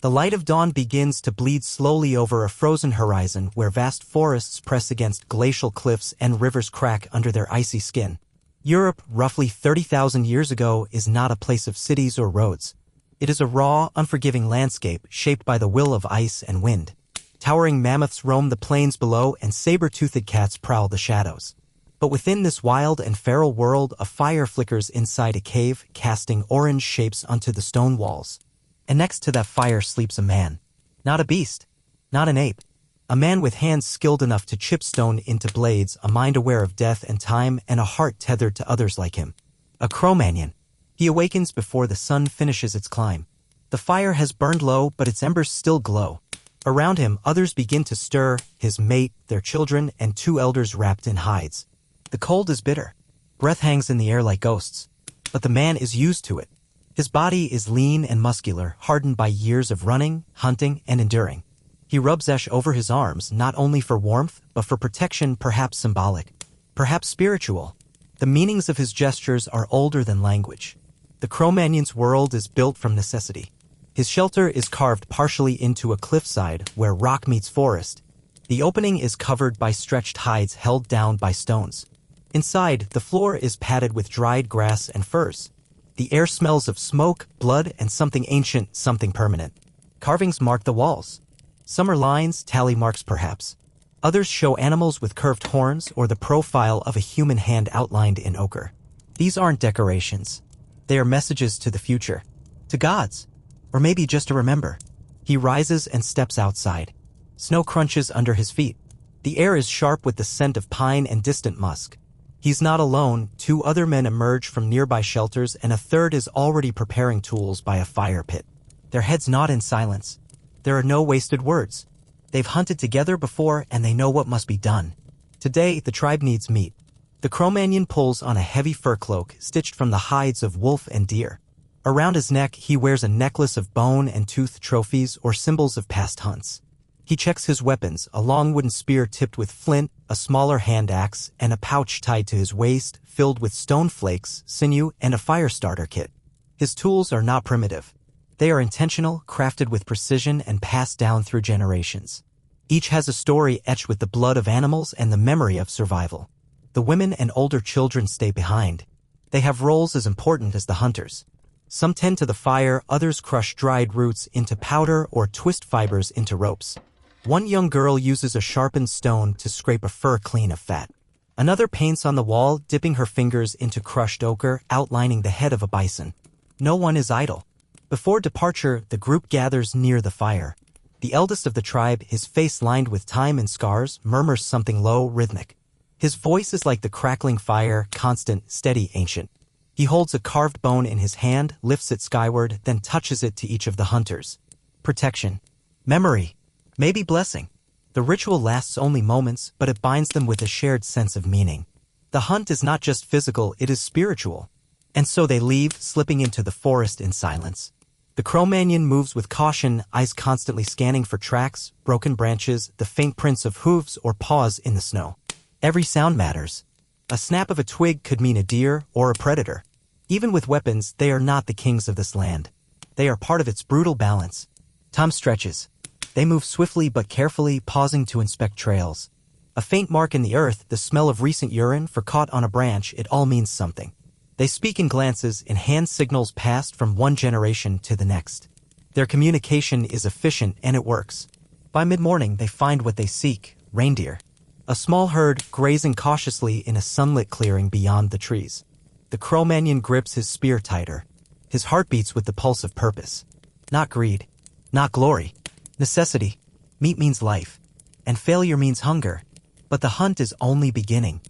The light of dawn begins to bleed slowly over a frozen horizon where vast forests press against glacial cliffs and rivers crack under their icy skin. Europe, roughly 30,000 years ago, is not a place of cities or roads. It is a raw, unforgiving landscape shaped by the will of ice and wind. Towering mammoths roam the plains below and saber-toothed cats prowl the shadows. But within this wild and feral world, a fire flickers inside a cave, casting orange shapes onto the stone walls. And next to that fire sleeps a man. Not a beast. Not an ape. A man with hands skilled enough to chip stone into blades, a mind aware of death and time, and a heart tethered to others like him. A Cro-Magnon. He awakens before the sun finishes its climb. The fire has burned low, but its embers still glow. Around him, others begin to stir, his mate, their children, and 2 elders wrapped in hides. The cold is bitter. Breath hangs in the air like ghosts. But the man is used to it. His body is lean and muscular, hardened by years of running, hunting, and enduring. He rubs ash over his arms, not only for warmth, but for protection, perhaps symbolic, perhaps spiritual. The meanings of his gestures are older than language. The Cro-Magnon's world is built from necessity. His shelter is carved partially into a cliffside where rock meets forest. The opening is covered by stretched hides held down by stones. Inside, the floor is padded with dried grass and furs. The air smells of smoke, blood, and something ancient, something permanent. Carvings mark the walls. Some are lines, tally marks perhaps. Others show animals with curved horns or the profile of a human hand outlined in ochre. These aren't decorations. They are messages to the future. To gods. Or maybe just to remember. He rises and steps outside. Snow crunches under his feet. The air is sharp with the scent of pine and distant musk. He's not alone. 2 other men emerge from nearby shelters, and a third is already preparing tools by a fire pit. Their heads nod in silence. There are no wasted words. They've hunted together before, and they know what must be done. Today, the tribe needs meat. The Cro-Magnon pulls on a heavy fur cloak stitched from the hides of wolf and deer. Around his neck, he wears a necklace of bone and tooth trophies or symbols of past hunts. He checks his weapons, a long wooden spear tipped with flint, a smaller hand axe, and a pouch tied to his waist filled with stone flakes, sinew, and a fire starter kit. His tools are not primitive. They are intentional, crafted with precision, and passed down through generations. Each has a story etched with the blood of animals and the memory of survival. The women and older children stay behind. They have roles as important as the hunters. Some tend to the fire, others crush dried roots into powder or twist fibers into ropes. One young girl uses a sharpened stone to scrape a fur clean of fat. Another paints on the wall, dipping her fingers into crushed ochre, outlining the head of a bison. No one is idle. Before departure, the group gathers near the fire. The eldest of the tribe, his face lined with time and scars, murmurs something low, rhythmic. His voice is like the crackling fire, constant, steady, ancient. He holds a carved bone in his hand, lifts it skyward, then touches it to each of the hunters. Protection. Memory. Maybe blessing. The ritual lasts only moments, but it binds them with a shared sense of meaning. The hunt is not just physical, it is spiritual. And so they leave, slipping into the forest in silence. The Cro-Magnon moves with caution, eyes constantly scanning for tracks, broken branches, the faint prints of hooves or paws in the snow. Every sound matters. A snap of a twig could mean a deer or a predator. Even with weapons, they are not the kings of this land. They are part of its brutal balance. Time stretches. They move swiftly but carefully, pausing to inspect trails. A faint mark in the earth, the smell of recent urine, for caught on a branch, it all means something. They speak in glances, in hand signals passed from one generation to the next. Their communication is efficient and it works. By mid-morning, they find what they seek, reindeer. A small herd grazing cautiously in a sunlit clearing beyond the trees. The Cro-Magnon grips his spear tighter. His heart beats with the pulse of purpose. Not greed. Not glory. Necessity. Meat means life. And failure means hunger. But the hunt is only beginning.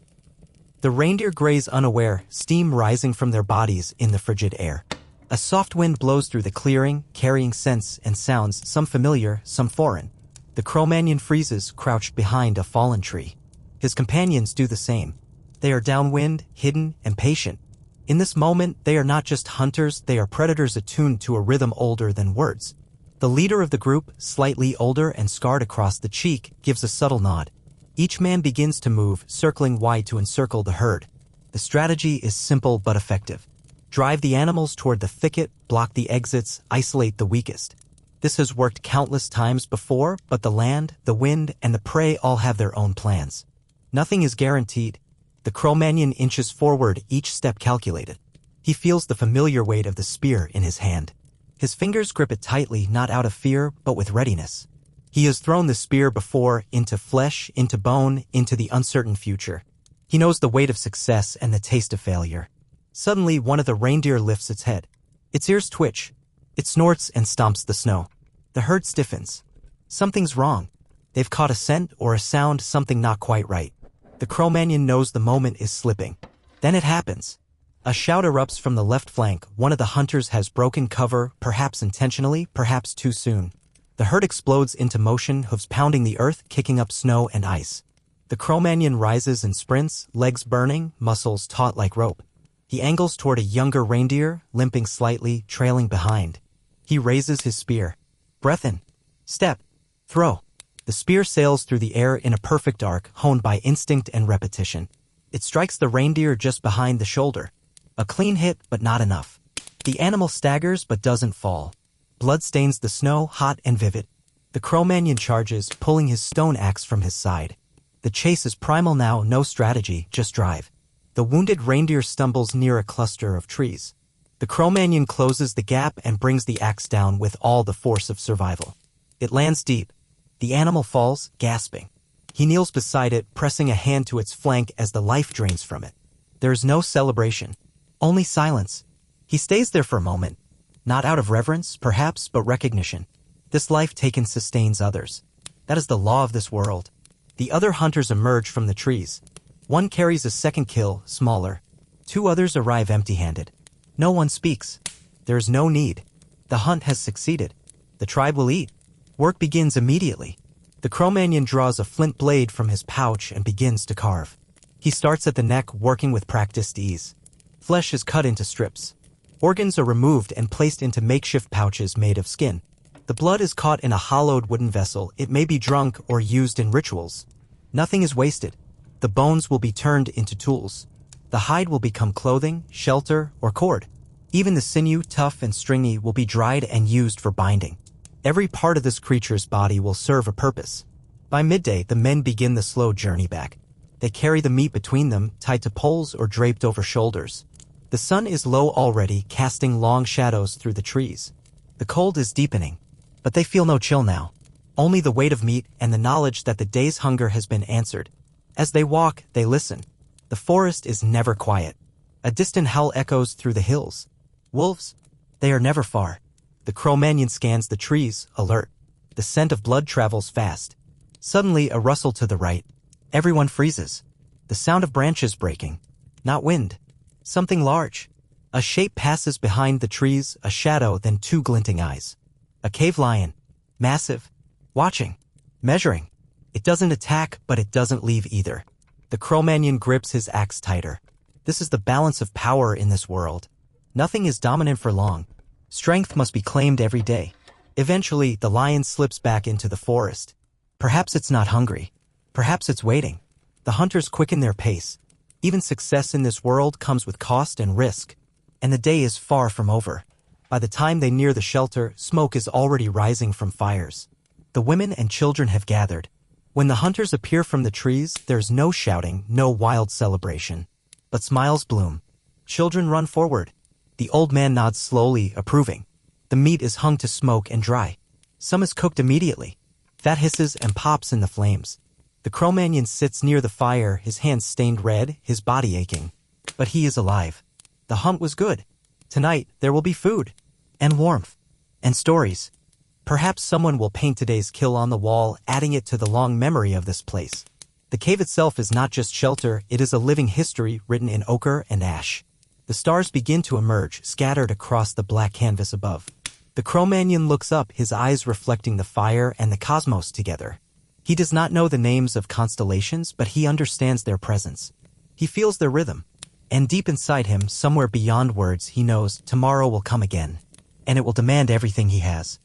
The reindeer graze unaware, steam rising from their bodies in the frigid air. A soft wind blows through the clearing, carrying scents and sounds, some familiar, some foreign. The Cro-Magnon freezes, crouched behind a fallen tree. His companions do the same. They are downwind, hidden, and patient. In this moment, they are not just hunters, they are predators attuned to a rhythm older than words. The leader of the group, slightly older and scarred across the cheek, gives a subtle nod. Each man begins to move, circling wide to encircle the herd. The strategy is simple but effective. Drive the animals toward the thicket, block the exits, isolate the weakest. This has worked countless times before, but the land, the wind, and the prey all have their own plans. Nothing is guaranteed. The Cro-Magnon inches forward, each step calculated. He feels the familiar weight of the spear in his hand. His fingers grip it tightly, not out of fear, but with readiness. He has thrown the spear before, into flesh, into bone, into the uncertain future. He knows the weight of success and the taste of failure. Suddenly, one of the reindeer lifts its head. Its ears twitch. It snorts and stomps the snow. The herd stiffens. Something's wrong. They've caught a scent or a sound, something not quite right. The Cro-Magnon knows the moment is slipping. Then it happens. A shout erupts from the left flank. One of the hunters has broken cover, perhaps intentionally, perhaps too soon. The herd explodes into motion, hooves pounding the earth, kicking up snow and ice. The Cro-Magnon rises and sprints, legs burning, muscles taut like rope. He angles toward a younger reindeer, limping slightly, trailing behind. He raises his spear. Breath in. Step. Throw. The spear sails through the air in a perfect arc, honed by instinct and repetition. It strikes the reindeer just behind the shoulder. A clean hit, but not enough. The animal staggers but doesn't fall. Blood stains the snow, hot and vivid. The Cro-Magnon charges, pulling his stone axe from his side. The chase is primal now, no strategy, just drive. The wounded reindeer stumbles near a cluster of trees. The Cro-Magnon closes the gap and brings the axe down with all the force of survival. It lands deep. The animal falls, gasping. He kneels beside it, pressing a hand to its flank as the life drains from it. There is no celebration. Only silence. He stays there for a moment. Not out of reverence, perhaps, but recognition. This life taken sustains others. That is the law of this world. The other hunters emerge from the trees. One carries a second kill, smaller. 2 others arrive empty-handed. No one speaks. There is no need. The hunt has succeeded. The tribe will eat. Work begins immediately. The Cro-Magnon draws a flint blade from his pouch and begins to carve. He starts at the neck, working with practiced ease. Flesh is cut into strips. Organs are removed and placed into makeshift pouches made of skin. The blood is caught in a hollowed wooden vessel. It may be drunk or used in rituals. Nothing is wasted. The bones will be turned into tools. The hide will become clothing, shelter, or cord. Even the sinew, tough and stringy, will be dried and used for binding. Every part of this creature's body will serve a purpose. By midday, the men begin the slow journey back. They carry the meat between them, tied to poles or draped over shoulders. The sun is low already, casting long shadows through the trees. The cold is deepening, but they feel no chill now. Only the weight of meat and the knowledge that the day's hunger has been answered. As they walk, they listen. The forest is never quiet. A distant howl echoes through the hills. Wolves? They are never far. The Cro-Magnon scans the trees, alert. The scent of blood travels fast. Suddenly, a rustle to the right. Everyone freezes. The sound of branches breaking. Not wind. Something large. A shape passes behind the trees, a shadow, then 2 glinting eyes. A cave lion. Massive. Watching. Measuring. It doesn't attack, but it doesn't leave either. The Cro-Magnon grips his axe tighter. This is the balance of power in this world. Nothing is dominant for long. Strength must be claimed every day. Eventually, the lion slips back into the forest. Perhaps it's not hungry. Perhaps it's waiting. The hunters quicken their pace. Even success in this world comes with cost and risk. And the day is far from over. By the time they near the shelter, smoke is already rising from fires. The women and children have gathered. When the hunters appear from the trees, there's no shouting, no wild celebration. But smiles bloom. Children run forward. The old man nods slowly, approving. The meat is hung to smoke and dry. Some is cooked immediately. Fat hisses and pops in the flames. The Cro-Magnon sits near the fire, his hands stained red, his body aching. But he is alive. The hunt was good. Tonight, there will be food. And warmth. And stories. Perhaps someone will paint today's kill on the wall, adding it to the long memory of this place. The cave itself is not just shelter, it is a living history written in ochre and ash. The stars begin to emerge, scattered across the black canvas above. The Cro-Magnon looks up, his eyes reflecting the fire and the cosmos together. He does not know the names of constellations, but he understands their presence. He feels their rhythm. And deep inside him, somewhere beyond words, he knows tomorrow will come again. And it will demand everything he has.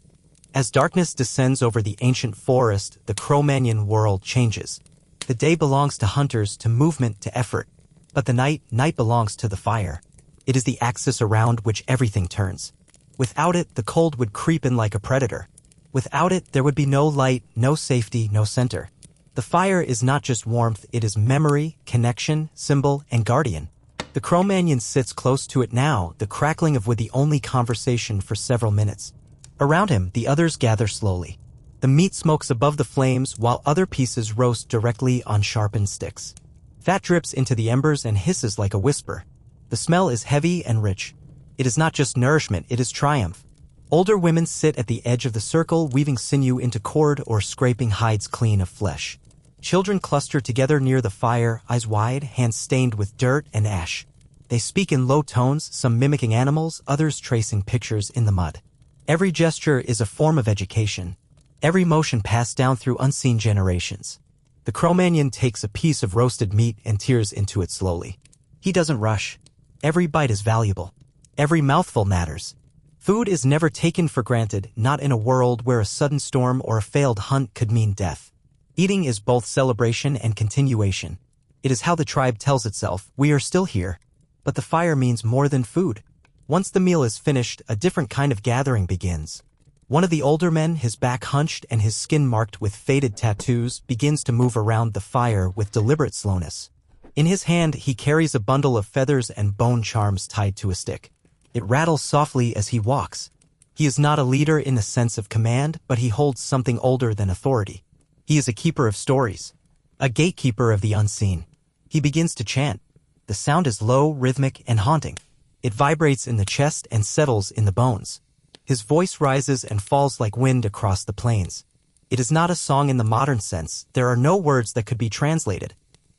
As darkness descends over the ancient forest, the Cro-Magnon world changes. The day belongs to hunters, to movement, to effort. But the night belongs to the fire. It is the axis around which everything turns. Without it, the cold would creep in like a predator. Without it, there would be no light, no safety, no center. The fire is not just warmth, it is memory, connection, symbol, and guardian. The Cro-Magnon sits close to it now, the crackling of wood the only conversation for several minutes. Around him, the others gather slowly. The meat smokes above the flames while other pieces roast directly on sharpened sticks. Fat drips into the embers and hisses like a whisper. The smell is heavy and rich. It is not just nourishment, it is triumph. Older women sit at the edge of the circle, weaving sinew into cord or scraping hides clean of flesh. Children cluster together near the fire, eyes wide, hands stained with dirt and ash. They speak in low tones, some mimicking animals, others tracing pictures in the mud. Every gesture is a form of education. Every motion passed down through unseen generations. The Cro-Magnon takes a piece of roasted meat and tears into it slowly. He doesn't rush. Every bite is valuable. Every mouthful matters. Food is never taken for granted, not in a world where a sudden storm or a failed hunt could mean death. Eating is both celebration and continuation. It is how the tribe tells itself, we are still here. But the fire means more than food. Once the meal is finished, a different kind of gathering begins. One of the older men, his back hunched and his skin marked with faded tattoos, begins to move around the fire with deliberate slowness. In his hand, he carries a bundle of feathers and bone charms tied to a stick. It rattles softly as he walks. He is not a leader in the sense of command, but he holds something older than authority. He is a keeper of stories, a gatekeeper of the unseen. He begins to chant. The sound is low, rhythmic, and haunting. It vibrates in the chest and settles in the bones. His voice rises and falls like wind across the plains. It is not a song in the modern sense. There are no words that could be translated.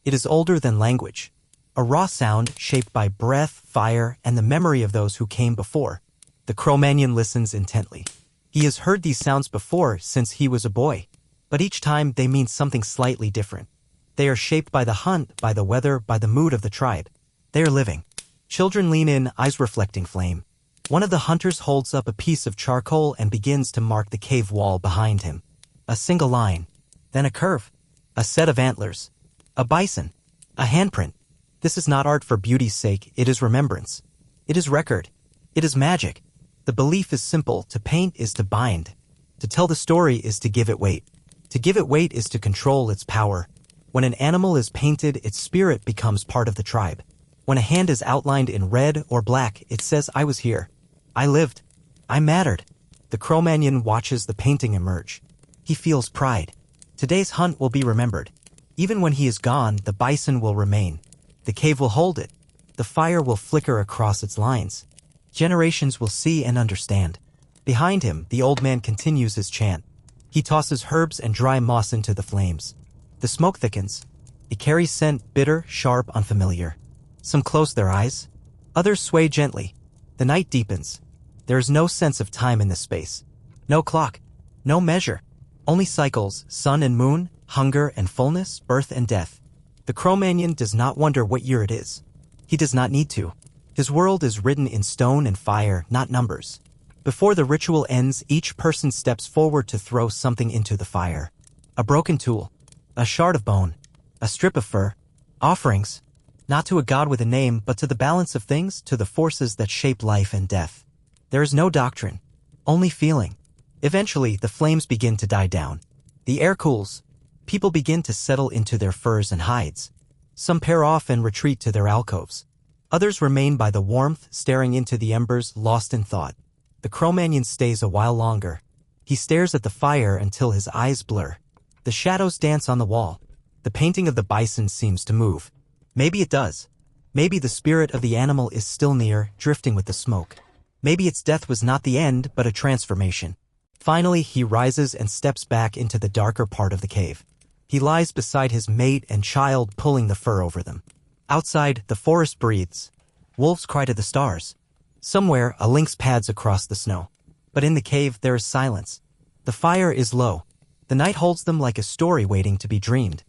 It is older than language. A raw sound shaped by breath, fire, and the memory of those who came before. The Cro-Magnon listens intently. He has heard these sounds before since he was a boy. But each time they mean something slightly different. They are shaped by the hunt, by the weather, by the mood of the tribe. They are living. Children lean in, eyes reflecting flame. One of the hunters holds up a piece of charcoal and begins to mark the cave wall behind him. A single line. Then a curve. A set of antlers. A bison. A handprint. This is not art for beauty's sake, it is remembrance. It is record. It is magic. The belief is simple, to paint is to bind. To tell the story is to give it weight. To give it weight is to control its power. When an animal is painted, its spirit becomes part of the tribe. When a hand is outlined in red or black, it says, I was here. I lived. I mattered. The Cro-Magnon watches the painting emerge. He feels pride. Today's hunt will be remembered. Even when he is gone, the bison will remain. The cave will hold it. The fire will flicker across its lines. Generations will see and understand. Behind him, the old man continues his chant. He tosses herbs and dry moss into the flames. The smoke thickens. It carries scent, bitter, sharp, unfamiliar. Some close their eyes. Others sway gently. The night deepens. There is no sense of time in this space. No clock. No measure. Only cycles, sun and moon, hunger and fullness, birth and death. The Cro-Magnon does not wonder what year it is. He does not need to. His world is written in stone and fire, not numbers. Before the ritual ends, each person steps forward to throw something into the fire. A broken tool. A shard of bone. A strip of fur. Offerings. Not to a god with a name, but to the balance of things, to the forces that shape life and death. There is no doctrine. Only feeling. Eventually, the flames begin to die down. The air cools. People begin to settle into their furs and hides. Some pair off and retreat to their alcoves. Others remain by the warmth, staring into the embers, lost in thought. The Cro-Magnon stays a while longer. He stares at the fire until his eyes blur. The shadows dance on the wall. The painting of the bison seems to move. Maybe it does. Maybe the spirit of the animal is still near, drifting with the smoke. Maybe its death was not the end, but a transformation. Finally, he rises and steps back into the darker part of the cave. He lies beside his mate and child, pulling the fur over them. Outside, the forest breathes. Wolves cry to the stars. Somewhere, a lynx pads across the snow. But in the cave, there is silence. The fire is low. The night holds them like a story waiting to be dreamed.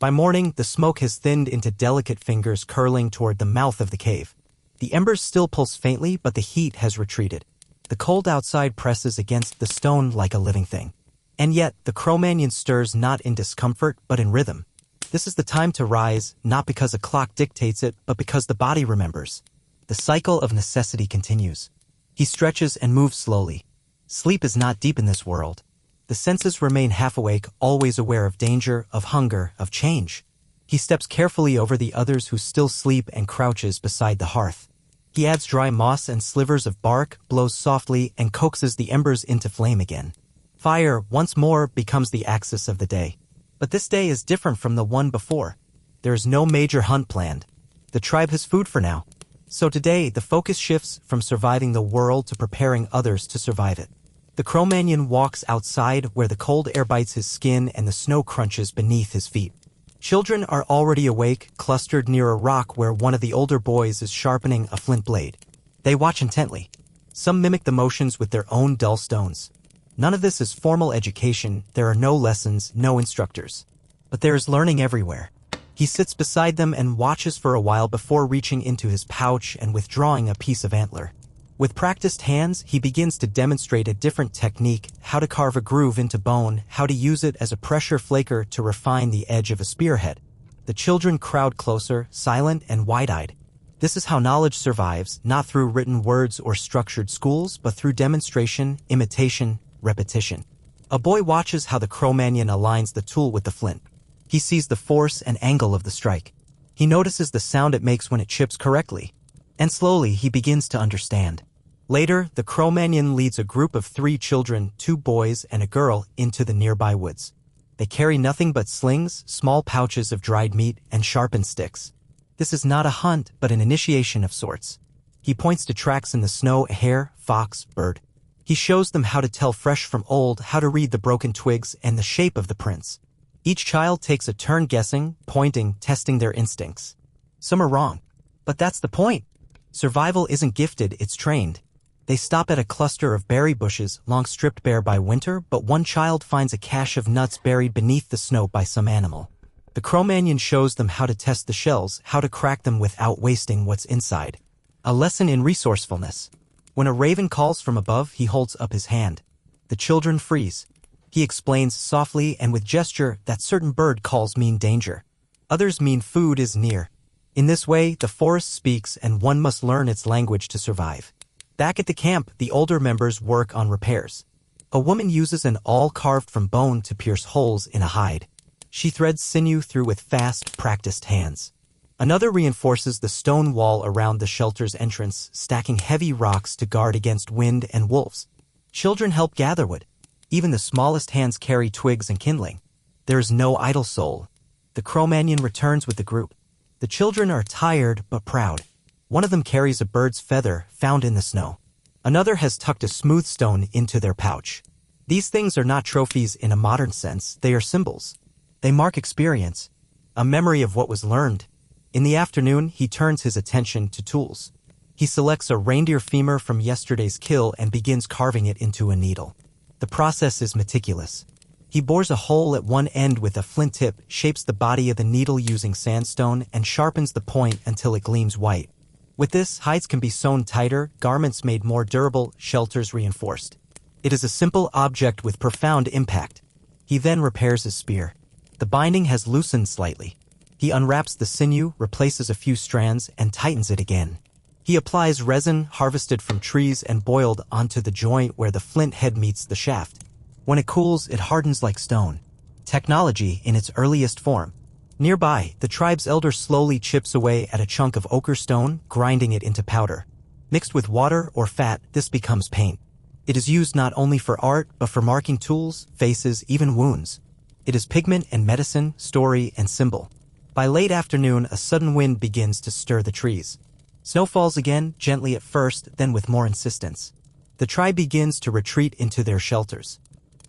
By morning, the smoke has thinned into delicate fingers curling toward the mouth of the cave. The embers still pulse faintly, but the heat has retreated. The cold outside presses against the stone like a living thing. And yet, the Cro-Magnon stirs not in discomfort, but in rhythm. This is the time to rise, not because a clock dictates it, but because the body remembers. The cycle of necessity continues. He stretches and moves slowly. Sleep is not deep in this world. The senses remain half awake, always aware of danger, of hunger, of change. He steps carefully over the others who still sleep and crouches beside the hearth. He adds dry moss and slivers of bark, blows softly, and coaxes the embers into flame again. Fire, once more, becomes the axis of the day. But this day is different from the one before. There is no major hunt planned. The tribe has food for now. So today, the focus shifts from surviving the world to preparing others to survive it. The Cro-Magnon walks outside where the cold air bites his skin and the snow crunches beneath his feet. Children are already awake, clustered near a rock where one of the older boys is sharpening a flint blade. They watch intently. Some mimic the motions with their own dull stones. None of this is formal education, there are no lessons, no instructors. But there is learning everywhere. He sits beside them and watches for a while before reaching into his pouch and withdrawing a piece of antler. With practiced hands, he begins to demonstrate a different technique, how to carve a groove into bone, how to use it as a pressure flaker to refine the edge of a spearhead. The children crowd closer, silent and wide-eyed. This is how knowledge survives, not through written words or structured schools, but through demonstration, imitation, repetition. A boy watches how the Cro-Magnon aligns the tool with the flint. He sees the force and angle of the strike. He notices the sound it makes when it chips correctly. And slowly he begins to understand. Later, the Cro-Magnon leads a group of 3 children, 2 boys and a girl, into the nearby woods. They carry nothing but slings, small pouches of dried meat, and sharpened sticks. This is not a hunt, but an initiation of sorts. He points to tracks in the snow: hare, fox, bird. He shows them how to tell fresh from old, how to read the broken twigs and the shape of the prints. Each child takes a turn guessing, pointing, testing their instincts. Some are wrong. But that's the point. Survival isn't gifted, it's trained. They stop at a cluster of berry bushes, long stripped bare by winter, but one child finds a cache of nuts buried beneath the snow by some animal. The Cro-Magnon shows them how to test the shells, how to crack them without wasting what's inside. A lesson in resourcefulness. When a raven calls from above, he holds up his hand. The children freeze. He explains softly and with gesture that certain bird calls mean danger. Others mean food is near. In this way, the forest speaks and one must learn its language to survive. Back at the camp, the older members work on repairs. A woman uses an awl carved from bone to pierce holes in a hide. She threads sinew through with fast, practiced hands. Another reinforces the stone wall around the shelter's entrance, stacking heavy rocks to guard against wind and wolves. Children help gather wood. Even the smallest hands carry twigs and kindling. There is no idle soul. The Cro-Magnon returns with the group. The children are tired but proud. One of them carries a bird's feather found in the snow. Another has tucked a smooth stone into their pouch. These things are not trophies in a modern sense, they are symbols. They mark experience, a memory of what was learned. In the afternoon, he turns his attention to tools. He selects a reindeer femur from yesterday's kill and begins carving it into a needle. The process is meticulous. He bores a hole at one end with a flint tip, shapes the body of the needle using sandstone, and sharpens the point until it gleams white. With this, hides can be sewn tighter, garments made more durable, shelters reinforced. It is a simple object with profound impact. He then repairs his spear. The binding has loosened slightly. He unwraps the sinew, replaces a few strands, and tightens it again. He applies resin harvested from trees and boiled onto the joint where the flint head meets the shaft. When it cools, it hardens like stone. Technology in its earliest form. Nearby, the tribe's elder slowly chips away at a chunk of ochre stone, grinding it into powder. Mixed with water or fat, this becomes paint. It is used not only for art, but for marking tools, faces, even wounds. It is pigment and medicine, story and symbol. By late afternoon, a sudden wind begins to stir the trees. Snow falls again, gently at first, then with more insistence. The tribe begins to retreat into their shelters.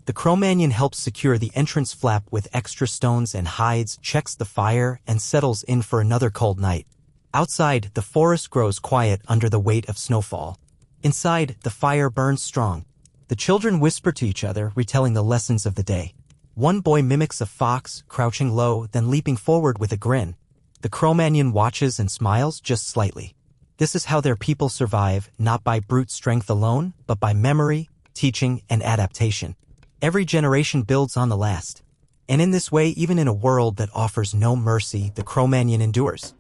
The Cro-Magnon helps secure the entrance flap with extra stones and hides, checks the fire, and settles in for another cold night. Outside, the forest grows quiet under the weight of snowfall. Inside, the fire burns strong. The children whisper to each other, retelling the lessons of the day. One boy mimics a fox, crouching low, then leaping forward with a grin. The Cro-Magnon watches and smiles just slightly. This is how their people survive, not by brute strength alone, but by memory, teaching, and adaptation. Every generation builds on the last. And in this way, even in a world that offers no mercy, the Cro-Magnon endures.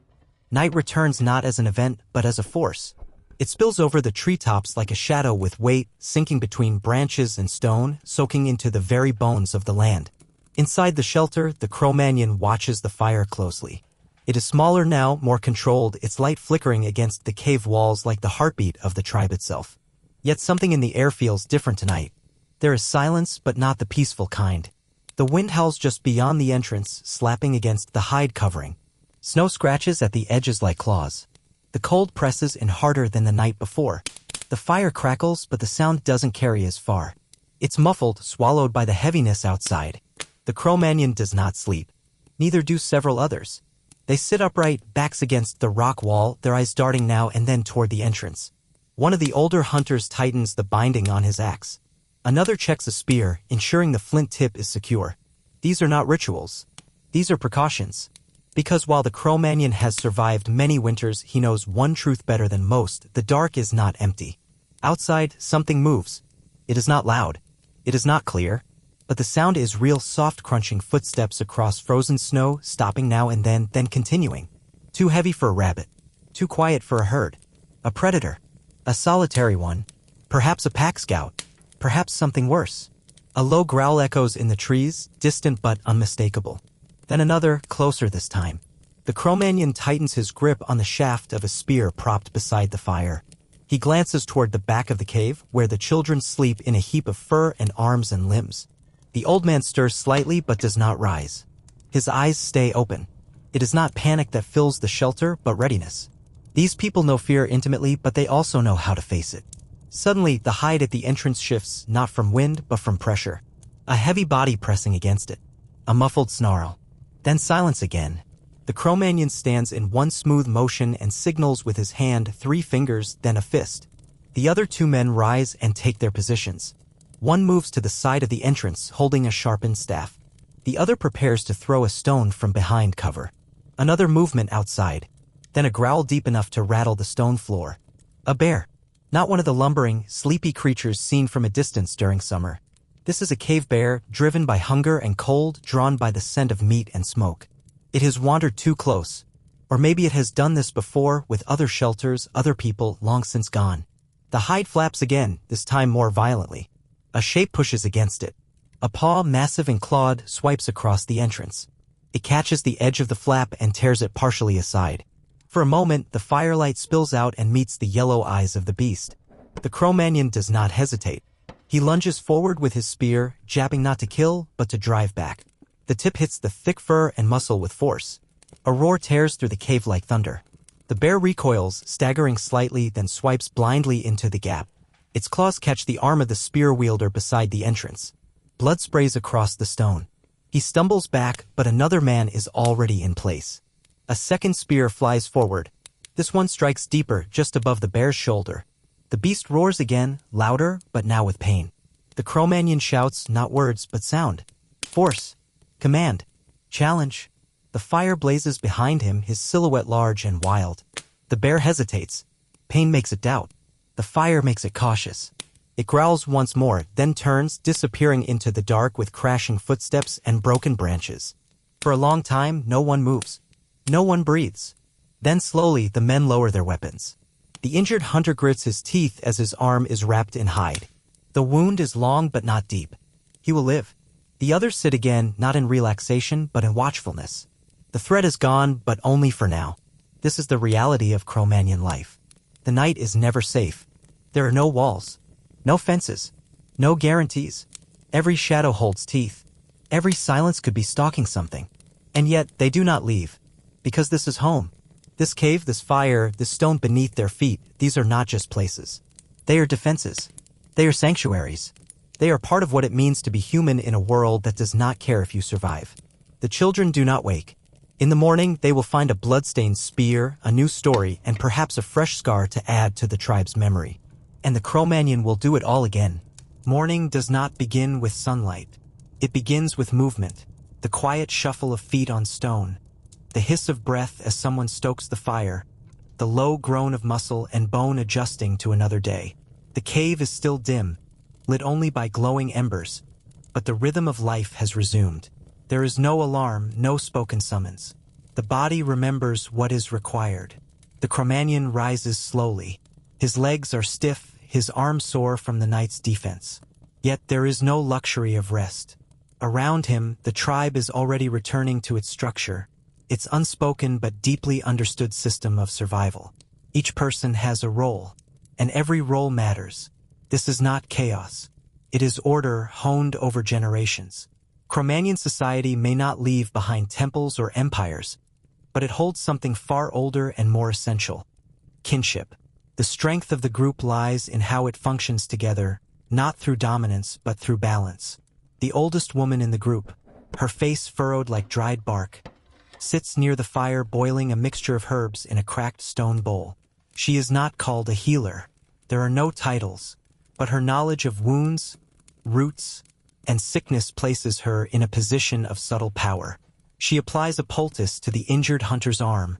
Night returns not as an event, but as a force. It spills over the treetops like a shadow with weight, sinking between branches and stone, soaking into the very bones of the land. Inside the shelter, the Cro-Magnon watches the fire closely. It is smaller now, more controlled, its light flickering against the cave walls like the heartbeat of the tribe itself. Yet something in the air feels different tonight. There is silence, but not the peaceful kind. The wind howls just beyond the entrance, slapping against the hide covering. Snow scratches at the edges like claws. The cold presses in harder than the night before. The fire crackles, but the sound doesn't carry as far. It's muffled, swallowed by the heaviness outside. The Cro-Magnon does not sleep. Neither do several others. They sit upright, backs against the rock wall, their eyes darting now and then toward the entrance. One of the older hunters tightens the binding on his axe. Another checks a spear, ensuring the flint tip is secure. These are not rituals. These are precautions. Because while the Cro-Magnon has survived many winters, he knows one truth better than most: the dark is not empty. Outside, something moves. It is not loud. It is not clear. But the sound is real, soft crunching footsteps across frozen snow, stopping now and then continuing. Too heavy for a rabbit. Too quiet for a herd. A predator. A solitary one. Perhaps a pack scout. Perhaps something worse. A low growl echoes in the trees, distant but unmistakable. Then another, closer this time. The Cro-Magnon tightens his grip on the shaft of a spear propped beside the fire. He glances toward the back of the cave, where the children sleep in a heap of fur and arms and limbs. The old man stirs slightly but does not rise. His eyes stay open. It is not panic that fills the shelter, but readiness. These people know fear intimately, but they also know how to face it. Suddenly, the hide at the entrance shifts, not from wind, but from pressure. A heavy body pressing against it. A muffled snarl. Then silence again. The Cro-Magnon stands in one smooth motion and signals with his hand, 3 fingers, then a fist. The other 2 men rise and take their positions. One moves to the side of the entrance, holding a sharpened staff. The other prepares to throw a stone from behind cover. Another movement outside. Then a growl deep enough to rattle the stone floor. A bear. Not one of the lumbering, sleepy creatures seen from a distance during summer. This is a cave bear, driven by hunger and cold, drawn by the scent of meat and smoke. It has wandered too close. Or maybe it has done this before, with other shelters, other people, long since gone. The hide flaps again, this time more violently. A shape pushes against it. A paw, massive and clawed, swipes across the entrance. It catches the edge of the flap and tears it partially aside. For a moment, the firelight spills out and meets the yellow eyes of the beast. The Cro-Magnon does not hesitate. He lunges forward with his spear, jabbing not to kill, but to drive back. The tip hits the thick fur and muscle with force. A roar tears through the cave like thunder. The bear recoils, staggering slightly, then swipes blindly into the gap. Its claws catch the arm of the spear wielder beside the entrance. Blood sprays across the stone. He stumbles back, but another man is already in place. A second spear flies forward. This one strikes deeper, just above the bear's shoulder. The beast roars again, louder, but now with pain. The Cro-Magnon shouts, not words, but sound. Force. Command. Challenge. The fire blazes behind him, his silhouette large and wild. The bear hesitates. Pain makes it doubt. The fire makes it cautious. It growls once more, then turns, disappearing into the dark with crashing footsteps and broken branches. For a long time, no one moves. No one breathes. Then slowly, the men lower their weapons. The injured hunter grits his teeth as his arm is wrapped in hide. The wound is long but not deep. He will live. The others sit again, not in relaxation, but in watchfulness. The threat is gone, but only for now. This is the reality of Cro-Magnon life. The night is never safe. There are no walls. No fences. No guarantees. Every shadow holds teeth. Every silence could be stalking something. And yet, they do not leave. Because this is home. This cave, this fire, this stone beneath their feet, these are not just places. They are defenses. They are sanctuaries. They are part of what it means to be human in a world that does not care if you survive. The children do not wake. In the morning, they will find a blood-stained spear, a new story, and perhaps a fresh scar to add to the tribe's memory. And the Cro-Magnon will do it all again. Morning does not begin with sunlight. It begins with movement, the quiet shuffle of feet on stone, the hiss of breath as someone stokes the fire, the low groan of muscle and bone adjusting to another day. The cave is still dim, lit only by glowing embers, but the rhythm of life has resumed. There is no alarm, no spoken summons. The body remembers what is required. The Cro-Magnon rises slowly. His legs are stiff, his arms sore from the night's defense. Yet there is no luxury of rest. Around him, the tribe is already returning to its structure, its unspoken but deeply understood system of survival. Each person has a role, and every role matters. This is not chaos. It is order honed over generations. Cro-Magnon society may not leave behind temples or empires, but it holds something far older and more essential: kinship. The strength of the group lies in how it functions together, not through dominance but through balance. The oldest woman in the group, her face furrowed like dried bark, sits near the fire boiling a mixture of herbs in a cracked stone bowl. She is not called a healer. There are no titles, but her knowledge of wounds, roots, and sickness places her in a position of subtle power. She applies a poultice to the injured hunter's arm,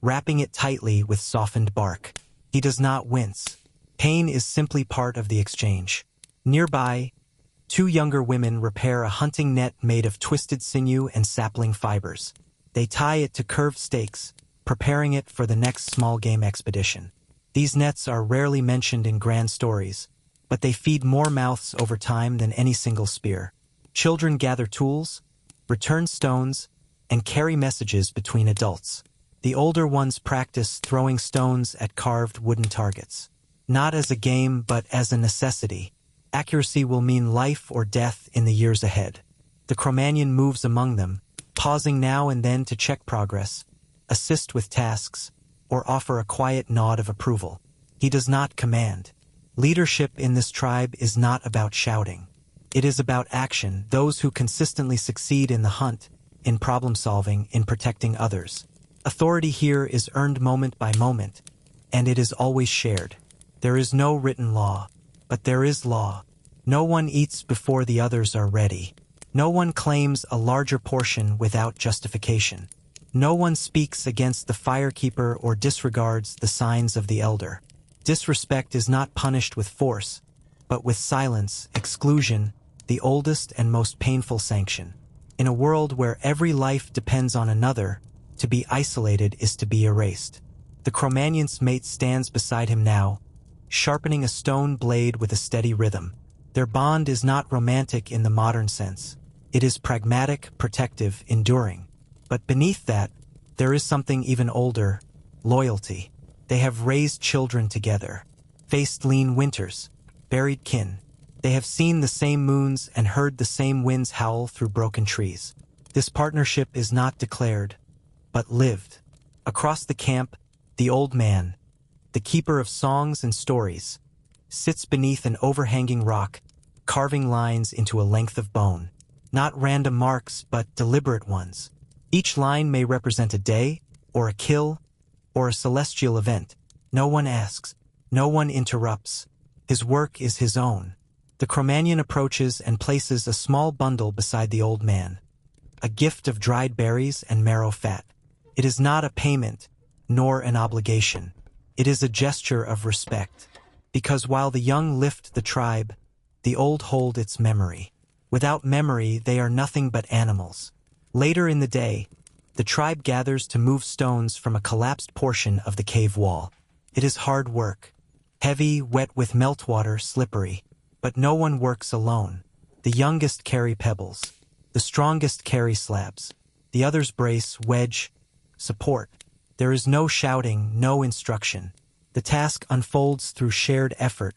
wrapping it tightly with softened bark. He does not wince. Pain is simply part of the exchange. Nearby, two younger women repair a hunting net made of twisted sinew and sapling fibers. They tie it to curved stakes, preparing it for the next small game expedition. These nets are rarely mentioned in grand stories, but they feed more mouths over time than any single spear. Children gather tools, return stones, and carry messages between adults. The older ones practice throwing stones at carved wooden targets. Not as a game, but as a necessity. Accuracy will mean life or death in the years ahead. The Cro-Magnon moves among them, pausing now and then to check progress, assist with tasks, or offer a quiet nod of approval. He does not command. Leadership in this tribe is not about shouting. It is about action, those who consistently succeed in the hunt, in problem-solving, in protecting others. Authority here is earned moment by moment, and it is always shared. There is no written law, but there is law. No one eats before the others are ready. No one claims a larger portion without justification. No one speaks against the firekeeper or disregards the signs of the elder. Disrespect is not punished with force, but with silence, exclusion, the oldest and most painful sanction. In a world where every life depends on another, to be isolated is to be erased. The Cro-Magnon's mate stands beside him now, sharpening a stone blade with a steady rhythm. Their bond is not romantic in the modern sense. It is pragmatic, protective, enduring. But beneath that, there is something even older: loyalty. They have raised children together, faced lean winters, buried kin. They have seen the same moons and heard the same winds howl through broken trees. This partnership is not declared, but lived. Across the camp, the old man, the keeper of songs and stories, sits beneath an overhanging rock, carving lines into a length of bone. Not random marks, but deliberate ones. Each line may represent a day, or a kill, or a celestial event. No one asks. No one interrupts. His work is his own. The Cro-Magnon approaches and places a small bundle beside the old man. A gift of dried berries and marrow fat. It is not a payment, nor an obligation. It is a gesture of respect. Because while the young lift the tribe, the old hold its memory. Without memory, they are nothing but animals. Later in the day, the tribe gathers to move stones from a collapsed portion of the cave wall. It is hard work. Heavy, wet with meltwater, slippery. But no one works alone. The youngest carry pebbles. The strongest carry slabs. The others brace, wedge, support. There is no shouting, no instruction. The task unfolds through shared effort,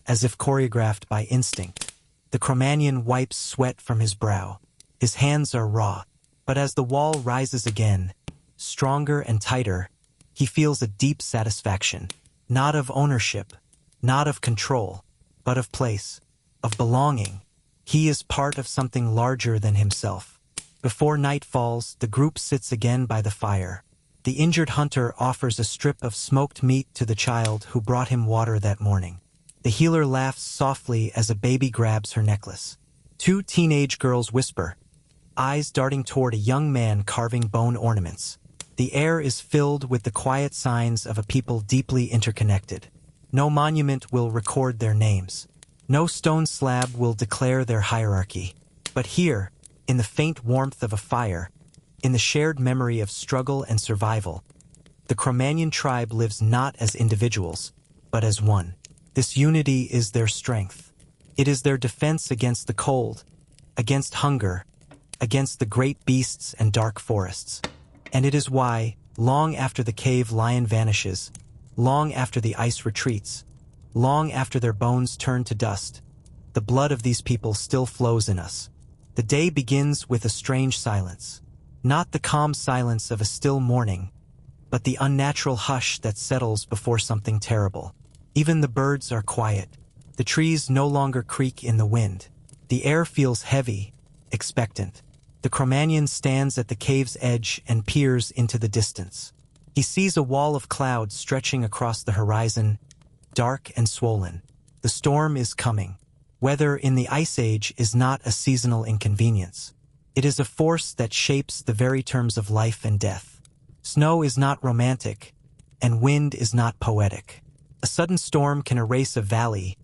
as if choreographed by instinct. The Cro-Magnon wipes sweat from his brow. His hands are raw. But as the wall rises again, stronger and tighter, he feels a deep satisfaction. Not of ownership, not of control, but of place, of belonging. He is part of something larger than himself. Before night falls, the group sits again by the fire. The injured hunter offers a strip of smoked meat to the child who brought him water that morning. The healer laughs softly as a baby grabs her necklace. Two teenage girls whisper, eyes darting toward a young man carving bone ornaments. The air is filled with the quiet signs of a people deeply interconnected. No monument will record their names. No stone slab will declare their hierarchy. But here, in the faint warmth of a fire, in the shared memory of struggle and survival, the Cro-Magnon tribe lives not as individuals, but as one. This unity is their strength. It is their defense against the cold, against hunger, against the great beasts and dark forests. And it is why, long after the cave lion vanishes, long after the ice retreats, long after their bones turn to dust, the blood of these people still flows in us. The day begins with a strange silence. Not the calm silence of a still morning, but the unnatural hush that settles before something terrible. Even the birds are quiet. The trees no longer creak in the wind. The air feels heavy, expectant. The Cro-Magnon stands at the cave's edge and peers into the distance. He sees a wall of cloud stretching across the horizon, dark and swollen. The storm is coming. Weather in the Ice Age is not a seasonal inconvenience. It is a force that shapes the very terms of life and death. Snow is not romantic, and wind is not poetic. A sudden storm can erase a valley,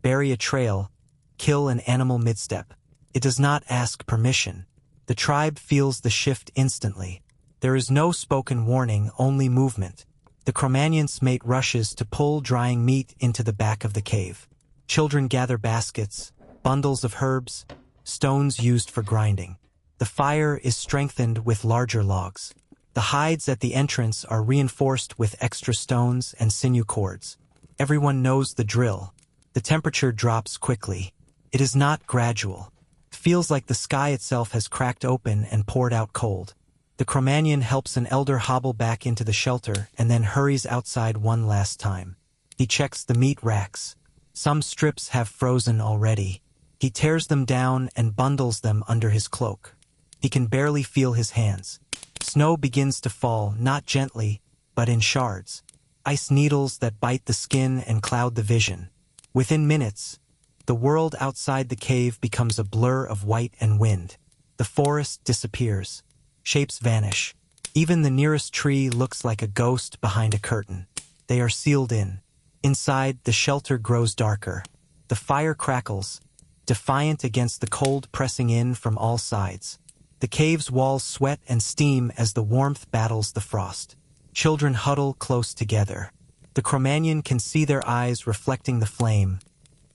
bury a trail, kill an animal mid-step. It does not ask permission. The tribe feels the shift instantly. There is no spoken warning, only movement. The Cro-Magnon's mate rushes to pull drying meat into the back of the cave. Children gather baskets, bundles of herbs, stones used for grinding. The fire is strengthened with larger logs. The hides at the entrance are reinforced with extra stones and sinew cords. Everyone knows the drill. The temperature drops quickly. It is not gradual. It feels like the sky itself has cracked open and poured out cold. The Cro-Magnon helps an elder hobble back into the shelter and then hurries outside one last time. He checks the meat racks. Some strips have frozen already. He tears them down and bundles them under his cloak. He can barely feel his hands. Snow begins to fall, not gently, but in shards. Ice needles that bite the skin and cloud the vision. Within minutes, the world outside the cave becomes a blur of white and wind. The forest disappears. Shapes vanish. Even the nearest tree looks like a ghost behind a curtain. They are sealed in. Inside, the shelter grows darker. The fire crackles, defiant against the cold pressing in from all sides. The cave's walls sweat and steam as the warmth battles the frost. Children huddle close together. The Cro-Magnon can see their eyes reflecting the flame.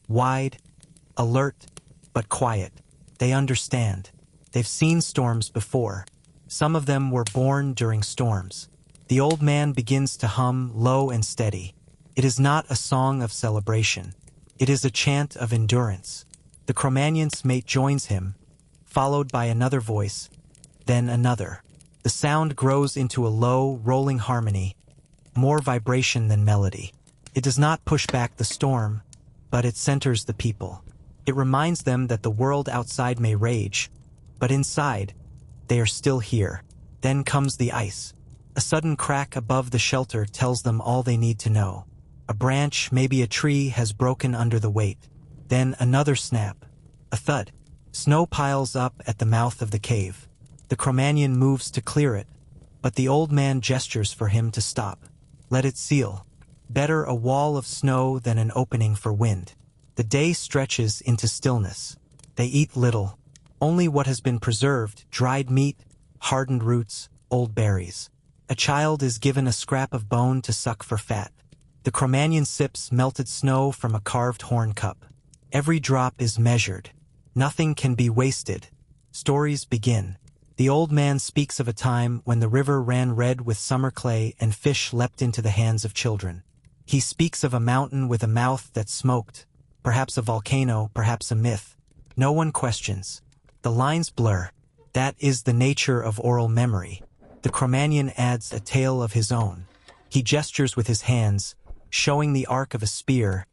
Wide, alert, but quiet. They understand. They've seen storms before. Some of them were born during storms. The old man begins to hum low and steady. It is not a song of celebration. It is a chant of endurance. The Cro-Magnon's mate joins him, followed by another voice, then another. The sound grows into a low, rolling harmony, more vibration than melody. It does not push back the storm, but it centers the people. It reminds them that the world outside may rage, but inside, they are still here. Then comes the ice. A sudden crack above the shelter tells them all they need to know. A branch, maybe a tree, has broken under the weight. Then another snap. A thud. Snow piles up at the mouth of the cave. The Cro-Magnon moves to clear it, but the old man gestures for him to stop. Let it seal. Better a wall of snow than an opening for wind. The day stretches into stillness. They eat little. Only what has been preserved, dried meat, hardened roots, old berries. A child is given a scrap of bone to suck for fat. The Cro-Magnon sips melted snow from a carved horn cup. Every drop is measured. Nothing can be wasted. Stories begin. The old man speaks of a time when the river ran red with summer clay and fish leapt into the hands of children. He speaks of a mountain with a mouth that smoked, perhaps a volcano, perhaps a myth. No one questions. The lines blur. That is the nature of oral memory. The Cro-Magnon adds a tale of his own. He gestures with his hands, showing the arc of a spear,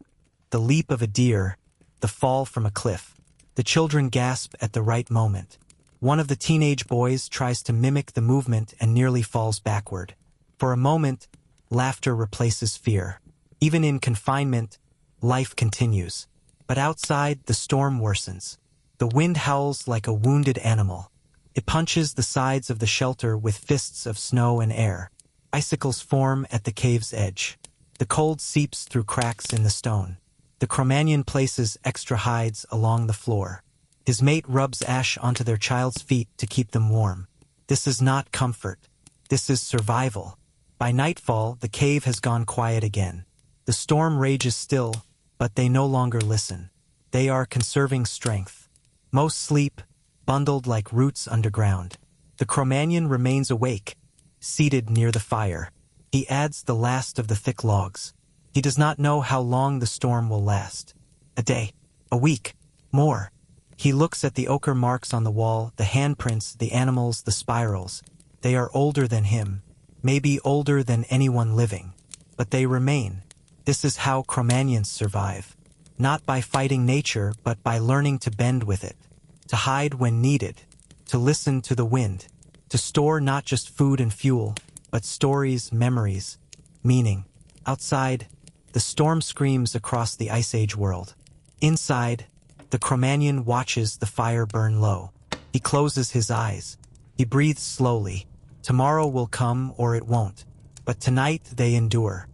the leap of a deer, the fall from a cliff. The children gasp at the right moment. One of the teenage boys tries to mimic the movement and nearly falls backward. For a moment, laughter replaces fear. Even in confinement, life continues. But outside, the storm worsens. The wind howls like a wounded animal. It punches the sides of the shelter with fists of snow and air. Icicles form at the cave's edge. The cold seeps through cracks in the stone. The Cro-Magnon places extra hides along the floor. His mate rubs ash onto their child's feet to keep them warm. This is not comfort. This is survival. By nightfall, the cave has gone quiet again. The The storm rages still, but they no longer listen. They are conserving strength. Most sleep, bundled like roots underground. The Cro-Magnon remains awake, seated near the fire. He adds the last of the thick logs. He does not know how long the storm will last. A day, a week, more. He looks at the ochre marks on the wall, the handprints, the animals, the spirals. They are older than him, maybe older than anyone living. But they remain. This is how Cro-Magnons survive. Not by fighting nature, but by learning to bend with it. To hide when needed. To listen to the wind. To store not just food and fuel, but stories, memories, meaning. Outside, the storm screams across the Ice Age world. Inside, the Cro-Magnon watches the fire burn low. He closes his eyes. He breathes slowly. Tomorrow will come or it won't. But tonight they endure.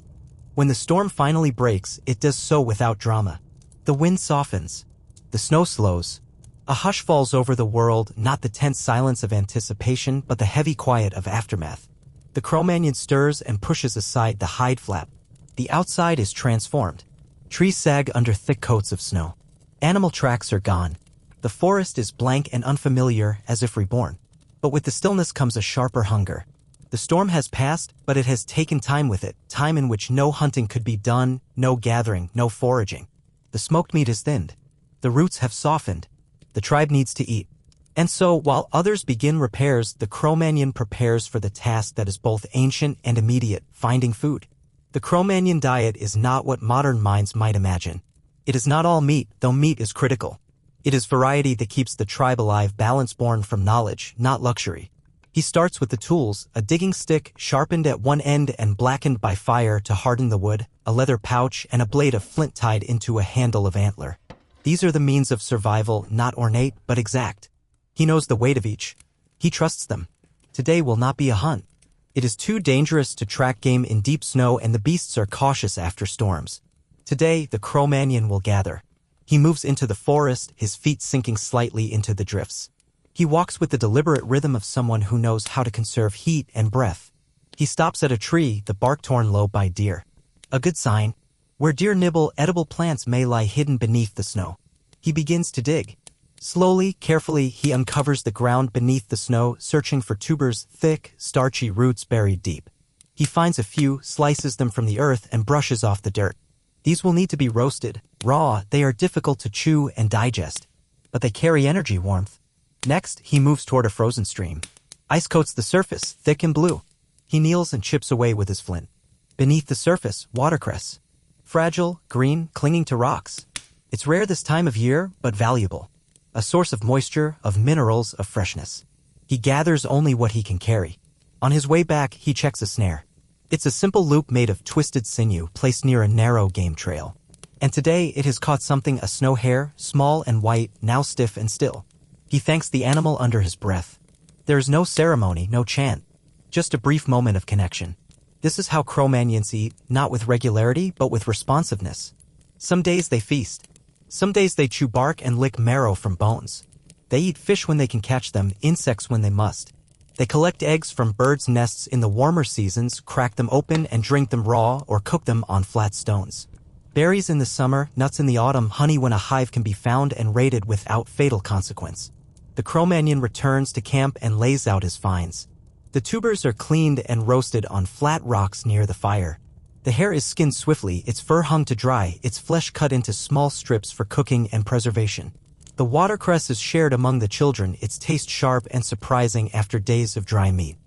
When the storm finally breaks, it does so without drama. The wind softens. The snow slows. A hush falls over the world, not the tense silence of anticipation, but the heavy quiet of aftermath. The Cro-Magnon stirs and pushes aside the hide flap. The outside is transformed. Trees sag under thick coats of snow. Animal tracks are gone. The forest is blank and unfamiliar, as if reborn. But with the stillness comes a sharper hunger. The storm has passed, but it has taken time with it, time in which no hunting could be done, no gathering, no foraging. The smoked meat is thinned. The roots have softened. The tribe needs to eat. And so, while others begin repairs, the Cro-Magnon prepares for the task that is both ancient and immediate, finding food. The Cro-Magnon diet is not what modern minds might imagine. It is not all meat, though meat is critical. It is variety that keeps the tribe alive, balance born from knowledge, not luxury. He starts with the tools, a digging stick sharpened at one end and blackened by fire to harden the wood, a leather pouch, and a blade of flint tied into a handle of antler. These are the means of survival, not ornate, but exact. He knows the weight of each. He trusts them. Today will not be a hunt. It is too dangerous to track game in deep snow, and the beasts are cautious after storms. Today, the Cro-Magnon will gather. He moves into the forest, his feet sinking slightly into the drifts. He walks with the deliberate rhythm of someone who knows how to conserve heat and breath. He stops at a tree, the bark torn low by deer. A good sign. Where deer nibble, edible plants may lie hidden beneath the snow. He begins to dig. Slowly, carefully, he uncovers the ground beneath the snow, searching for tubers, thick, starchy roots buried deep. He finds a few, slices them from the earth, and brushes off the dirt. These will need to be roasted. Raw, they are difficult to chew and digest. But they carry energy, warmth. Next, he moves toward a frozen stream. Ice coats the surface, thick and blue. He kneels and chips away with his flint. Beneath the surface, watercress. Fragile, green, clinging to rocks. It's rare this time of year, but valuable. A source of moisture, of minerals, of freshness. He gathers only what he can carry. On his way back, he checks a snare. It's a simple loop made of twisted sinew placed near a narrow game trail. And today it has caught something, a snow hare, small and white, now stiff and still. He thanks the animal under his breath. There is no ceremony, no chant. Just a brief moment of connection. This is how Cro-Magnons eat, not with regularity, but with responsiveness. Some days they feast. Some days they chew bark and lick marrow from bones. They eat fish when they can catch them, insects when they must. They collect eggs from birds' nests in the warmer seasons, crack them open and drink them raw or cook them on flat stones. Berries in the summer, nuts in the autumn, honey when a hive can be found and raided without fatal consequence. The Cro-Magnon returns to camp and lays out his finds. The tubers are cleaned and roasted on flat rocks near the fire. The hare is skinned swiftly, its fur hung to dry, its flesh cut into small strips for cooking and preservation. The watercress is shared among the children, its taste sharp and surprising after days of dry meat.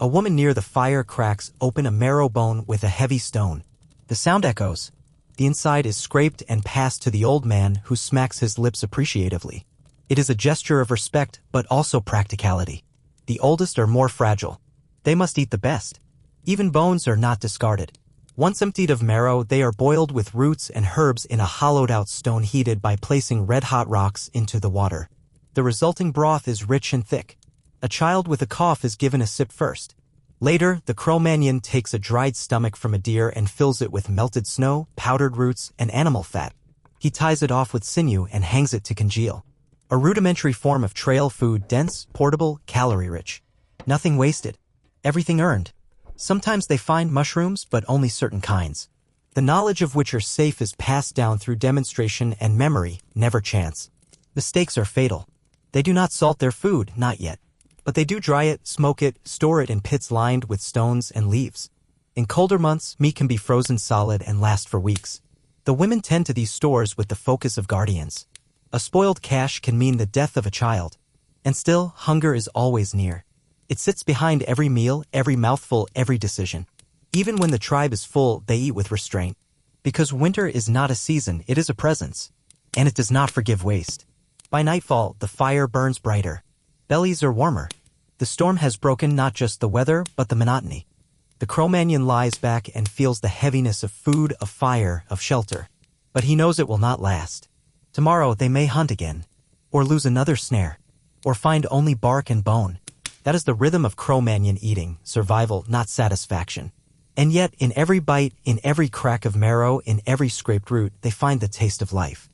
A woman near the fire cracks open a marrow bone with a heavy stone. The sound echoes. The inside is scraped and passed to the old man, who smacks his lips appreciatively. It is a gesture of respect, but also practicality. The oldest are more fragile. They must eat the best. Even bones are not discarded. Once emptied of marrow, they are boiled with roots and herbs in a hollowed-out stone heated by placing red-hot rocks into the water. The resulting broth is rich and thick. A child with a cough is given a sip first. Later, the Cro-Magnon takes a dried stomach from a deer and fills it with melted snow, powdered roots, and animal fat. He ties it off with sinew and hangs it to congeal. A rudimentary form of trail food, dense, portable, calorie-rich. Nothing wasted. Everything earned. Sometimes they find mushrooms, but only certain kinds. the knowledge of which are safe is passed down through demonstration and memory, never chance. Mistakes are fatal. They do not salt their food, not yet. But they do dry it, smoke it, store it in pits lined with stones and leaves. In colder months, meat can be frozen solid and last for weeks. The women tend to these stores with the focus of guardians. A spoiled cache can mean the death of a child. And still, hunger is always near. It sits behind every meal, every mouthful, every decision. Even when the tribe is full, they eat with restraint. Because winter is not a season, it is a presence. And it does not forgive waste. By nightfall, the fire burns brighter. Bellies are warmer. The storm has broken not just the weather, but the monotony. The Cro-Magnon lies back and feels the heaviness of food, of fire, of shelter. But he knows it will not last. Tomorrow they may hunt again. Or lose another snare. Or find only bark and bone. That is the rhythm of Cro-Magnon eating, survival, not satisfaction. And yet, in every bite, in every crack of marrow, in every scraped root, they find the taste of life.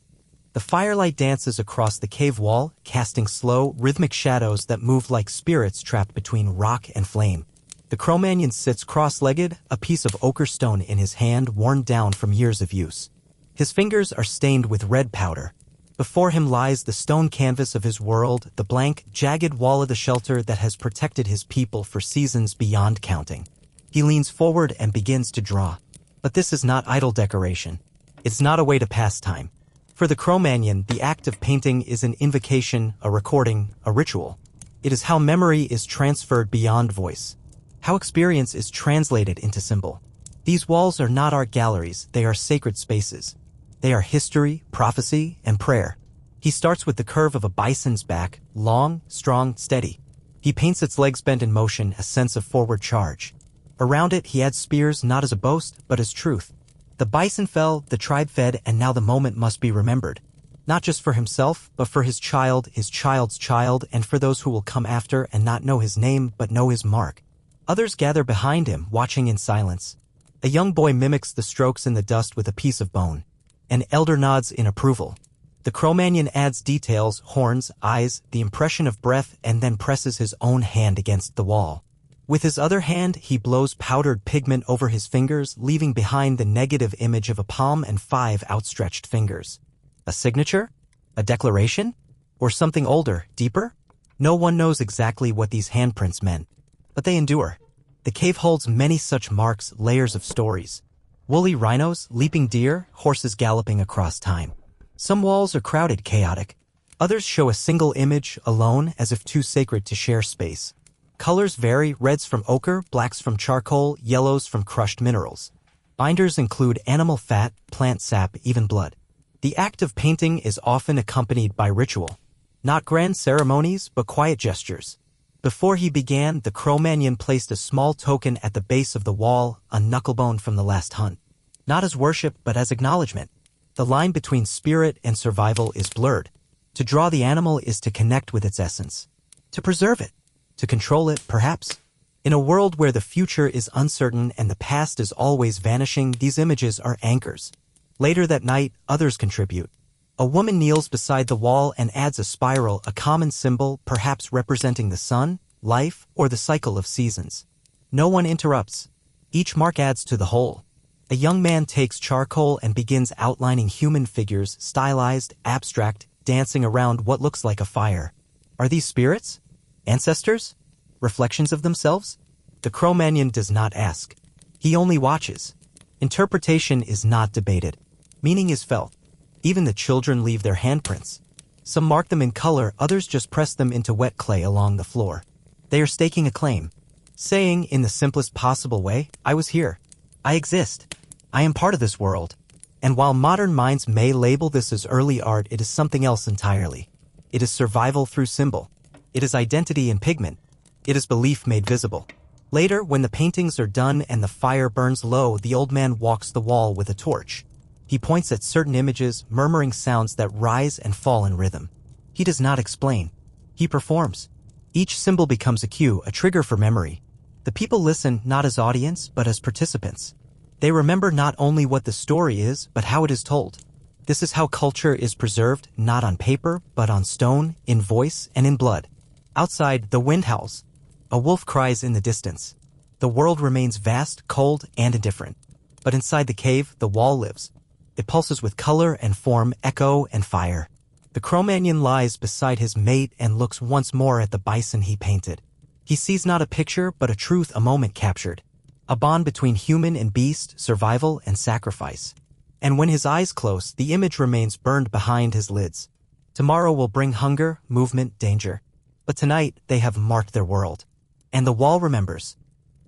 The firelight dances across the cave wall, casting slow, rhythmic shadows that move like spirits trapped between rock and flame. The Cro-Magnon sits cross-legged, a piece of ochre stone in his hand worn down from years of use. His fingers are stained with red powder. Before him lies the stone canvas of his world, the blank, jagged wall of the shelter that has protected his people for seasons beyond counting. He leans forward and begins to draw. But this is not idle decoration. It's not a way to pass time. For the Cro-Magnon, the act of painting is an invocation, a recording, a ritual. It is how memory is transferred beyond voice. How experience is translated into symbol. These walls are not art galleries, they are sacred spaces. They are history, prophecy, and prayer. He starts with the curve of a bison's back, long, strong, steady. He paints its legs bent in motion, a sense of forward charge. Around it, he adds spears not as a boast, but as truth. The bison fell, the tribe fed, and now the moment must be remembered. Not just for himself, but for his child's child, and for those who will come after and not know his name, but know his mark. Others gather behind him, watching in silence. A young boy mimics the strokes in the dust with a piece of bone. An elder nods in approval. The Cro-Magnon adds details, horns, eyes, the impression of breath, and then presses his own hand against the wall. With his other hand, he blows powdered pigment over his fingers, leaving behind the negative image of a palm and 5 outstretched fingers. A signature? A declaration? Or something older, deeper? No one knows exactly what these handprints meant. But they endure. The cave holds many such marks, layers of stories. Woolly rhinos, leaping deer, horses galloping across time. Some walls are crowded, chaotic. Others show a single image, alone, as if too sacred to share space. Colors vary, reds from ochre, blacks from charcoal, yellows from crushed minerals. Binders include animal fat, plant sap, even blood. The act of painting is often accompanied by ritual. Not grand ceremonies, but quiet gestures. Before he began, the Cro-Magnon placed a small token at the base of the wall, a knucklebone from the last hunt. Not as worship, but as acknowledgement. The line between spirit and survival is blurred. To draw the animal is to connect with its essence. To preserve it. To control it, perhaps. In a world where the future is uncertain and the past is always vanishing, these images are anchors. Later that night, others contribute. A woman kneels beside the wall and adds a spiral, a common symbol, perhaps representing the sun, life, or the cycle of seasons. No one interrupts. Each mark adds to the whole. A young man takes charcoal and begins outlining human figures, stylized, abstract, dancing around what looks like a fire. Are these spirits? Ancestors? Reflections of themselves? The Cro-Magnon does not ask. He only watches. Interpretation is not debated. Meaning is felt. Even the children leave their handprints. Some mark them in color, others just press them into wet clay along the floor. They are staking a claim. Saying, in the simplest possible way, I was here. I exist. I am part of this world. And while modern minds may label this as early art, it is something else entirely. It is survival through symbol. It is identity in pigment. It is belief made visible. Later, when the paintings are done and the fire burns low, the old man walks the wall with a torch. He points at certain images, murmuring sounds that rise and fall in rhythm. He does not explain. He performs. Each symbol becomes a cue, a trigger for memory. The people listen not as audience, but as participants. They remember not only what the story is, but how it is told. This is how culture is preserved, not on paper, but on stone, in voice, and in blood. Outside, the wind howls. A wolf cries in the distance. The world remains vast, cold, and indifferent. But inside the cave, the wall lives. It pulses with color and form, echo and fire. The Cro-Magnon lies beside his mate and looks once more at the bison he painted. He sees not a picture, but a truth, a moment captured. A bond between human and beast, survival and sacrifice. And when his eyes close, the image remains burned behind his lids. Tomorrow will bring hunger, movement, danger. But tonight, they have marked their world. And the wall remembers.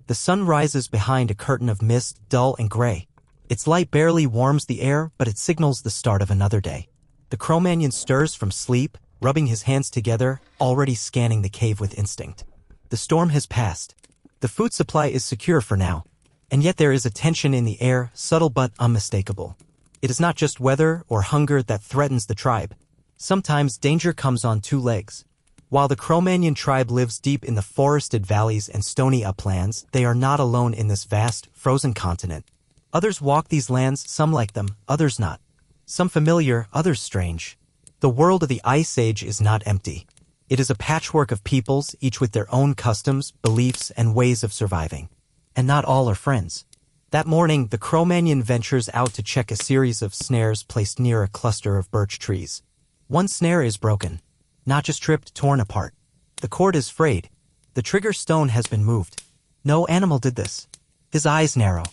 The sun rises behind a curtain of mist, dull and gray. Its light barely warms the air, but it signals the start of another day. The Cro-Magnon stirs from sleep, rubbing his hands together, already scanning the cave with instinct. The storm has passed. The food supply is secure for now. And yet there is a tension in the air, subtle but unmistakable. It is not just weather or hunger that threatens the tribe. Sometimes danger comes on two legs. While the Cro-Magnon tribe lives deep in the forested valleys and stony uplands, they are not alone in this vast, frozen continent. Others walk these lands, some like them, others not. Some familiar, others strange. The world of the Ice Age is not empty. It is a patchwork of peoples, each with their own customs, beliefs, and ways of surviving. And not all are friends. That morning, the Cro-Magnon ventures out to check a series of snares placed near a cluster of birch trees. One snare is broken. Not just tripped, torn apart. The cord is frayed. The trigger stone has been moved. No animal did this. His eyes narrow.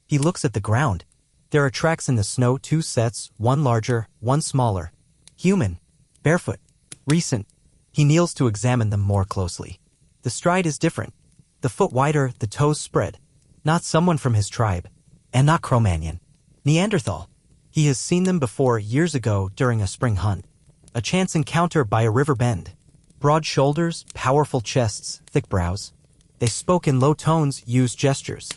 He looks at the ground. There are tracks in the snow, two sets, one larger, one smaller. Human. Barefoot. Recent. He kneels to examine them more closely. The stride is different. The foot wider, the toes spread. Not someone from his tribe. And not Cro-Magnon. Neanderthal. He has seen them before, years ago, during a spring hunt. A chance encounter by a river bend. Broad shoulders, powerful chests, thick brows. They spoke in low tones, used gestures.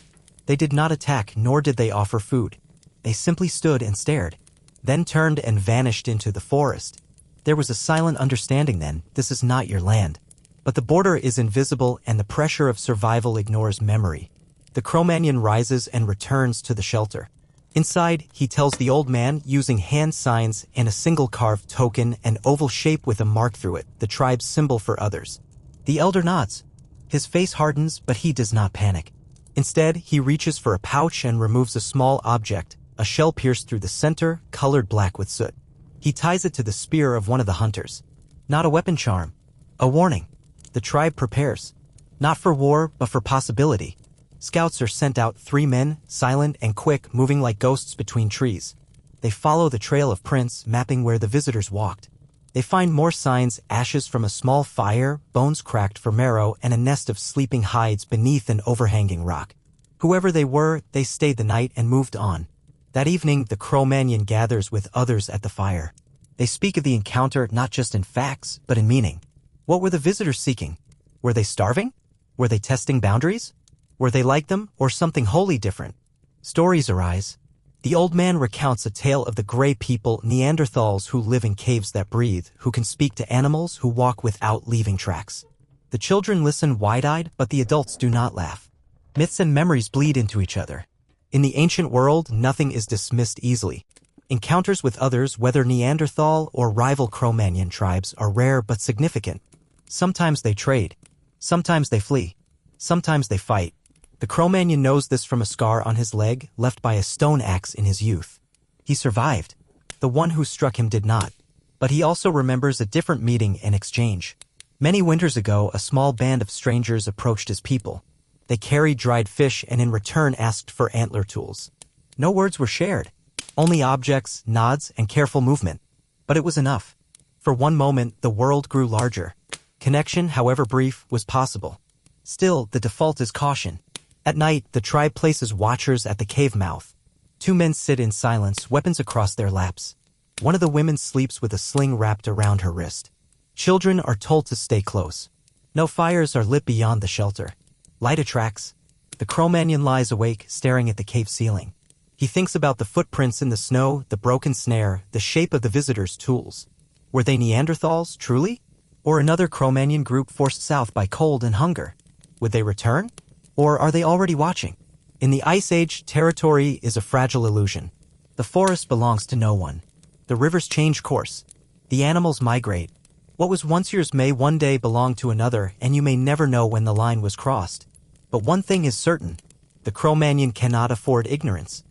They did not attack, nor did they offer food. They simply stood and stared, then turned and vanished into the forest. There was a silent understanding then, this is not your land. But the border is invisible and the pressure of survival ignores memory. The Cro-Magnon rises and returns to the shelter. Inside, he tells the old man, using hand signs and a single carved token, an oval shape with a mark through it, the tribe's symbol for others. The elder nods. His face hardens, but he does not panic. Instead, he reaches for a pouch and removes a small object, a shell pierced through the center, colored black with soot. He ties it to the spear of one of the hunters. Not a weapon charm. A warning. The tribe prepares. Not for war, but for possibility. Scouts are sent out, 3 men, silent and quick, moving like ghosts between trees. They follow the trail of prints, mapping where the visitors walked. They find more signs, ashes from a small fire, bones cracked for marrow, and a nest of sleeping hides beneath an overhanging rock. Whoever they were, they stayed the night and moved on. That evening, the Cro-Magnon gathers with others at the fire. They speak of the encounter not just in facts, but in meaning. What were the visitors seeking? Were they starving? Were they testing boundaries? Were they like them, or something wholly different? Stories arise. The old man recounts a tale of the gray people, Neanderthals who live in caves that breathe, who can speak to animals, who walk without leaving tracks. The children listen wide-eyed, but the adults do not laugh. Myths and memories bleed into each other. In the ancient world, nothing is dismissed easily. Encounters with others, whether Neanderthal or rival Cro-Magnon tribes, are rare but significant. Sometimes they trade. Sometimes they flee. Sometimes they fight. The Cro-Magnon knows this from a scar on his leg, left by a stone axe in his youth. He survived. The one who struck him did not. But he also remembers a different meeting and exchange. Many winters ago, a small band of strangers approached his people. They carried dried fish and in return asked for antler tools. No words were shared. Only objects, nods, and careful movement. But it was enough. For one moment, the world grew larger. Connection, however brief, was possible. Still, the default is caution. At night, the tribe places watchers at the cave mouth. 2 men sit in silence, weapons across their laps. One of the women sleeps with a sling wrapped around her wrist. Children are told to stay close. No fires are lit beyond the shelter. Light attracts. The Cro-Magnon lies awake, staring at the cave ceiling. He thinks about the footprints in the snow, the broken snare, the shape of the visitors' tools. Were they Neanderthals, truly? Or another Cro-Magnon group forced south by cold and hunger? Would they return? Or are they already watching? In the Ice Age, territory is a fragile illusion. The forest belongs to no one. The rivers change course. The animals migrate. What was once yours may one day belong to another, and you may never know when the line was crossed. But one thing is certain. The Cro-Magnon cannot afford ignorance.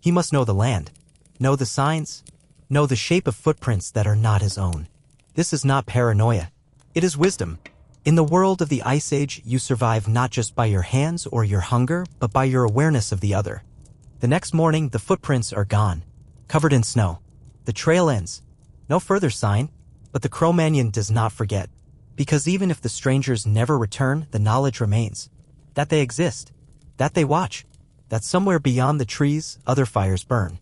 He must know the land, know the signs, know the shape of footprints that are not his own. This is not paranoia. It is wisdom. In the world of the Ice Age, you survive not just by your hands or your hunger, but by your awareness of the other. The next morning, the footprints are gone, covered in snow. The trail ends. No further sign, but the Cro-Magnon does not forget. Because even if the strangers never return, the knowledge remains. That they exist. That they watch. That somewhere beyond the trees, other fires burn.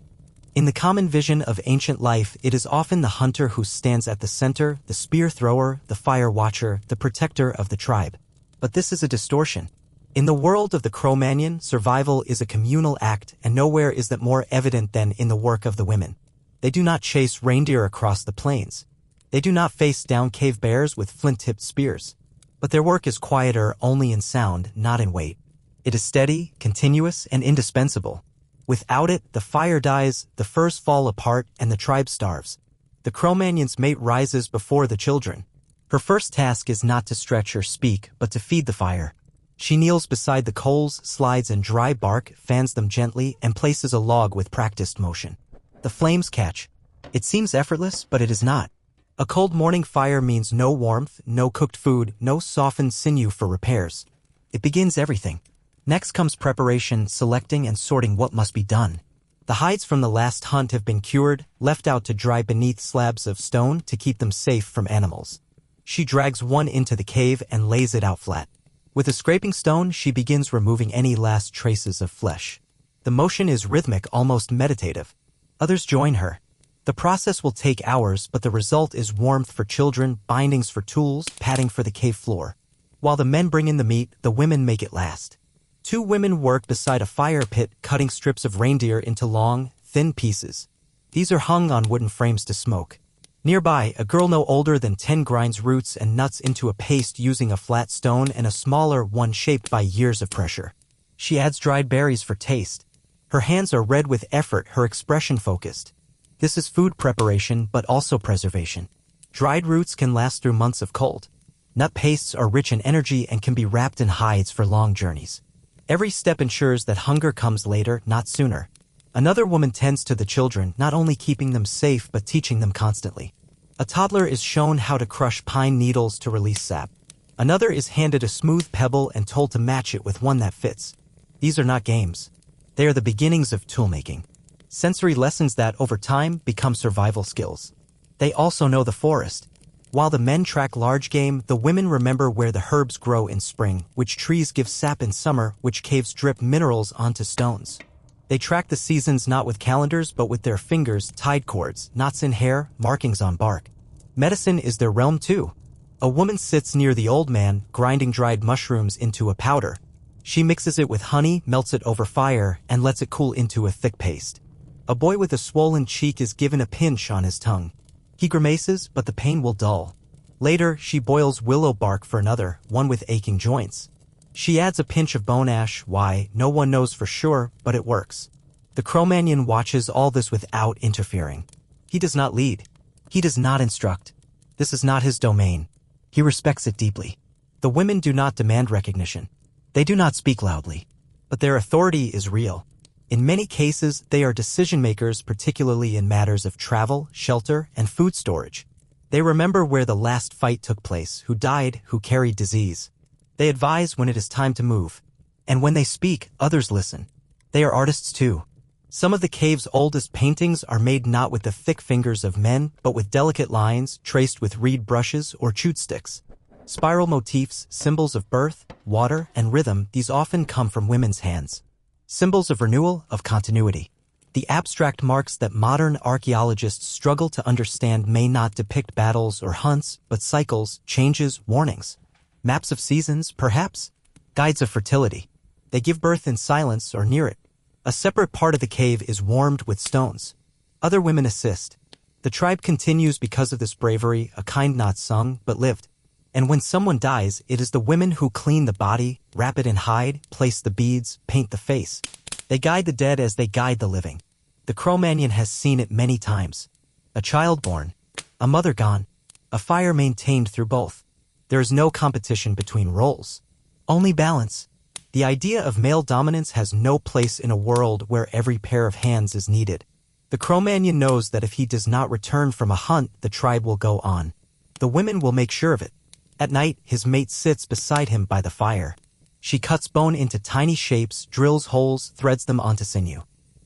In the common vision of ancient life, it is often the hunter who stands at the center, the spear thrower, the fire watcher, the protector of the tribe. But this is a distortion. In the world of the Cro-Magnon, survival is a communal act, and nowhere is that more evident than in the work of the women. They do not chase reindeer across the plains. They do not face down cave bears with flint-tipped spears. But their work is quieter only in sound, not in weight. It is steady, continuous, and indispensable. Without it, the fire dies, the furs fall apart, and the tribe starves. The Cro-Magnon's mate rises before the children. Her first task is not to stretch or speak, but to feed the fire. She kneels beside the coals, slides in dry bark, fans them gently, and places a log with practiced motion. The flames catch. It seems effortless, but it is not. A cold morning fire means no warmth, no cooked food, no softened sinew for repairs. It begins everything. Next comes preparation, selecting and sorting what must be done. The hides from the last hunt have been cured, left out to dry beneath slabs of stone to keep them safe from animals. She drags one into the cave and lays it out flat. With a scraping stone, she begins removing any last traces of flesh. The motion is rhythmic, almost meditative. Others join her. The process will take hours, but the result is warmth for children, bindings for tools, padding for the cave floor. While the men bring in the meat, the women make it last. 2 women work beside a fire pit, cutting strips of reindeer into long, thin pieces. These are hung on wooden frames to smoke. Nearby, a girl no older than 10 grinds roots and nuts into a paste using a flat stone and a smaller one shaped by years of pressure. She adds dried berries for taste. Her hands are red with effort, her expression focused. This is food preparation, but also preservation. Dried roots can last through months of cold. Nut pastes are rich in energy and can be wrapped in hides for long journeys. Every step ensures that hunger comes later, not sooner. Another woman tends to the children, not only keeping them safe but teaching them constantly. A toddler is shown how to crush pine needles to release sap. Another is handed a smooth pebble and told to match it with one that fits. These are not games. They are the beginnings of toolmaking. Sensory lessons that, over time, become survival skills. They also know the forest. While the men track large game, the women remember where the herbs grow in spring, which trees give sap in summer, which caves drip minerals onto stones. They track the seasons not with calendars but with their fingers, tide cords, knots in hair, markings on bark. Medicine is their realm too. A woman sits near the old man, grinding dried mushrooms into a powder. She mixes it with honey, melts it over fire, and lets it cool into a thick paste. A boy with a swollen cheek is given a pinch on his tongue. He grimaces, but the pain will dull. Later, she boils willow bark for another, one with aching joints. She adds a pinch of bone ash, why, no one knows for sure, but it works. The Cro-Magnon watches all this without interfering. He does not lead. He does not instruct. This is not his domain. He respects it deeply. The women do not demand recognition. They do not speak loudly. But their authority is real. In many cases, they are decision-makers, particularly in matters of travel, shelter, and food storage. They remember where the last fight took place, who died, who carried disease. They advise when it is time to move. And when they speak, others listen. They are artists too. Some of the cave's oldest paintings are made not with the thick fingers of men, but with delicate lines traced with reed brushes or chute sticks. Spiral motifs, symbols of birth, water, and rhythm, these often come from women's hands. Symbols of renewal, of continuity. The abstract marks that modern archaeologists struggle to understand may not depict battles or hunts, but cycles, changes, warnings. Maps of seasons, perhaps? Guides of fertility. They give birth in silence or near it. A separate part of the cave is warmed with stones. Other women assist. The tribe continues because of this bravery, a kind not sung, but lived. And when someone dies, it is the women who clean the body, wrap it in hide, place the beads, paint the face. They guide the dead as they guide the living. The Cro-Magnon has seen it many times. A child born, a mother gone, a fire maintained through both. There is no competition between roles. Only balance. The idea of male dominance has no place in a world where every pair of hands is needed. The Cro-Magnon knows that if he does not return from a hunt, the tribe will go on. The women will make sure of it. At night, his mate sits beside him by the fire. She cuts bone into tiny shapes, drills holes, threads them onto sinew.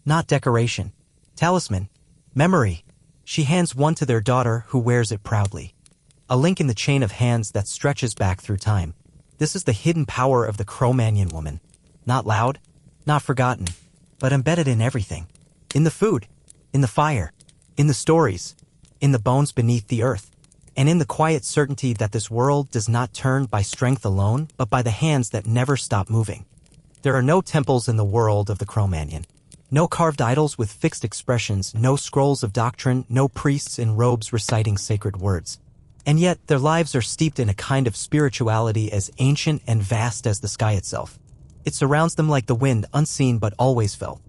Not decoration. Talisman. Memory. She hands one to their daughter, who wears it proudly. A link in the chain of hands that stretches back through time. This is the hidden power of the Cro-Magnon woman. Not loud, not forgotten, but embedded in everything. In the food, in the fire, in the stories, in the bones beneath the earth, and in the quiet certainty that this world does not turn by strength alone, but by the hands that never stop moving. There are no temples in the world of the Cro-Magnon. No carved idols with fixed expressions, no scrolls of doctrine, no priests in robes reciting sacred words. And yet, their lives are steeped in a kind of spirituality as ancient and vast as the sky itself. It surrounds them like the wind, unseen but always felt.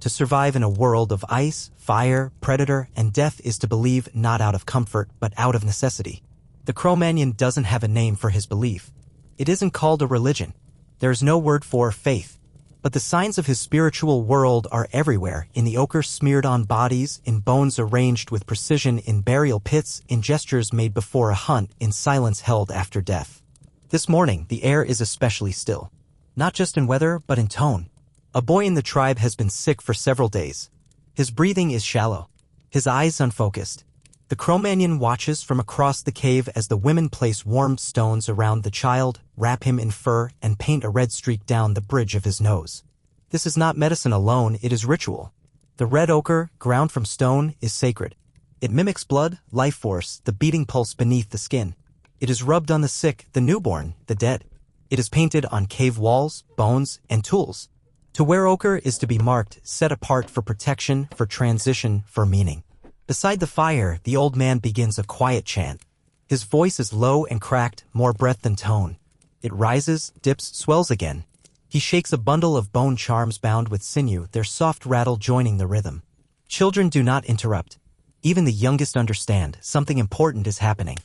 To survive in a world of ice, fire, predator, and death is to believe not out of comfort, but out of necessity. The Cro-Magnon doesn't have a name for his belief. It isn't called a religion. There is no word for faith. But the signs of his spiritual world are everywhere, in the ochre smeared on bodies, in bones arranged with precision, in burial pits, in gestures made before a hunt, in silence held after death. This morning, the air is especially still. Not just in weather, but in tone. A boy in the tribe has been sick for several days. His breathing is shallow. His eyes unfocused. The Cro-Magnon watches from across the cave as the women place warm stones around the child, wrap him in fur, and paint a red streak down the bridge of his nose. This is not medicine alone, it is ritual. The red ochre, ground from stone, is sacred. It mimics blood, life force, the beating pulse beneath the skin. It is rubbed on the sick, the newborn, the dead. It is painted on cave walls, bones, and tools. To wear ochre is to be marked, set apart for protection, for transition, for meaning. Beside the fire, the old man begins a quiet chant. His voice is low and cracked, more breath than tone. It rises, dips, swells again. He shakes a bundle of bone charms bound with sinew, their soft rattle joining the rhythm. Children do not interrupt. Even the youngest understand something important is happening.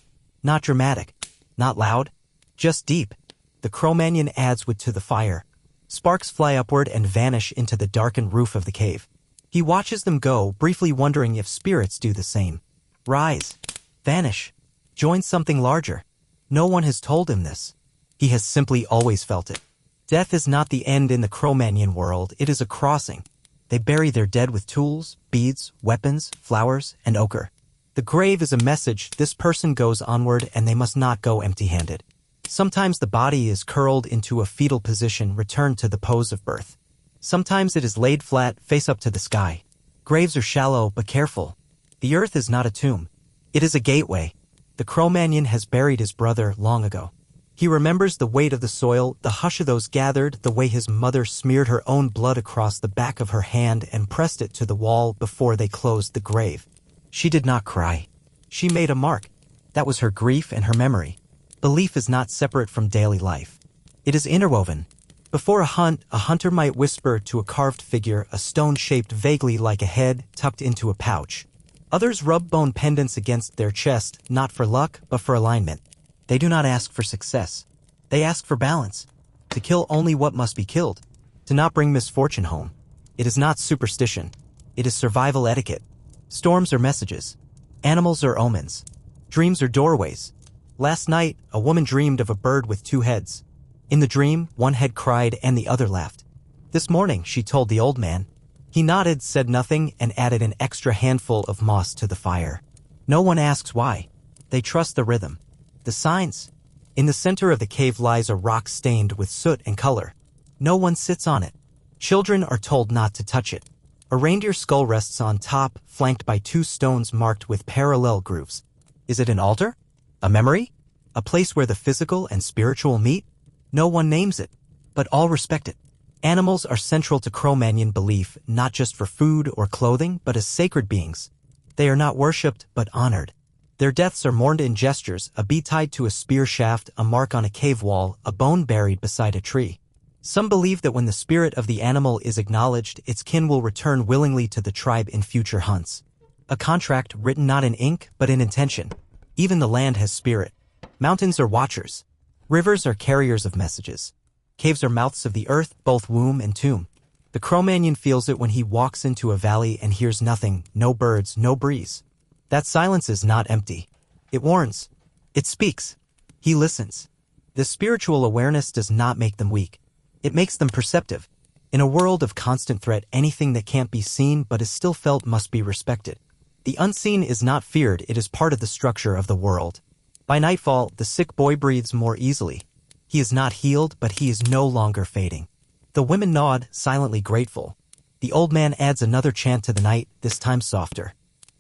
Not dramatic, not loud, just deep. The Cro-Magnon adds wood to the fire. Sparks fly upward and vanish into the darkened roof of the cave. He watches them go, briefly wondering if spirits do the same. Rise. Vanish. Join something larger. No one has told him this. He has simply always felt it. Death is not the end in the Cro-Magnon world, it is a crossing. They bury their dead with tools, beads, weapons, flowers, and ochre. The grave is a message, this person goes onward and they must not go empty-handed. Sometimes the body is curled into a fetal position, returned to the pose of birth. Sometimes it is laid flat, face up to the sky. Graves are shallow but careful. The earth is not a tomb. It is a gateway. The Cro-Magnon has buried his brother long ago. He remembers the weight of the soil, the hush of those gathered, the way his mother smeared her own blood across the back of her hand and pressed it to the wall before they closed the grave. She did not cry. She made a mark. That was her grief and her memory. Belief is not separate from daily life. It is interwoven. Before a hunt, a hunter might whisper to a carved figure, a stone shaped vaguely like a head tucked into a pouch. Others rub bone pendants against their chest, not for luck, but for alignment. They do not ask for success. They ask for balance. To kill only what must be killed. To not bring misfortune home. It is not superstition. It is survival etiquette. Storms are messages. Animals are omens. Dreams are doorways. Last night, a woman dreamed of a bird with two heads. In the dream, one head cried and the other laughed. This morning, she told the old man. He nodded, said nothing, and added an extra handful of moss to the fire. No one asks why. They trust the rhythm. The signs. In the center of the cave lies a rock stained with soot and color. No one sits on it. Children are told not to touch it. A reindeer skull rests on top, flanked by two stones marked with parallel grooves. Is it an altar? A memory? A place where the physical and spiritual meet? No one names it, but all respect it. Animals are central to Cro-Magnon belief, not just for food or clothing, but as sacred beings. They are not worshipped, but honored. Their deaths are mourned in gestures, a bee tied to a spear shaft, a mark on a cave wall, a bone buried beside a tree. Some believe that when the spirit of the animal is acknowledged, its kin will return willingly to the tribe in future hunts. A contract written not in ink, but in intention. Even the land has spirit. Mountains are watchers. Rivers are carriers of messages. Caves are mouths of the earth, both womb and tomb. The Cro-Magnon feels it when he walks into a valley and hears nothing, no birds, no breeze. That silence is not empty. It warns. It speaks. He listens. This spiritual awareness does not make them weak. It makes them perceptive. In a world of constant threat, anything that can't be seen but is still felt must be respected. The unseen is not feared, it is part of the structure of the world. By nightfall, the sick boy breathes more easily. He is not healed, but he is no longer fading. The women nod, silently grateful. The old man adds another chant to the night, this time softer.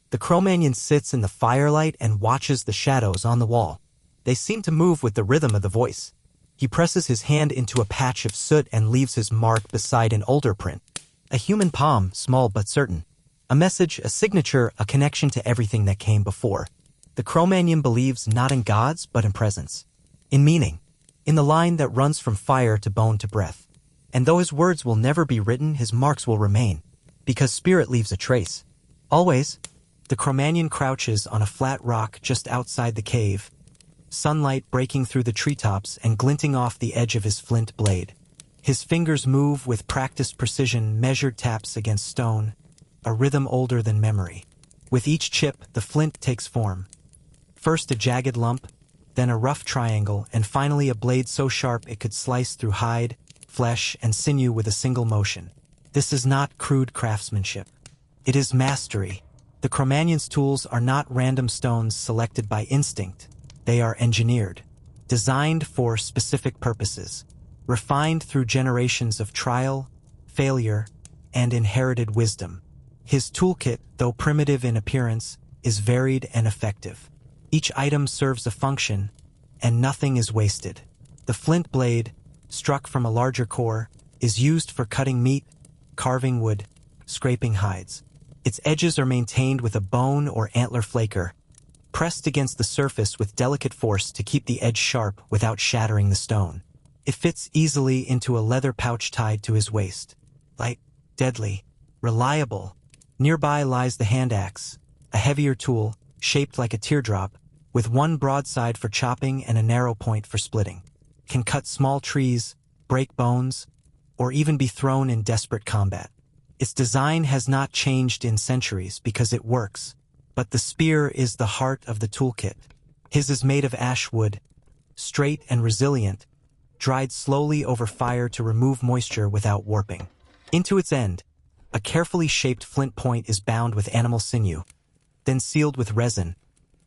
The Cro-Magnon sits in the firelight and watches the shadows on the wall. They seem to move with the rhythm of the voice. He presses his hand into a patch of soot and leaves his mark beside an older print. A human palm, small but certain. A message, a signature, a connection to everything that came before. The Cro-Magnon believes not in gods, but in presence. In meaning. In the line that runs from fire to bone to breath. And though his words will never be written, his marks will remain. Because spirit leaves a trace. Always. The Cro-Magnon crouches on a flat rock just outside the cave. Sunlight breaking through the treetops and glinting off the edge of his flint blade. His fingers move with practiced precision, measured taps against stone. A rhythm older than memory. With each chip, the flint takes form. First a jagged lump, then a rough triangle, and finally a blade so sharp it could slice through hide, flesh, and sinew with a single motion. This is not crude craftsmanship. It is mastery. The Cro-Magnon's tools are not random stones selected by instinct. They are engineered, designed for specific purposes, refined through generations of trial, failure, and inherited wisdom. His toolkit, though primitive in appearance, is varied and effective. Each item serves a function, and nothing is wasted. The flint blade, struck from a larger core, is used for cutting meat, carving wood, scraping hides. Its edges are maintained with a bone or antler flaker, pressed against the surface with delicate force to keep the edge sharp without shattering the stone. It fits easily into a leather pouch tied to his waist. Light, deadly, reliable. Nearby lies the hand axe, a heavier tool, shaped like a teardrop, with one broadside for chopping and a narrow point for splitting. Can cut small trees, break bones, or even be thrown in desperate combat. Its design has not changed in centuries because it works, but the spear is the heart of the toolkit. His is made of ash wood, straight and resilient, dried slowly over fire to remove moisture without warping. Into its end, a carefully shaped flint point is bound with animal sinew, then sealed with resin,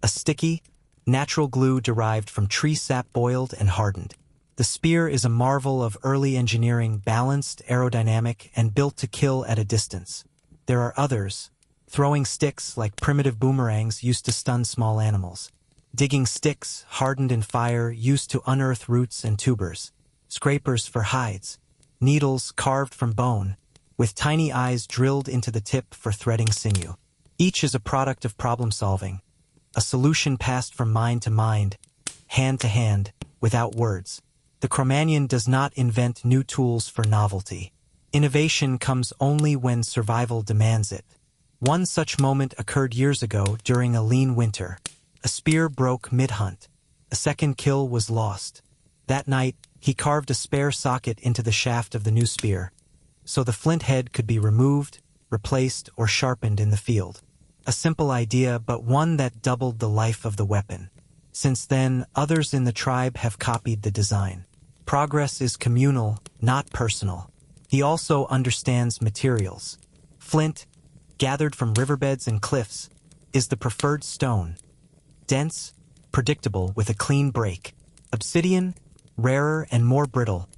a sticky, natural glue derived from tree sap boiled and hardened. The spear is a marvel of early engineering, balanced, aerodynamic, and built to kill at a distance. There are others, throwing sticks like primitive boomerangs used to stun small animals. Digging sticks, hardened in fire, used to unearth roots and tubers. Scrapers for hides. Needles carved from bone, with tiny eyes drilled into the tip for threading sinew. Each is a product of problem-solving, a solution passed from mind to mind, hand to hand, without words. The Cro-Magnon does not invent new tools for novelty. Innovation comes only when survival demands it. One such moment occurred years ago during a lean winter. A spear broke mid-hunt. A second kill was lost. That night, he carved a spare socket into the shaft of the new spear, so the flint head could be removed, replaced, or sharpened in the field. A simple idea, but one that doubled the life of the weapon. Since then, others in the tribe have copied the design. Progress is communal, not personal. He also understands materials. Flint, gathered from riverbeds and cliffs, is the preferred stone. Dense, predictable with a clean break. Obsidian, rarer and more brittle,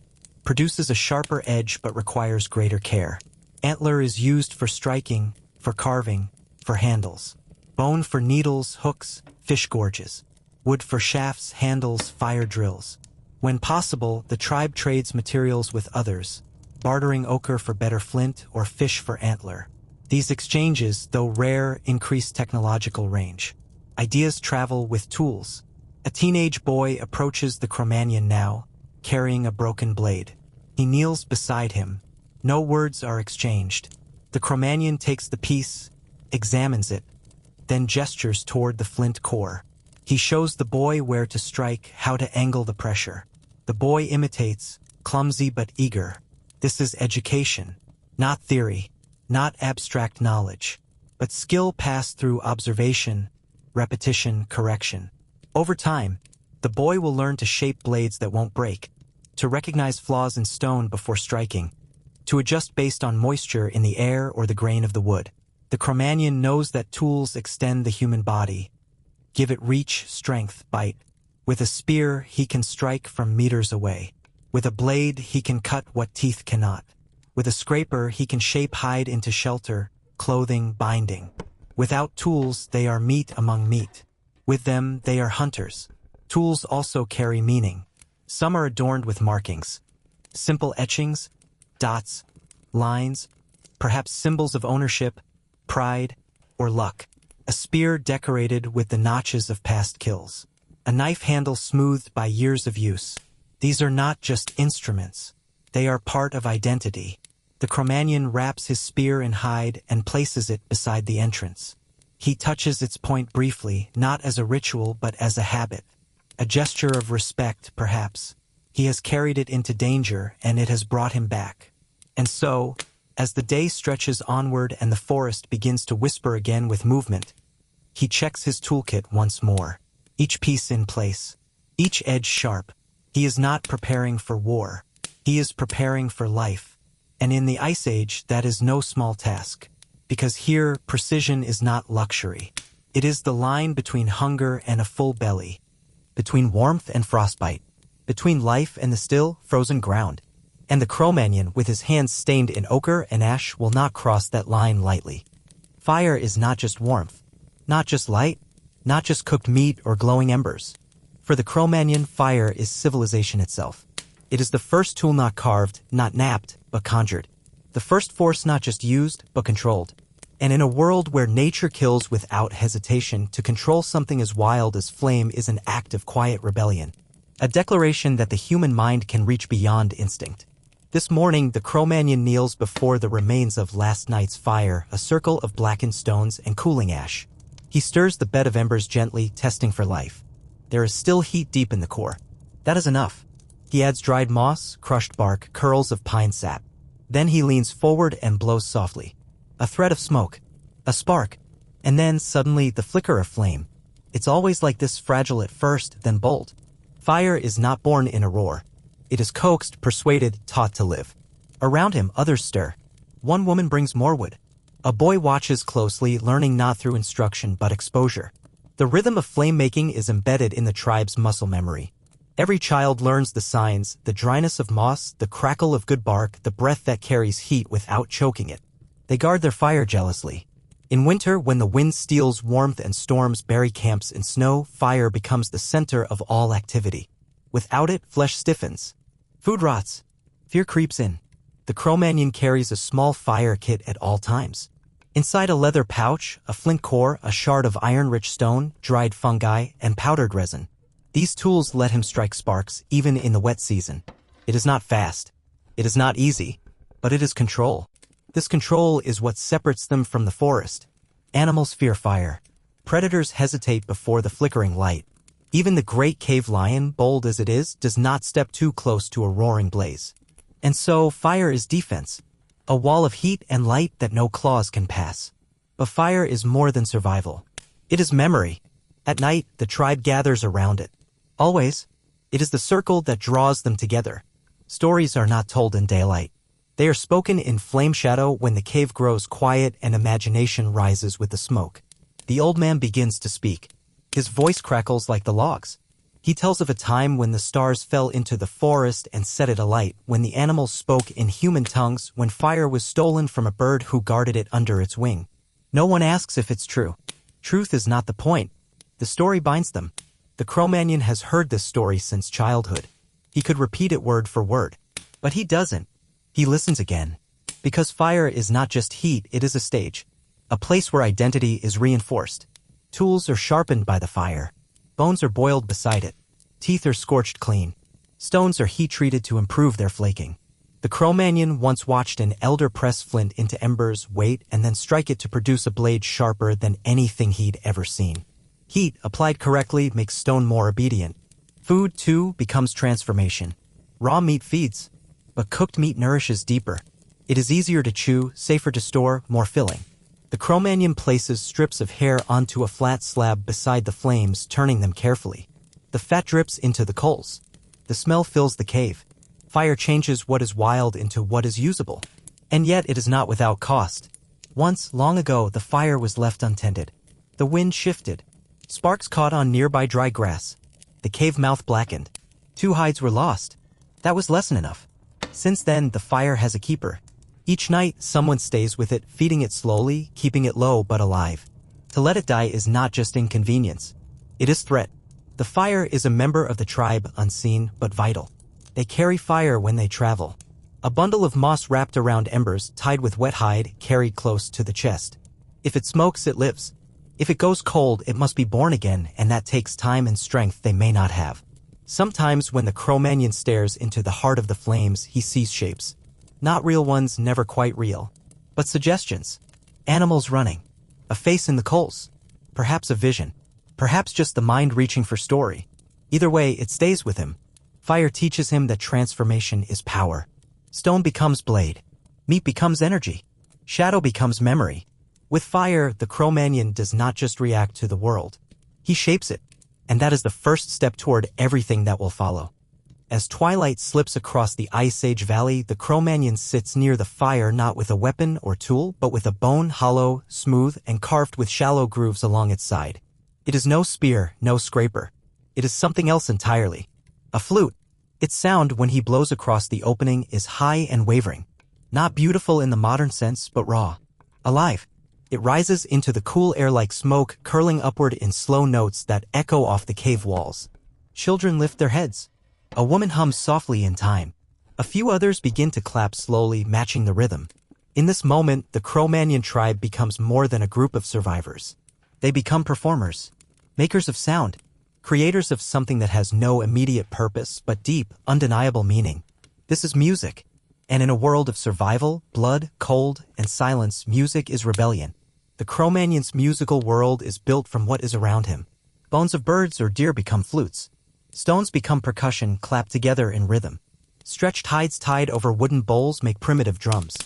produces a sharper edge but requires greater care. Antler is used for striking, for carving, for handles. Bone for needles, hooks, fish gorges. Wood for shafts, handles, fire drills. When possible, the tribe trades materials with others, bartering ochre for better flint or fish for antler. These exchanges, though rare, increase technological range. Ideas travel with tools. A teenage boy approaches the Cro-Magnon now, carrying a broken blade. He kneels beside him. No words are exchanged. The Cro-Magnon takes the piece, examines it, then gestures toward the flint core. He shows the boy where to strike, how to angle the pressure. The boy imitates, clumsy but eager. This is education, not theory, not abstract knowledge, but skill passed through observation, repetition, correction. Over time, the boy will learn to shape blades that won't break, to recognize flaws in stone before striking, to adjust based on moisture in the air or the grain of the wood. The Cro-Magnon knows that tools extend the human body, give it reach, strength, bite. With a spear, he can strike from meters away. With a blade, he can cut what teeth cannot. With a scraper, he can shape hide into shelter, clothing, binding. Without tools, they are meat among meat. With them, they are hunters. Tools also carry meaning. Some are adorned with markings. Simple etchings, dots, lines, perhaps symbols of ownership, pride, or luck. A spear decorated with the notches of past kills. A knife handle smoothed by years of use. These are not just instruments. They are part of identity. The Cro-Magnon wraps his spear in hide and places it beside the entrance. He touches its point briefly, not as a ritual but as a habit. A gesture of respect, perhaps. He has carried it into danger, and it has brought him back. And so, as the day stretches onward and the forest begins to whisper again with movement, he checks his toolkit once more. Each piece in place, each edge sharp. He is not preparing for war. He is preparing for life. And in the Ice Age, that is no small task. Because here, precision is not luxury. It is the line between hunger and a full belly. Between warmth and frostbite, between life and the still, frozen ground. And the Cro-Magnon, with his hands stained in ochre and ash, will not cross that line lightly. Fire is not just warmth, not just light, not just cooked meat or glowing embers. For the Cro-Magnon, fire is civilization itself. It is the first tool not carved, not napped, but conjured. The first force not just used, but controlled. And in a world where nature kills without hesitation, to control something as wild as flame is an act of quiet rebellion. A declaration that the human mind can reach beyond instinct. This morning, the Cro-Magnon kneels before the remains of last night's fire, a circle of blackened stones and cooling ash. He stirs the bed of embers gently, testing for life. There is still heat deep in the core. That is enough. He adds dried moss, crushed bark, curls of pine sap. Then he leans forward and blows softly. A thread of smoke. A spark. And then, suddenly, the flicker of flame. It's always like this, fragile at first, then bold. Fire is not born in a roar. It is coaxed, persuaded, taught to live. Around him, others stir. One woman brings more wood. A boy watches closely, learning not through instruction but exposure. The rhythm of flame-making is embedded in the tribe's muscle memory. Every child learns the signs, the dryness of moss, the crackle of good bark, the breath that carries heat without choking it. They guard their fire jealously. In winter, when the wind steals warmth and storms bury camps in snow, fire becomes the center of all activity. Without it, flesh stiffens. Food rots. Fear creeps in. The Cro-Magnon carries a small fire kit at all times. Inside a leather pouch, a flint core, a shard of iron-rich stone, dried fungi, and powdered resin. These tools let him strike sparks, even in the wet season. It is not fast. It is not easy. But it is control. This control is what separates them from the forest. Animals fear fire. Predators hesitate before the flickering light. Even the great cave lion, bold as it is, does not step too close to a roaring blaze. And so, fire is defense. A wall of heat and light that no claws can pass. But fire is more than survival. It is memory. At night, the tribe gathers around it. Always. It is the circle that draws them together. Stories are not told in daylight. They are spoken in flame shadow when the cave grows quiet and imagination rises with the smoke. The old man begins to speak. His voice crackles like the logs. He tells of a time when the stars fell into the forest and set it alight, when the animals spoke in human tongues, when fire was stolen from a bird who guarded it under its wing. No one asks if it's true. Truth is not the point. The story binds them. The Cro-Magnon has heard this story since childhood. He could repeat it word for word. But he doesn't. He listens again. Because fire is not just heat, it is a stage. A place where identity is reinforced. Tools are sharpened by the fire. Bones are boiled beside it. Teeth are scorched clean. Stones are heat-treated to improve their flaking. The Cro-Magnon once watched an elder press flint into embers, wait, and then strike it to produce a blade sharper than anything he'd ever seen. Heat, applied correctly, makes stone more obedient. Food, too, becomes transformation. Raw meat feeds, but cooked meat nourishes deeper. It is easier to chew, safer to store, more filling. The Cro-Magnon places strips of hair onto a flat slab beside the flames, turning them carefully. The fat drips into the coals. The smell fills the cave. Fire changes what is wild into what is usable. And yet it is not without cost. Once, long ago, the fire was left untended. The wind shifted. Sparks caught on nearby dry grass. The cave mouth blackened. 2 hides were lost. That was lesson enough. Since then, the fire has a keeper. Each night, someone stays with it, feeding it slowly, keeping it low but alive. To let it die is not just inconvenience. It is threat. The fire is a member of the tribe, unseen but vital. They carry fire when they travel. A bundle of moss wrapped around embers, tied with wet hide, carried close to the chest. If it smokes, it lives. If it goes cold, it must be born again, and that takes time and strength they may not have. Sometimes when the Cro-Magnon stares into the heart of the flames, he sees shapes. Not real ones, never quite real. But suggestions. Animals running. A face in the coals. Perhaps a vision. Perhaps just the mind reaching for story. Either way, it stays with him. Fire teaches him that transformation is power. Stone becomes blade. Meat becomes energy. Shadow becomes memory. With fire, the Cro-Magnon does not just react to the world. He shapes it. And that is the first step toward everything that will follow. As twilight slips across the Ice Age valley, the Cro-Magnon sits near the fire not with a weapon or tool, but with a bone hollow, smooth, and carved with shallow grooves along its side. It is no spear, no scraper. It is something else entirely. A flute. Its sound when he blows across the opening is high and wavering. Not beautiful in the modern sense, but raw. Alive. It rises into the cool air like smoke, curling upward in slow notes that echo off the cave walls. Children lift their heads. A woman hums softly in time. A few others begin to clap slowly, matching the rhythm. In this moment, the Cro-Magnon tribe becomes more than a group of survivors. They become performers. Makers of sound. Creators of something that has no immediate purpose, but deep, undeniable meaning. This is music. And in a world of survival, blood, cold, and silence, music is rebellion. The Cro-Magnon's musical world is built from what is around him. Bones of birds or deer become flutes. Stones become percussion, clapped together in rhythm. Stretched hides tied over wooden bowls make primitive drums.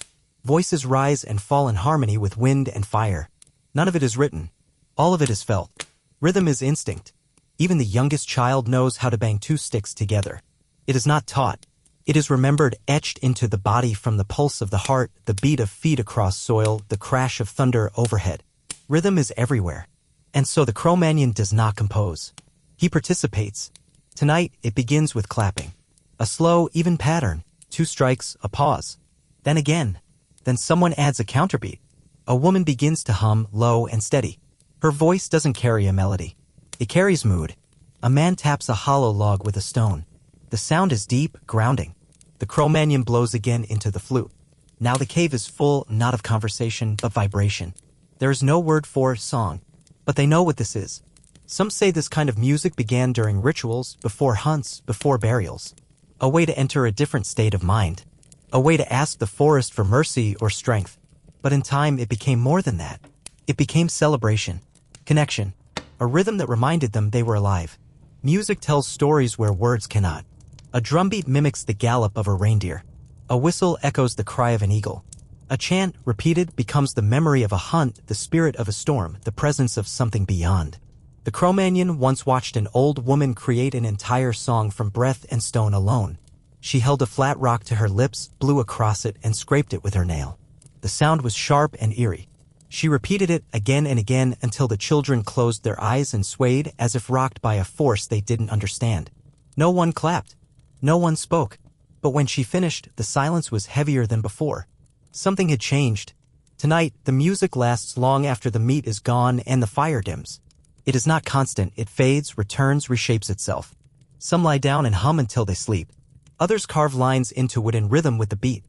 Voices rise and fall in harmony with wind and fire. None of it is written. All of it is felt. Rhythm is instinct. Even the youngest child knows how to bang 2 sticks together. It is not taught. It is remembered, etched into the body from the pulse of the heart, the beat of feet across soil, the crash of thunder overhead. Rhythm is everywhere. And so the Cro-Magnon does not compose. He participates. Tonight, it begins with clapping. A slow, even pattern. 2 strikes, a pause. Then again. Then someone adds a counterbeat. A woman begins to hum, low and steady. Her voice doesn't carry a melody. It carries mood. A man taps a hollow log with a stone. The sound is deep, grounding. The Cro-Magnon blows again into the flute. Now the cave is full, not of conversation, but vibration. There is no word for song, but they know what this is. Some say this kind of music began during rituals, before hunts, before burials. A way to enter a different state of mind. A way to ask the forest for mercy or strength. But in time, it became more than that. It became celebration, connection, a rhythm that reminded them they were alive. Music tells stories where words cannot. A drumbeat mimics the gallop of a reindeer. A whistle echoes the cry of an eagle. A chant, repeated, becomes the memory of a hunt, the spirit of a storm, the presence of something beyond. The Cro-Magnon once watched an old woman create an entire song from breath and stone alone. She held a flat rock to her lips, blew across it, and scraped it with her nail. The sound was sharp and eerie. She repeated it again and again until the children closed their eyes and swayed as if rocked by a force they didn't understand. No one clapped. No one spoke. But when she finished, the silence was heavier than before. Something had changed. Tonight, the music lasts long after the meat is gone and the fire dims. It is not constant. It fades, returns, reshapes itself. Some lie down and hum until they sleep. Others carve lines into it in rhythm with the beat.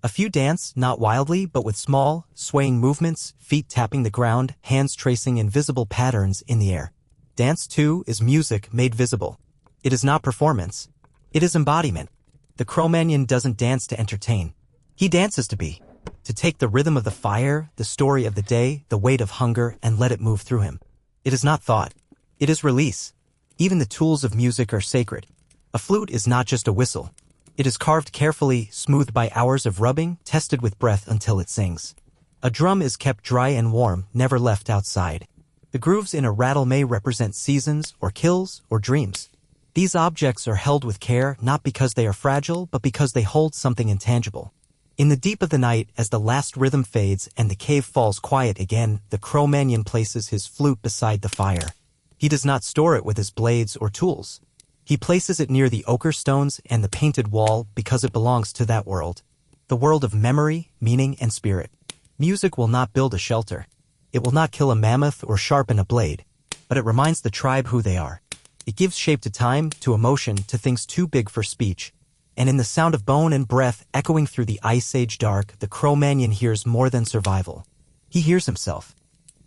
A few dance, not wildly, but with small, swaying movements, feet tapping the ground, hands tracing invisible patterns in the air. Dance, too, is music made visible. It is not performance. It is embodiment. The Cro-Magnon doesn't dance to entertain. He dances to be. To take the rhythm of the fire, the story of the day, the weight of hunger, and let it move through him. It is not thought. It is release. Even the tools of music are sacred. A flute is not just a whistle. It is carved carefully, smoothed by hours of rubbing, tested with breath until it sings. A drum is kept dry and warm, never left outside. The grooves in a rattle may represent seasons, or kills, or dreams. These objects are held with care not because they are fragile, but because they hold something intangible. In the deep of the night, as the last rhythm fades and the cave falls quiet again, the Cro-Magnon places his flute beside the fire. He does not store it with his blades or tools. He places it near the ochre stones and the painted wall because it belongs to that world. The world of memory, meaning, and spirit. Music will not build a shelter. It will not kill a mammoth or sharpen a blade, but it reminds the tribe who they are. It gives shape to time, to emotion, to things too big for speech. And in the sound of bone and breath echoing through the Ice Age dark, the Cro-Magnon hears more than survival. He hears himself.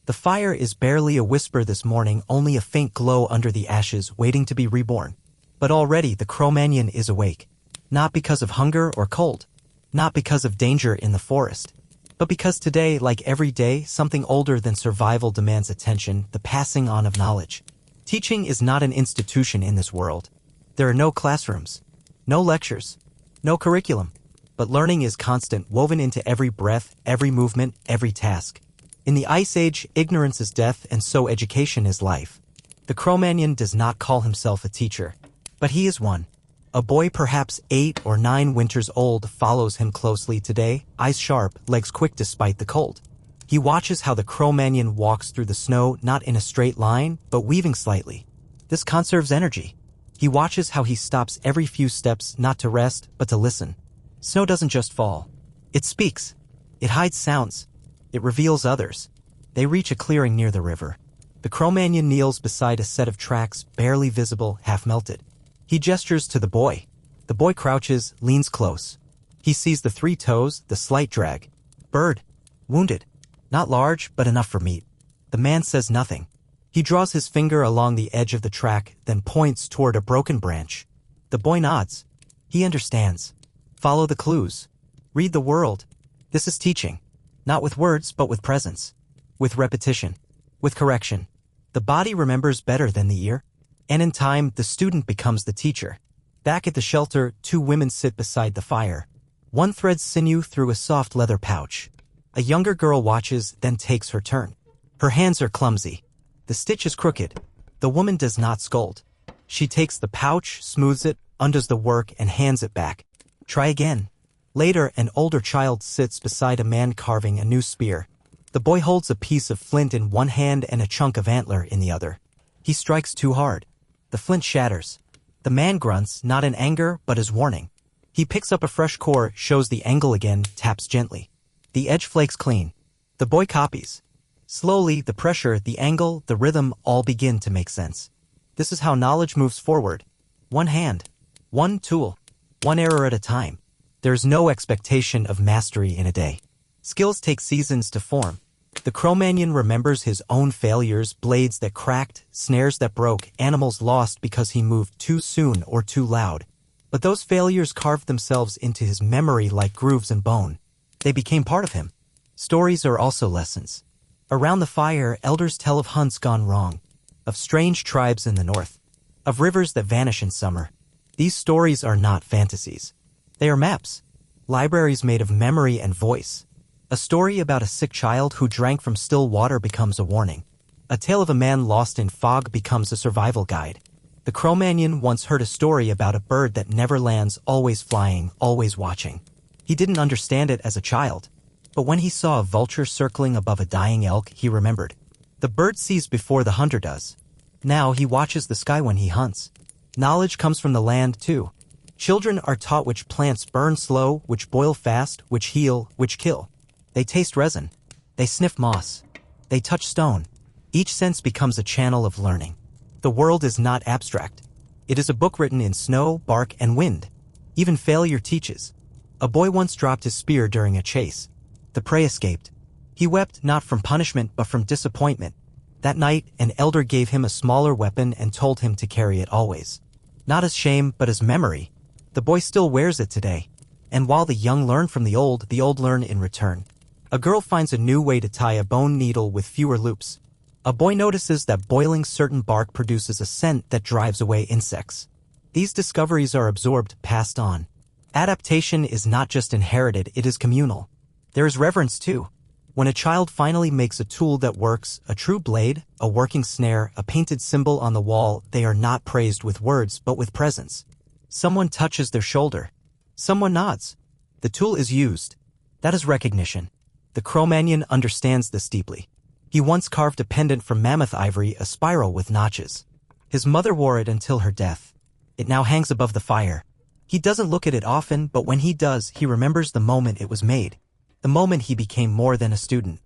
The fire is barely a whisper this morning, only a faint glow under the ashes, waiting to be reborn. But already the Cro-Magnon is awake. Not because of hunger or cold. Not because of danger in the forest. But because today, like every day, something older than survival demands attention, the passing on of knowledge. Teaching is not an institution in this world. There are no classrooms, no lectures, no curriculum. But learning is constant, woven into every breath, every movement, every task. In the Ice Age, ignorance is death, and so education is life. The Cro-Magnon does not call himself a teacher, but he is one. A boy perhaps 8 or 9 winters old follows him closely today, eyes sharp, legs quick despite the cold. He watches how the Cro-Magnon walks through the snow, not in a straight line, but weaving slightly. This conserves energy. He watches how he stops every few steps, not to rest, but to listen. Snow doesn't just fall. It speaks. It hides sounds. It reveals others. They reach a clearing near the river. The Cro-Magnon kneels beside a set of tracks, barely visible, half melted. He gestures to the boy. The boy crouches, leans close. He sees the 3 toes, the slight drag. Bird. Wounded. Not large, but enough for meat. The man says nothing. He draws his finger along the edge of the track, then points toward a broken branch. The boy nods. He understands. Follow the clues. Read the world. This is teaching. Not with words, but with presence. With repetition. With correction. The body remembers better than the ear. And in time, the student becomes the teacher. Back at the shelter, 2 women sit beside the fire. One threads sinew through a soft leather pouch. A younger girl watches, then takes her turn. Her hands are clumsy. The stitch is crooked. The woman does not scold. She takes the pouch, smooths it, undoes the work, and hands it back. Try again. Later, an older child sits beside a man carving a new spear. The boy holds a piece of flint in one hand and a chunk of antler in the other. He strikes too hard. The flint shatters. The man grunts, not in anger, but as warning. He picks up a fresh core, shows the angle again, taps gently. The edge flakes clean. The boy copies. Slowly, the pressure, the angle, the rhythm all begin to make sense. This is how knowledge moves forward. One hand. One tool. One error at a time. There is no expectation of mastery in a day. Skills take seasons to form. The Cro-Magnon remembers his own failures, blades that cracked, snares that broke, animals lost because he moved too soon or too loud. But those failures carved themselves into his memory like grooves in bone. They became part of him. Stories are also lessons. Around the fire, elders tell of hunts gone wrong, of strange tribes in the north, of rivers that vanish in summer. These stories are not fantasies. They are maps, libraries made of memory and voice. A story about a sick child who drank from still water becomes a warning. A tale of a man lost in fog becomes a survival guide. The Cro-Magnon once heard a story about a bird that never lands, always flying, always watching. He didn't understand it as a child, but when he saw a vulture circling above a dying elk, he remembered. The bird sees before the hunter does. Now he watches the sky when he hunts. Knowledge comes from the land, too. Children are taught which plants burn slow, which boil fast, which heal, which kill. They taste resin. They sniff moss. They touch stone. Each sense becomes a channel of learning. The world is not abstract. It is a book written in snow, bark, and wind. Even failure teaches. A boy once dropped his spear during a chase. The prey escaped. He wept not from punishment but from disappointment. That night, an elder gave him a smaller weapon and told him to carry it always. Not as shame, but as memory. The boy still wears it today. And while the young learn from the old learn in return. A girl finds a new way to tie a bone needle with fewer loops. A boy notices that boiling certain bark produces a scent that drives away insects. These discoveries are absorbed, passed on. Adaptation is not just inherited, it is communal. There is reverence too. When a child finally makes a tool that works, a true blade, a working snare, a painted symbol on the wall, they are not praised with words but with presence. Someone touches their shoulder. Someone nods. The tool is used. That is recognition. The Cro-Magnon understands this deeply. He once carved a pendant from mammoth ivory, a spiral with notches. His mother wore it until her death. It now hangs above the fire. He doesn't look at it often, but when he does, he remembers the moment it was made. The moment he became more than a student.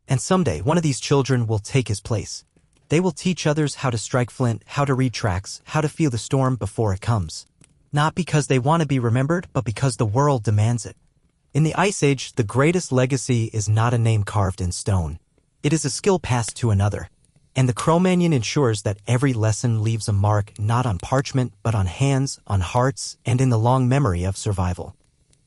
And someday, one of these children will take his place. They will teach others how to strike flint, how to read tracks, how to feel the storm before it comes. Not because they want to be remembered, but because the world demands it. In the Ice Age, the greatest legacy is not a name carved in stone. It is a skill passed to another. And the Cro-Magnon ensures that every lesson leaves a mark not on parchment, but on hands, on hearts, and in the long memory of survival.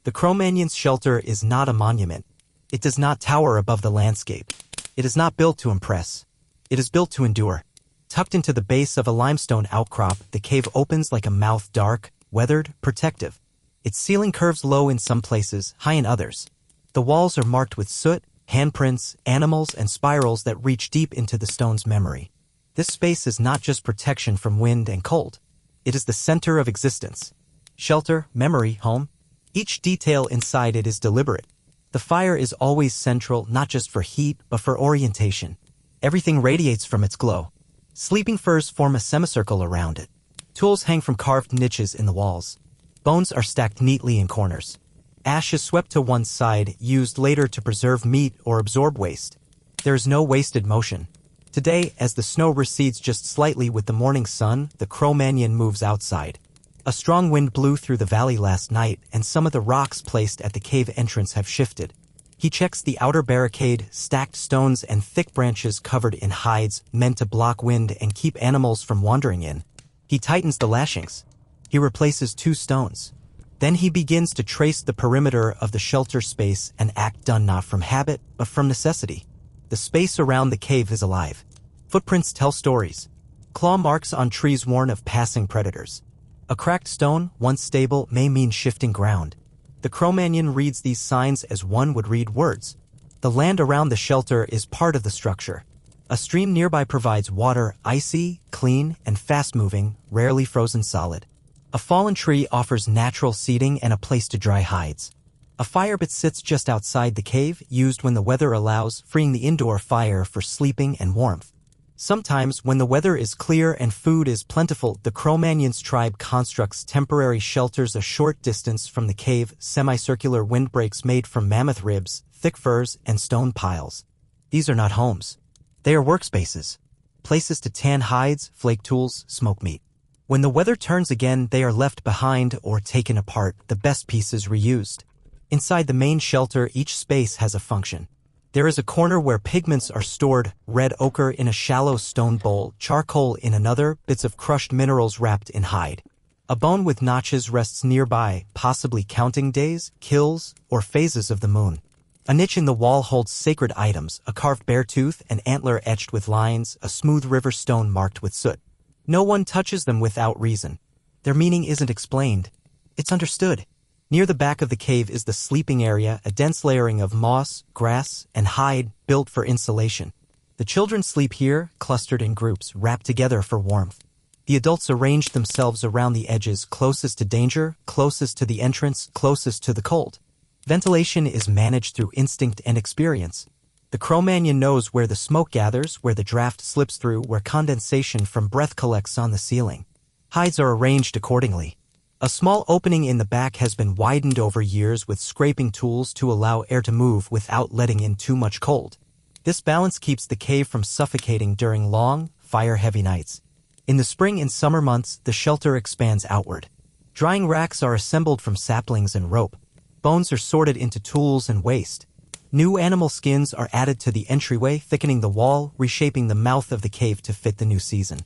The Cro-Magnon's shelter is not a monument. It does not tower above the landscape. It is not built to impress. It is built to endure. Tucked into the base of a limestone outcrop, the cave opens like a mouth, dark, weathered, protective. Its ceiling curves low in some places, high in others. The walls are marked with soot, handprints, animals, and spirals that reach deep into the stone's memory. This space is not just protection from wind and cold. It is the center of existence. Shelter, memory, home. Each detail inside it is deliberate. The fire is always central, not just for heat, but for orientation. Everything radiates from its glow. Sleeping furs form a semicircle around it. Tools hang from carved niches in the walls. Bones are stacked neatly in corners. Ash is swept to one side, used later to preserve meat or absorb waste. There is no wasted motion. Today, as the snow recedes just slightly with the morning sun, the Cro-Magnon moves outside. A strong wind blew through the valley last night, and some of the rocks placed at the cave entrance have shifted. He checks the outer barricade, stacked stones and thick branches covered in hides meant to block wind and keep animals from wandering in. He tightens the lashings. He replaces 2 stones. Then he begins to trace the perimeter of the shelter space, an act done not from habit, but from necessity. The space around the cave is alive. Footprints tell stories. Claw marks on trees warn of passing predators. A cracked stone, once stable, may mean shifting ground. The Cro-Magnon reads these signs as one would read words. The land around the shelter is part of the structure. A stream nearby provides water, icy, clean, and fast-moving, rarely frozen solid. A fallen tree offers natural seating and a place to dry hides. A fire pit sits just outside the cave, used when the weather allows, freeing the indoor fire for sleeping and warmth. Sometimes, when the weather is clear and food is plentiful, the Cro-Magnon's tribe constructs temporary shelters a short distance from the cave, semicircular windbreaks made from mammoth ribs, thick furs, and stone piles. These are not homes. They are workspaces. Places to tan hides, flake tools, smoke meat. When the weather turns again, they are left behind or taken apart, the best pieces reused. Inside the main shelter, each space has a function. There is a corner where pigments are stored, red ochre in a shallow stone bowl, charcoal in another, bits of crushed minerals wrapped in hide. A bone with notches rests nearby, possibly counting days, kills, or phases of the moon. A niche in the wall holds sacred items, a carved bear tooth, an antler etched with lines, a smooth river stone marked with soot. No one touches them without reason. Their meaning isn't explained. It's understood. Near the back of the cave is the sleeping area, a dense layering of moss, grass, and hide built for insulation. The children sleep here, clustered in groups, wrapped together for warmth. The adults arrange themselves around the edges, closest to danger, closest to the entrance, closest to the cold. Ventilation is managed through instinct and experience. The Cro-Magnon knows where the smoke gathers, where the draft slips through, where condensation from breath collects on the ceiling. Hides are arranged accordingly. A small opening in the back has been widened over years with scraping tools to allow air to move without letting in too much cold. This balance keeps the cave from suffocating during long, fire-heavy nights. In the spring and summer months, the shelter expands outward. Drying racks are assembled from saplings and rope. Bones are sorted into tools and waste. New animal skins are added to the entryway, thickening the wall, reshaping the mouth of the cave to fit the new season.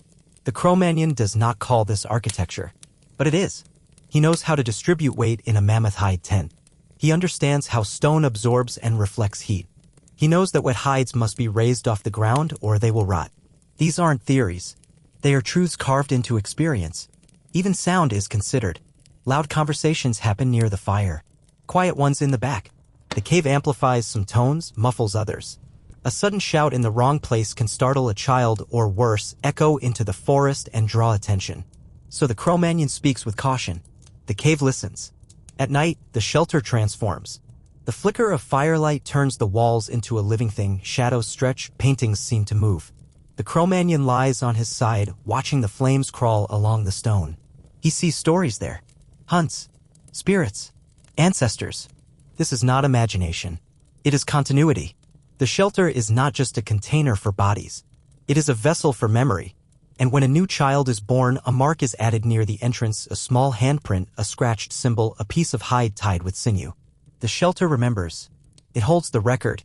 The Cro-Magnon does not call this architecture, but it is. He knows how to distribute weight in a mammoth hide tent. He understands how stone absorbs and reflects heat. He knows that wet hides must be raised off the ground or they will rot. These aren't theories. They are truths carved into experience. Even sound is considered. Loud conversations happen near the fire. Quiet ones in the back. The cave amplifies some tones, muffles others. A sudden shout in the wrong place can startle a child or worse, echo into the forest and draw attention. So the Cro-Magnon speaks with caution. The cave listens. At night, the shelter transforms. The flicker of firelight turns the walls into a living thing, shadows stretch, paintings seem to move. The Cro-Magnon lies on his side, watching the flames crawl along the stone. He sees stories there. Hunts. Spirits. Ancestors. This is not imagination. It is continuity. The shelter is not just a container for bodies. It is a vessel for memory. And when a new child is born, a mark is added near the entrance, a small handprint, a scratched symbol, a piece of hide tied with sinew. The shelter remembers. It holds the record.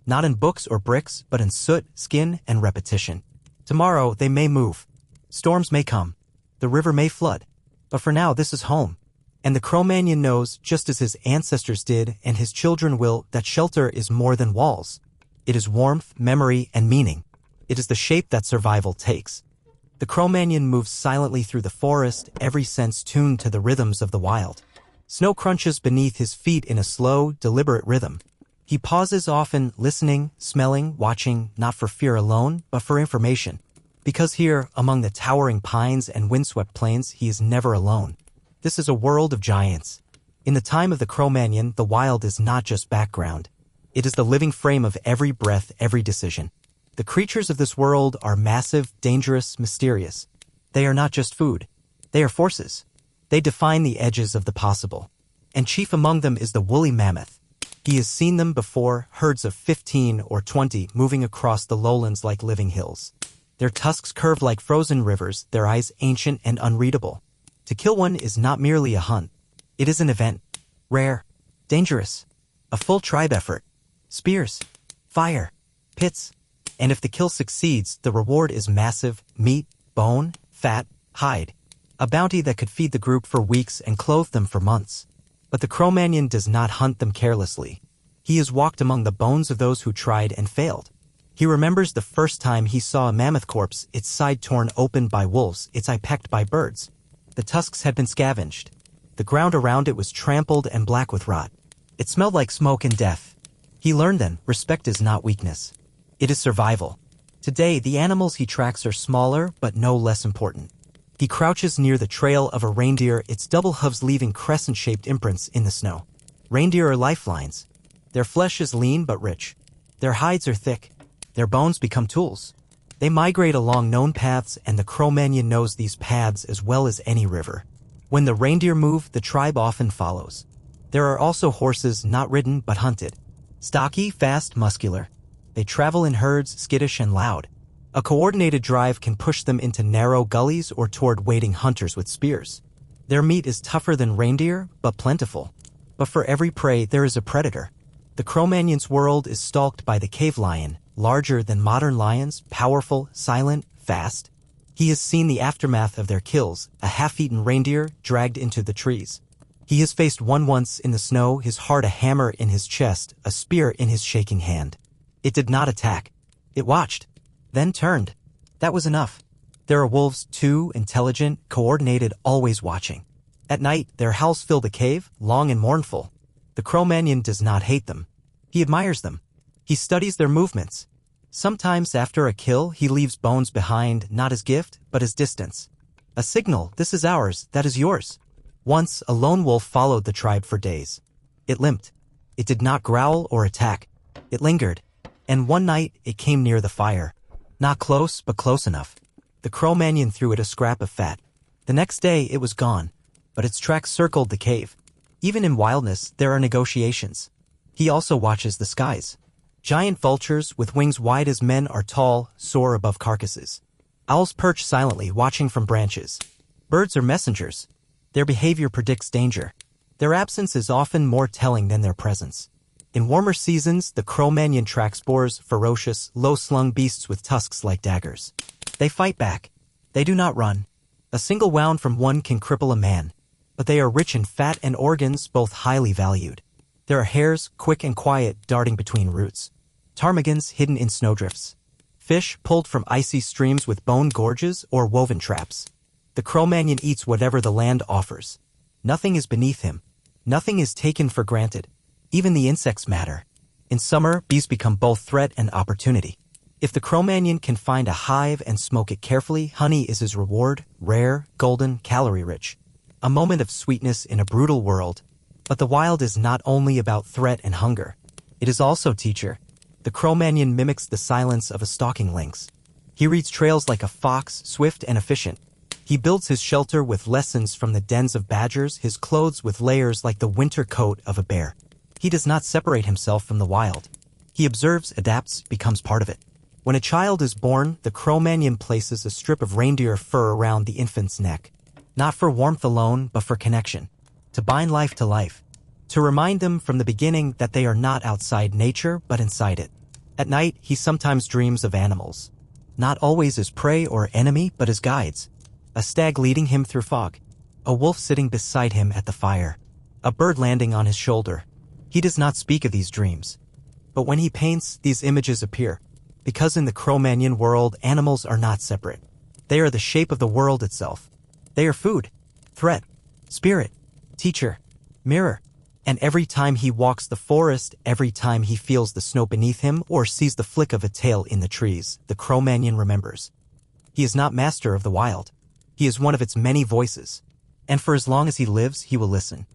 Not in books or bricks, but in soot, skin, and repetition. Tomorrow, they may move. Storms may come. The river may flood. But for now, this is home. And the Cro-Magnon knows, just as his ancestors did, and his children will, that shelter is more than walls. It is warmth, memory, and meaning. It is the shape that survival takes. The Cro-Magnon moves silently through the forest, every sense tuned to the rhythms of the wild. Snow crunches beneath his feet in a slow, deliberate rhythm. He pauses often, listening, smelling, watching, not for fear alone, but for information. Because here, among the towering pines and windswept plains, he is never alone. This is a world of giants. In the time of the Cro-Magnon, the wild is not just background. It is the living frame of every breath, every decision. The creatures of this world are massive, dangerous, mysterious. They are not just food. They are forces. They define the edges of the possible. And chief among them is the woolly mammoth. He has seen them before, herds of 15 or 20 moving across the lowlands like living hills. Their tusks curve like frozen rivers, their eyes ancient and unreadable. To kill one is not merely a hunt. It is an event. Rare. Dangerous. A full tribe effort. Spears. Fire. Pits. And if the kill succeeds, the reward is massive: meat, bone, fat, hide. A bounty that could feed the group for weeks and clothe them for months. But the Cro-Magnon does not hunt them carelessly. He has walked among the bones of those who tried and failed. He remembers the first time he saw a mammoth corpse, its side torn open by wolves, its eye pecked by birds. The tusks had been scavenged. The ground around it was trampled and black with rot. It smelled like smoke and death. He learned then, respect is not weakness. It is survival. Today, the animals he tracks are smaller, but no less important. He crouches near the trail of a reindeer, its double hooves leaving crescent-shaped imprints in the snow. Reindeer are lifelines. Their flesh is lean but rich. Their hides are thick. Their bones become tools. They migrate along known paths, and the Cro-Magnon knows these paths as well as any river. When the reindeer move, the tribe often follows. There are also horses not ridden but hunted. Stocky, fast, muscular. They travel in herds, skittish and loud. A coordinated drive can push them into narrow gullies or toward waiting hunters with spears. Their meat is tougher than reindeer, but plentiful. But for every prey, there is a predator. The Cro-Magnon's world is stalked by the cave lion, larger than modern lions, powerful, silent, fast. He has seen the aftermath of their kills, a half-eaten reindeer dragged into the trees. He has faced one once in the snow, his heart a hammer in his chest, a spear in his shaking hand. It did not attack. It watched, then turned. That was enough. There are wolves, too, intelligent, coordinated, always watching. At night, their howls fill the cave, long and mournful. The Cro-Magnon does not hate them. He admires them. He studies their movements. Sometimes after a kill, he leaves bones behind, not as gift, but as distance. A signal, this is ours, that is yours. Once, a lone wolf followed the tribe for days. It limped. It did not growl or attack. It lingered. And one night, it came near the fire. Not close, but close enough. The Cro-Magnon threw it a scrap of fat. The next day, it was gone, but its tracks circled the cave. Even in wildness, there are negotiations. He also watches the skies. Giant vultures, with wings wide as men, are tall, soar above carcasses. Owls perch silently, watching from branches. Birds are messengers. Their behavior predicts danger. Their absence is often more telling than their presence. In warmer seasons, the Cro-Magnon tracks boars, ferocious, low-slung beasts with tusks like daggers. They fight back. They do not run. A single wound from one can cripple a man. But they are rich in fat and organs, both highly valued. There are hares, quick and quiet, darting between roots. Ptarmigans hidden in snowdrifts. Fish pulled from icy streams with bone gorges or woven traps. The Cro-Magnon eats whatever the land offers. Nothing is beneath him. Nothing is taken for granted. Even the insects matter. In summer, bees become both threat and opportunity. If the Cro-Magnon can find a hive and smoke it carefully, honey is his reward, rare, golden, calorie-rich. A moment of sweetness in a brutal world. But the wild is not only about threat and hunger. It is also teacher. The Cro-Magnon mimics the silence of a stalking lynx. He reads trails like a fox, swift and efficient. He builds his shelter with lessons from the dens of badgers, his clothes with layers like the winter coat of a bear. He does not separate himself from the wild. He observes, adapts, becomes part of it. When a child is born, the Cro-Magnon places a strip of reindeer fur around the infant's neck. Not for warmth alone, but for connection. To bind life to life. To remind them from the beginning that they are not outside nature, but inside it. At night, he sometimes dreams of animals. Not always as prey or enemy, but as guides. A stag leading him through fog. A wolf sitting beside him at the fire. A bird landing on his shoulder. He does not speak of these dreams. But when he paints, these images appear. Because in the Cro-Magnon world, animals are not separate. They are the shape of the world itself. They are food, threat, spirit, teacher, mirror. And every time he walks the forest, every time he feels the snow beneath him or sees the flick of a tail in the trees, the Cro-Magnon remembers. He is not master of the wild. He is one of its many voices. And for as long as he lives, he will listen.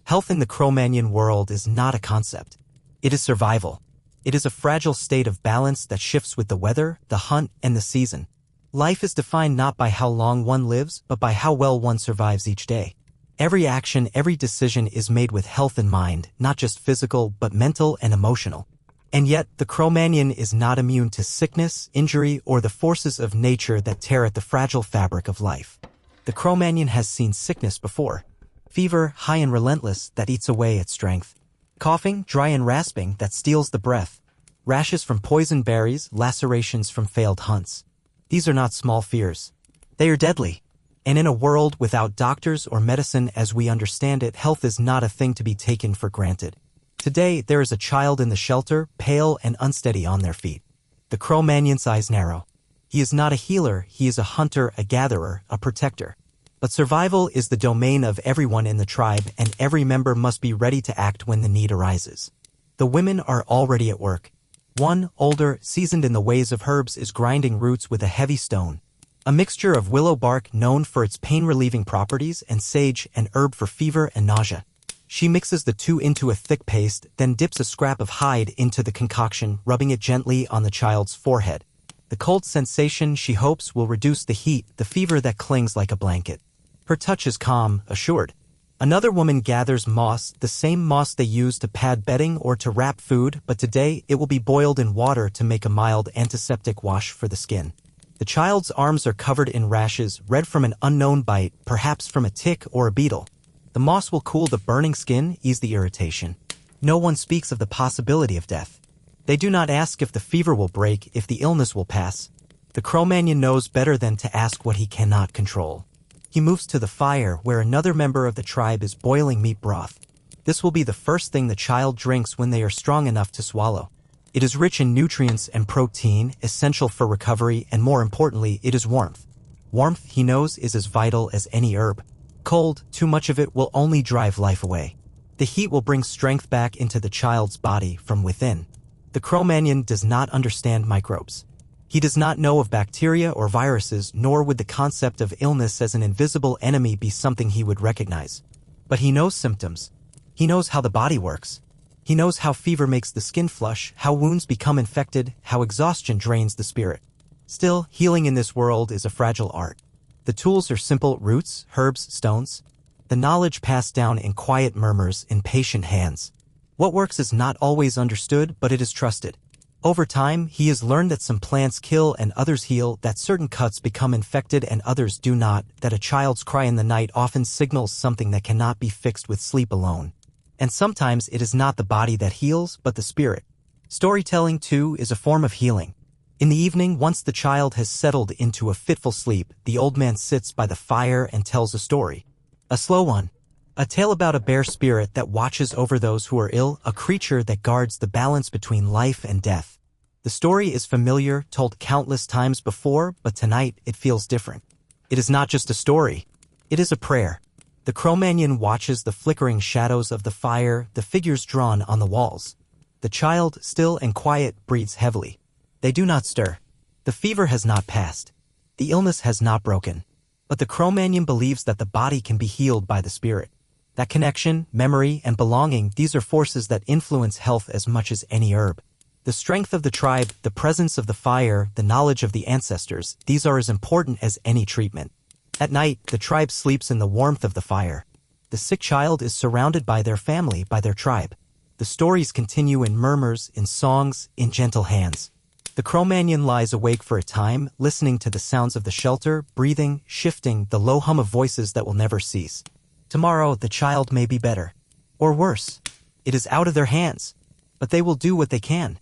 Health in the Cro-Magnon world is not a concept. It is survival. It is a fragile state of balance that shifts with the weather, the hunt, and the season. Life is defined not by how long one lives, but by how well one survives each day. Every action, every decision is made with health in mind, not just physical, but mental and emotional. And yet, the Cro-Magnon is not immune to sickness, injury, or the forces of nature that tear at the fragile fabric of life. The Cro-Magnon has seen sickness before. Fever, high and relentless, that eats away at strength. Coughing, dry and rasping, that steals the breath. Rashes from poison berries, lacerations from failed hunts. These are not small fears. They are deadly. And in a world without doctors or medicine as we understand it, health is not a thing to be taken for granted. Today, there is a child in the shelter, pale and unsteady on their feet. The Cro-Magnon's eyes narrow. He is not a healer, he is a hunter, a gatherer, a protector. But survival is the domain of everyone in the tribe, and every member must be ready to act when the need arises. The women are already at work. One, older, seasoned in the ways of herbs, is grinding roots with a heavy stone. A mixture of willow bark known for its pain-relieving properties and sage, an herb for fever and nausea. She mixes the two into a thick paste, then dips a scrap of hide into the concoction, rubbing it gently on the child's forehead. The cold sensation, she hopes, will reduce the heat, the fever that clings like a blanket. Her touch is calm, assured. Another woman gathers moss, the same moss they use to pad bedding or to wrap food, but today it will be boiled in water to make a mild antiseptic wash for the skin. The child's arms are covered in rashes, red from an unknown bite, perhaps from a tick or a beetle. The moss will cool the burning skin, ease the irritation. No one speaks of the possibility of death. They do not ask if the fever will break, if the illness will pass. The Cro-Magnon knows better than to ask what he cannot control. He moves to the fire where another member of the tribe is boiling meat broth. This will be the first thing the child drinks when they are strong enough to swallow. It is rich in nutrients and protein, essential for recovery, and more importantly, it is warmth. Warmth, he knows, is as vital as any herb. Cold, too much of it will only drive life away. The heat will bring strength back into the child's body from within. The Cro-Magnon does not understand microbes. He does not know of bacteria or viruses, nor would the concept of illness as an invisible enemy be something he would recognize. But he knows symptoms. He knows how the body works. He knows how fever makes the skin flush, how wounds become infected, how exhaustion drains the spirit. Still, healing in this world is a fragile art. The tools are simple: roots, herbs, stones. The knowledge passed down in quiet murmurs in patient hands. What works is not always understood, but it is trusted. Over time, he has learned that some plants kill and others heal, that certain cuts become infected and others do not, that a child's cry in the night often signals something that cannot be fixed with sleep alone. And sometimes it is not the body that heals, but the spirit. Storytelling, too, is a form of healing. In the evening, once the child has settled into a fitful sleep, the old man sits by the fire and tells a story. A slow one. A tale about a bear spirit that watches over those who are ill, a creature that guards the balance between life and death. The story is familiar, told countless times before, but tonight it feels different. It is not just a story. It is a prayer. The Cro-Magnon watches the flickering shadows of the fire, the figures drawn on the walls. The child, still and quiet, breathes heavily. They do not stir. The fever has not passed. The illness has not broken. But the Cro-Magnon believes that the body can be healed by the spirit. That connection, memory, and belonging, these are forces that influence health as much as any herb. The strength of the tribe, the presence of the fire, the knowledge of the ancestors, these are as important as any treatment. At night, the tribe sleeps in the warmth of the fire. The sick child is surrounded by their family, by their tribe. The stories continue in murmurs, in songs, in gentle hands. The Cro-Magnon lies awake for a time, listening to the sounds of the shelter, breathing, shifting, the low hum of voices that will never cease. Tomorrow, the child may be better. Or worse. It is out of their hands. But they will do what they can.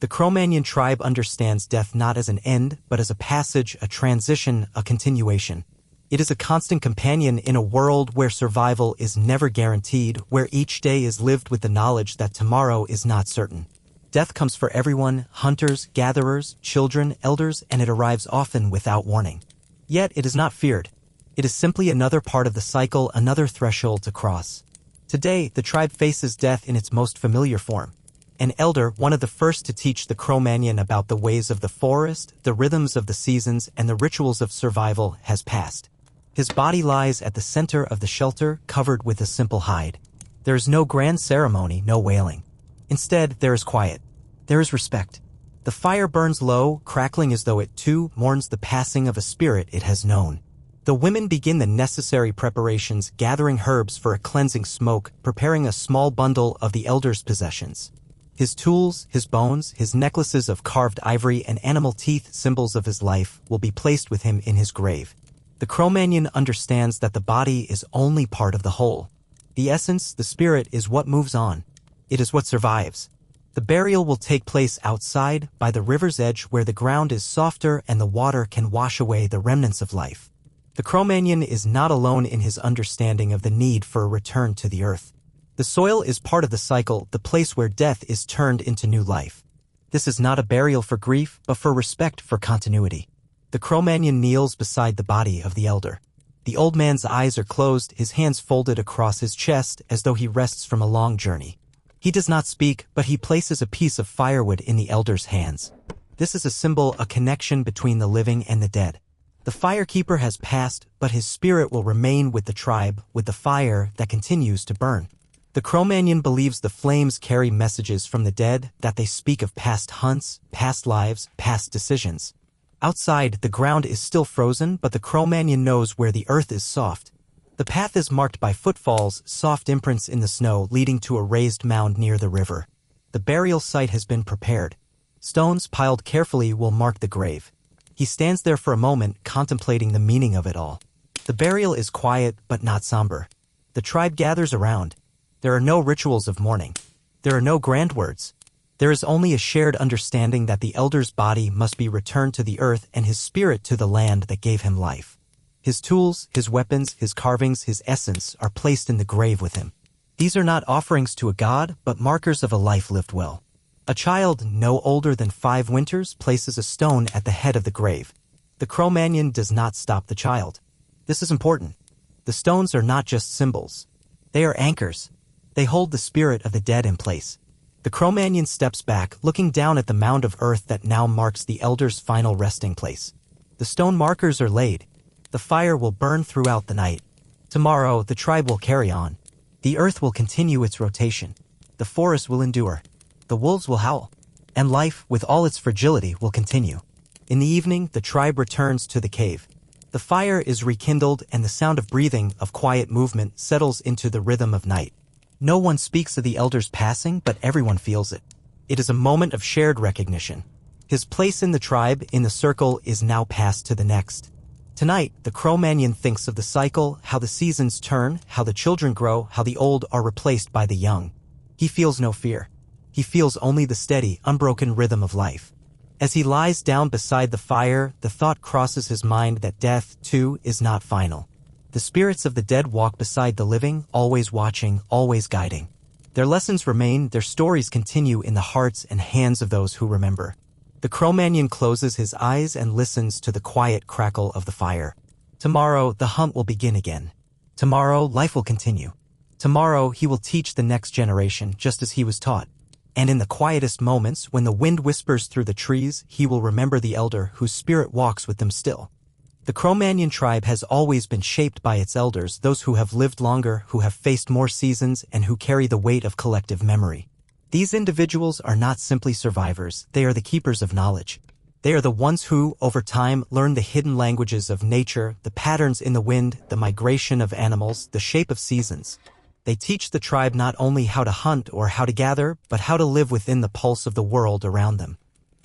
The Cro-Magnon tribe understands death not as an end, but as a passage, a transition, a continuation. It is a constant companion in a world where survival is never guaranteed, where each day is lived with the knowledge that tomorrow is not certain. Death comes for everyone, hunters, gatherers, children, elders, and it arrives often without warning. Yet it is not feared. It is simply another part of the cycle, another threshold to cross. Today, the tribe faces death in its most familiar form. An elder, one of the first to teach the Cro-Magnon about the ways of the forest, the rhythms of the seasons, and the rituals of survival, has passed. His body lies at the center of the shelter, covered with a simple hide. There is no grand ceremony, no wailing. Instead, there is quiet. There is respect. The fire burns low, crackling as though it too mourns the passing of a spirit it has known. The women begin the necessary preparations, gathering herbs for a cleansing smoke, preparing a small bundle of the elder's possessions. His tools, his bones, his necklaces of carved ivory and animal teeth, symbols of his life, will be placed with him in his grave. The Cro-Magnon understands that the body is only part of the whole. The essence, the spirit, is what moves on. It is what survives. The burial will take place outside, by the river's edge where the ground is softer and the water can wash away the remnants of life. The Cro-Magnon is not alone in his understanding of the need for a return to the earth. The soil is part of the cycle, the place where death is turned into new life. This is not a burial for grief, but for respect for continuity. The Cro-Magnon kneels beside the body of the elder. The old man's eyes are closed, his hands folded across his chest as though he rests from a long journey. He does not speak, but he places a piece of firewood in the elder's hands. This is a symbol, a connection between the living and the dead. The firekeeper has passed, but his spirit will remain with the tribe, with the fire that continues to burn. The Cro-Magnon believes the flames carry messages from the dead, that they speak of past hunts, past lives, past decisions. Outside, the ground is still frozen, but the Cro-Magnon knows where the earth is soft. The path is marked by footfalls, soft imprints in the snow leading to a raised mound near the river. The burial site has been prepared. Stones piled carefully will mark the grave. He stands there for a moment, contemplating the meaning of it all. The burial is quiet, but not somber. The tribe gathers around. There are no rituals of mourning. There are no grand words. There is only a shared understanding that the elder's body must be returned to the earth and his spirit to the land that gave him life. His tools, his weapons, his carvings, his essence are placed in the grave with him. These are not offerings to a god, but markers of a life lived well. A child no older than 5 winters places a stone at the head of the grave. The Cro-Magnon does not stop the child. This is important. The stones are not just symbols. They are anchors. They hold the spirit of the dead in place. The Cro-Magnon steps back, looking down at the mound of earth that now marks the elder's final resting place. The stone markers are laid. The fire will burn throughout the night. Tomorrow, the tribe will carry on. The earth will continue its rotation. The forest will endure. The wolves will howl. And life, with all its fragility, will continue. In the evening, the tribe returns to the cave. The fire is rekindled and the sound of breathing, of quiet movement, settles into the rhythm of night. No one speaks of the elder's passing, but everyone feels it. It is a moment of shared recognition. His place in the tribe, in the circle, is now passed to the next. Tonight, the Cro-Magnon thinks of the cycle, how the seasons turn, how the children grow, how the old are replaced by the young. He feels no fear. He feels only the steady, unbroken rhythm of life. As he lies down beside the fire, the thought crosses his mind that death, too, is not final. The spirits of the dead walk beside the living, always watching, always guiding. Their lessons remain, their stories continue in the hearts and hands of those who remember. The Cro-Magnon closes his eyes and listens to the quiet crackle of the fire. Tomorrow, the hunt will begin again. Tomorrow, life will continue. Tomorrow, he will teach the next generation just as he was taught. And in the quietest moments, when the wind whispers through the trees, he will remember the elder whose spirit walks with them still. The Cro-Magnon tribe has always been shaped by its elders, those who have lived longer, who have faced more seasons, and who carry the weight of collective memory. These individuals are not simply survivors, they are the keepers of knowledge. They are the ones who, over time, learn the hidden languages of nature, the patterns in the wind, the migration of animals, the shape of seasons. They teach the tribe not only how to hunt or how to gather, but how to live within the pulse of the world around them.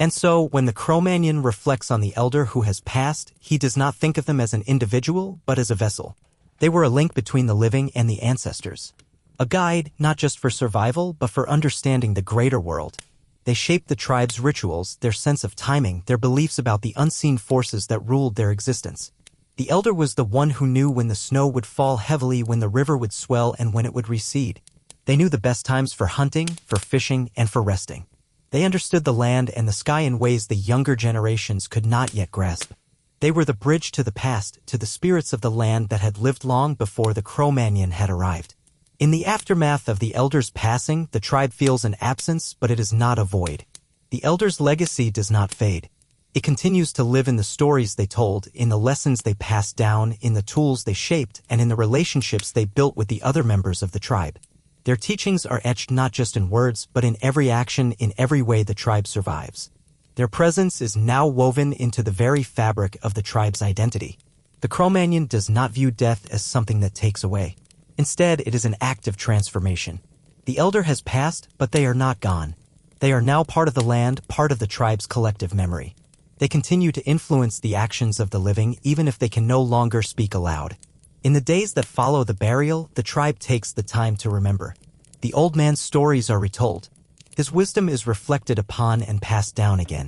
And so, when the Cro-Magnon reflects on the elder who has passed, he does not think of them as an individual, but as a vessel. They were a link between the living and the ancestors. A guide, not just for survival, but for understanding the greater world. They shaped the tribe's rituals, their sense of timing, their beliefs about the unseen forces that ruled their existence. The elder was the one who knew when the snow would fall heavily, when the river would swell, and when it would recede. They knew the best times for hunting, for fishing, and for resting. They understood the land and the sky in ways the younger generations could not yet grasp. They were the bridge to the past, to the spirits of the land that had lived long before the Cro-Magnon had arrived. In the aftermath of the elder's passing, the tribe feels an absence, but it is not a void. The elder's legacy does not fade. It continues to live in the stories they told, in the lessons they passed down, in the tools they shaped, and in the relationships they built with the other members of the tribe. Their teachings are etched not just in words, but in every action, in every way the tribe survives. Their presence is now woven into the very fabric of the tribe's identity. The Cro-Magnon does not view death as something that takes away. Instead, it is an act of transformation. The elder has passed, but they are not gone. They are now part of the land, part of the tribe's collective memory. They continue to influence the actions of the living, even if they can no longer speak aloud. In the days that follow the burial, the tribe takes the time to remember. The old man's stories are retold. His wisdom is reflected upon and passed down again.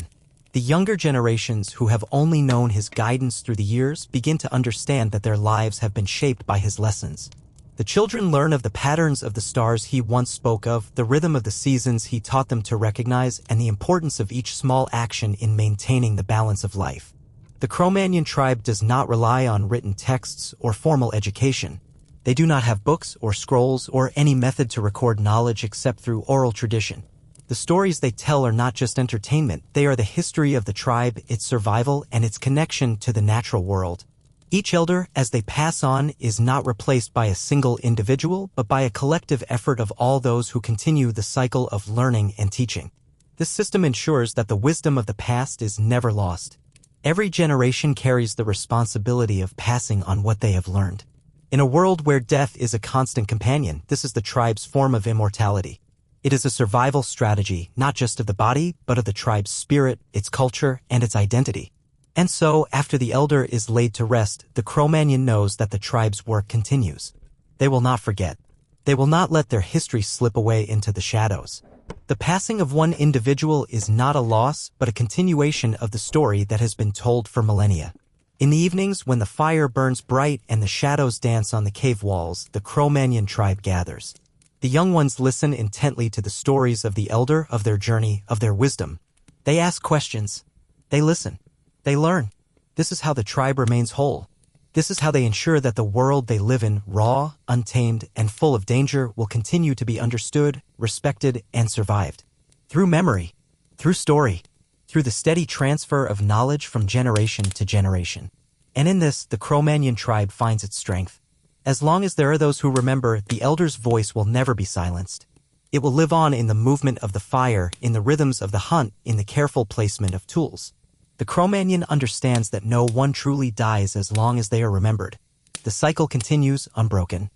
The younger generations, who have only known his guidance through the years, begin to understand that their lives have been shaped by his lessons. The children learn of the patterns of the stars he once spoke of, the rhythm of the seasons he taught them to recognize, and the importance of each small action in maintaining the balance of life. The Cro-Magnon tribe does not rely on written texts or formal education. They do not have books or scrolls or any method to record knowledge except through oral tradition. The stories they tell are not just entertainment, they are the history of the tribe, its survival, and its connection to the natural world. Each elder, as they pass on, is not replaced by a single individual, but by a collective effort of all those who continue the cycle of learning and teaching. This system ensures that the wisdom of the past is never lost. Every generation carries the responsibility of passing on what they have learned. In a world where death is a constant companion, this is the tribe's form of immortality. It is a survival strategy, not just of the body, but of the tribe's spirit, its culture, and its identity. And so, after the elder is laid to rest, the Cro-Magnon knows that the tribe's work continues. They will not forget. They will not let their history slip away into the shadows. The passing of one individual is not a loss, but a continuation of the story that has been told for millennia. In the evenings, when the fire burns bright and the shadows dance on the cave walls, the Cro-Magnon tribe gathers. The young ones listen intently to the stories of the elder, of their journey, of their wisdom. They ask questions. They listen. They learn. This is how the tribe remains whole. This is how they ensure that the world they live in, raw, untamed, and full of danger, will continue to be understood, respected, and survived. Through memory, through story, through the steady transfer of knowledge from generation to generation. And in this, the Cro-Magnon tribe finds its strength. As long as there are those who remember, the elder's voice will never be silenced. It will live on in the movement of the fire, in the rhythms of the hunt, in the careful placement of tools. The Cro-Magnon understands that no one truly dies as long as they are remembered. The cycle continues unbroken.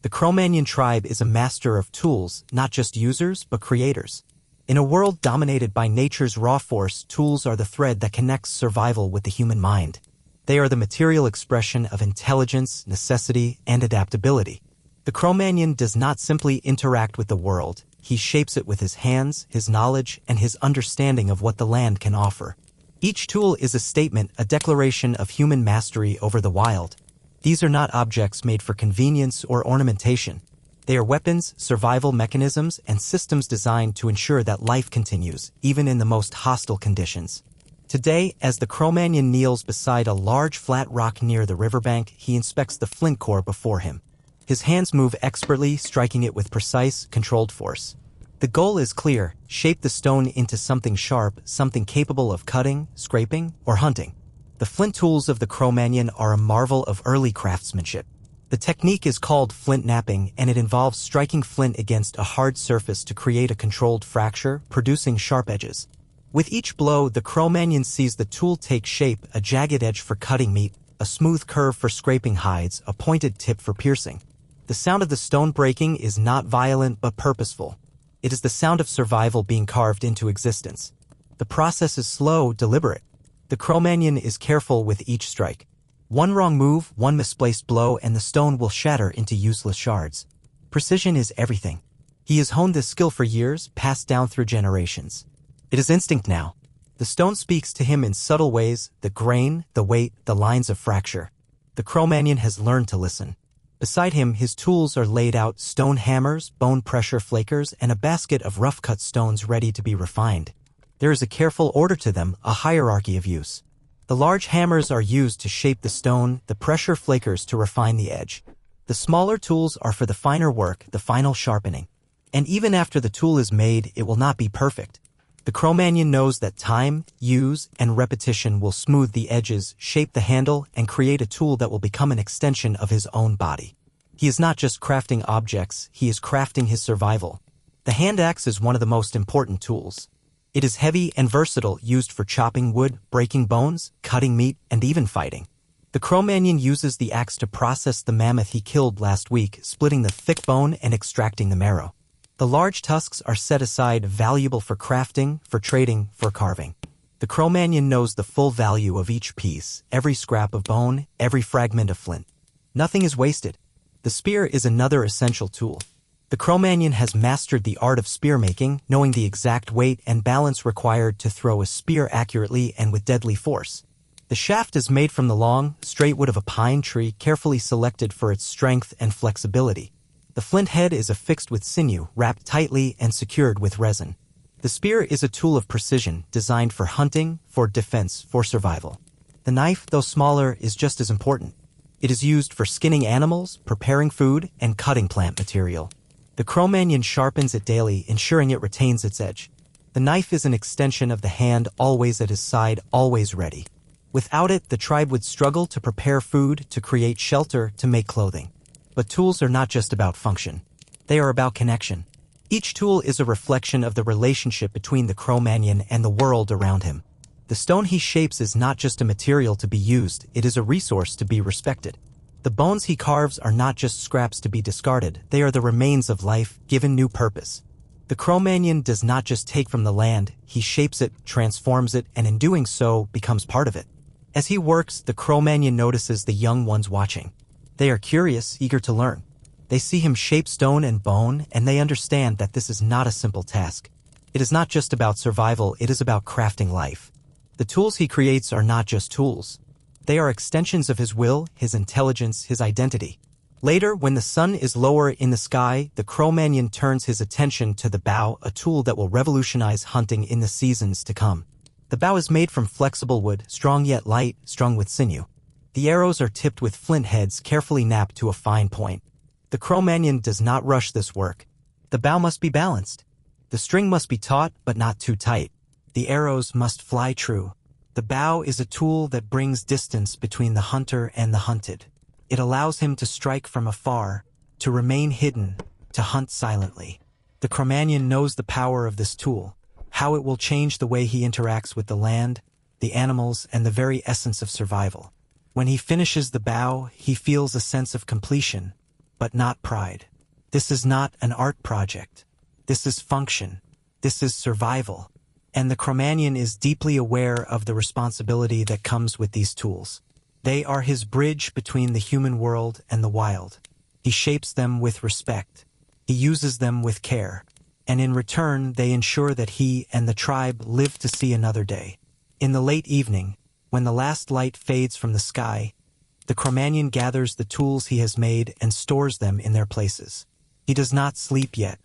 The Cro-Magnon tribe is a master of tools, not just users, but creators. In a world dominated by nature's raw force, tools are the thread that connects survival with the human mind. They are the material expression of intelligence, necessity, and adaptability. The Cro-Magnon does not simply interact with the world. He shapes it with his hands, his knowledge, and his understanding of what the land can offer. Each tool is a statement, a declaration of human mastery over the wild. These are not objects made for convenience or ornamentation. They are weapons, survival mechanisms, and systems designed to ensure that life continues, even in the most hostile conditions. Today, as the Cro-Magnon kneels beside a large flat rock near the riverbank, he inspects the flint core before him. His hands move expertly, striking it with precise, controlled force. The goal is clear: shape the stone into something sharp, something capable of cutting, scraping, or hunting. The flint tools of the Cro-Magnon are a marvel of early craftsmanship. The technique is called flint knapping, and it involves striking flint against a hard surface to create a controlled fracture, producing sharp edges. With each blow, the Cro-Magnon sees the tool take shape: a jagged edge for cutting meat, a smooth curve for scraping hides, a pointed tip for piercing. The sound of the stone breaking is not violent but purposeful. It is the sound of survival being carved into existence. The process is slow, deliberate. The Cro-Magnon is careful with each strike. One wrong move, one misplaced blow, and the stone will shatter into useless shards. Precision is everything. He has honed this skill for years, passed down through generations. It is instinct now. The stone speaks to him in subtle ways: the grain, the weight, the lines of fracture. The Cro-Magnon has learned to listen. Beside him, his tools are laid out: stone hammers, bone pressure flakers, and a basket of rough-cut stones ready to be refined. There is a careful order to them, a hierarchy of use. The large hammers are used to shape the stone, the pressure flakers to refine the edge. The smaller tools are for the finer work, the final sharpening. And even after the tool is made, it will not be perfect. The Cro-Magnon knows that time, use, and repetition will smooth the edges, shape the handle, and create a tool that will become an extension of his own body. He is not just crafting objects, he is crafting his survival. The hand axe is one of the most important tools. It is heavy and versatile, used for chopping wood, breaking bones, cutting meat, and even fighting. The Cro-Magnon uses the axe to process the mammoth he killed last week, splitting the thick bone and extracting the marrow. The large tusks are set aside, valuable for crafting, for trading, for carving. The Cro-Magnon knows the full value of each piece, every scrap of bone, every fragment of flint. Nothing is wasted. The spear is another essential tool. The Cro-Magnon has mastered the art of spear making, knowing the exact weight and balance required to throw a spear accurately and with deadly force. The shaft is made from the long, straight wood of a pine tree, carefully selected for its strength and flexibility. The flint head is affixed with sinew, wrapped tightly and secured with resin. The spear is a tool of precision, designed for hunting, for defense, for survival. The knife, though smaller, is just as important. It is used for skinning animals, preparing food, and cutting plant material. The Cro-Magnon sharpens it daily, ensuring it retains its edge. The knife is an extension of the hand, always at his side, always ready. Without it, the tribe would struggle to prepare food, to create shelter, to make clothing. But tools are not just about function. They are about connection. Each tool is a reflection of the relationship between the Cro-Magnon and the world around him. The stone he shapes is not just a material to be used, it is a resource to be respected. The bones he carves are not just scraps to be discarded, they are the remains of life, given new purpose. The Cro-Magnon does not just take from the land, he shapes it, transforms it, and in doing so, becomes part of it. As he works, the Cro-Magnon notices the young ones watching. They are curious, eager to learn. They see him shape stone and bone, and they understand that this is not a simple task. It is not just about survival, it is about crafting life. The tools he creates are not just tools. They are extensions of his will, his intelligence, his identity. Later, when the sun is lower in the sky, the Cro-Magnon turns his attention to the bow, a tool that will revolutionize hunting in the seasons to come. The bow is made from flexible wood, strong yet light, strung with sinew. The arrows are tipped with flint heads, carefully knapped to a fine point. The Cro-Magnon does not rush this work. The bow must be balanced. The string must be taut, but not too tight. The arrows must fly true. The bow is a tool that brings distance between the hunter and the hunted. It allows him to strike from afar, to remain hidden, to hunt silently. The Cro-Magnon knows the power of this tool, how it will change the way he interacts with the land, the animals, and the very essence of survival. When he finishes the bow, he feels a sense of completion, but not pride. This is not an art project. This is function. This is survival. And the Cro-Magnon is deeply aware of the responsibility that comes with these tools. They are his bridge between the human world and the wild. He shapes them with respect. He uses them with care. And in return, they ensure that he and the tribe live to see another day. In the late evening, when the last light fades from the sky, the Cro-Magnon gathers the tools he has made and stores them in their places. He does not sleep yet.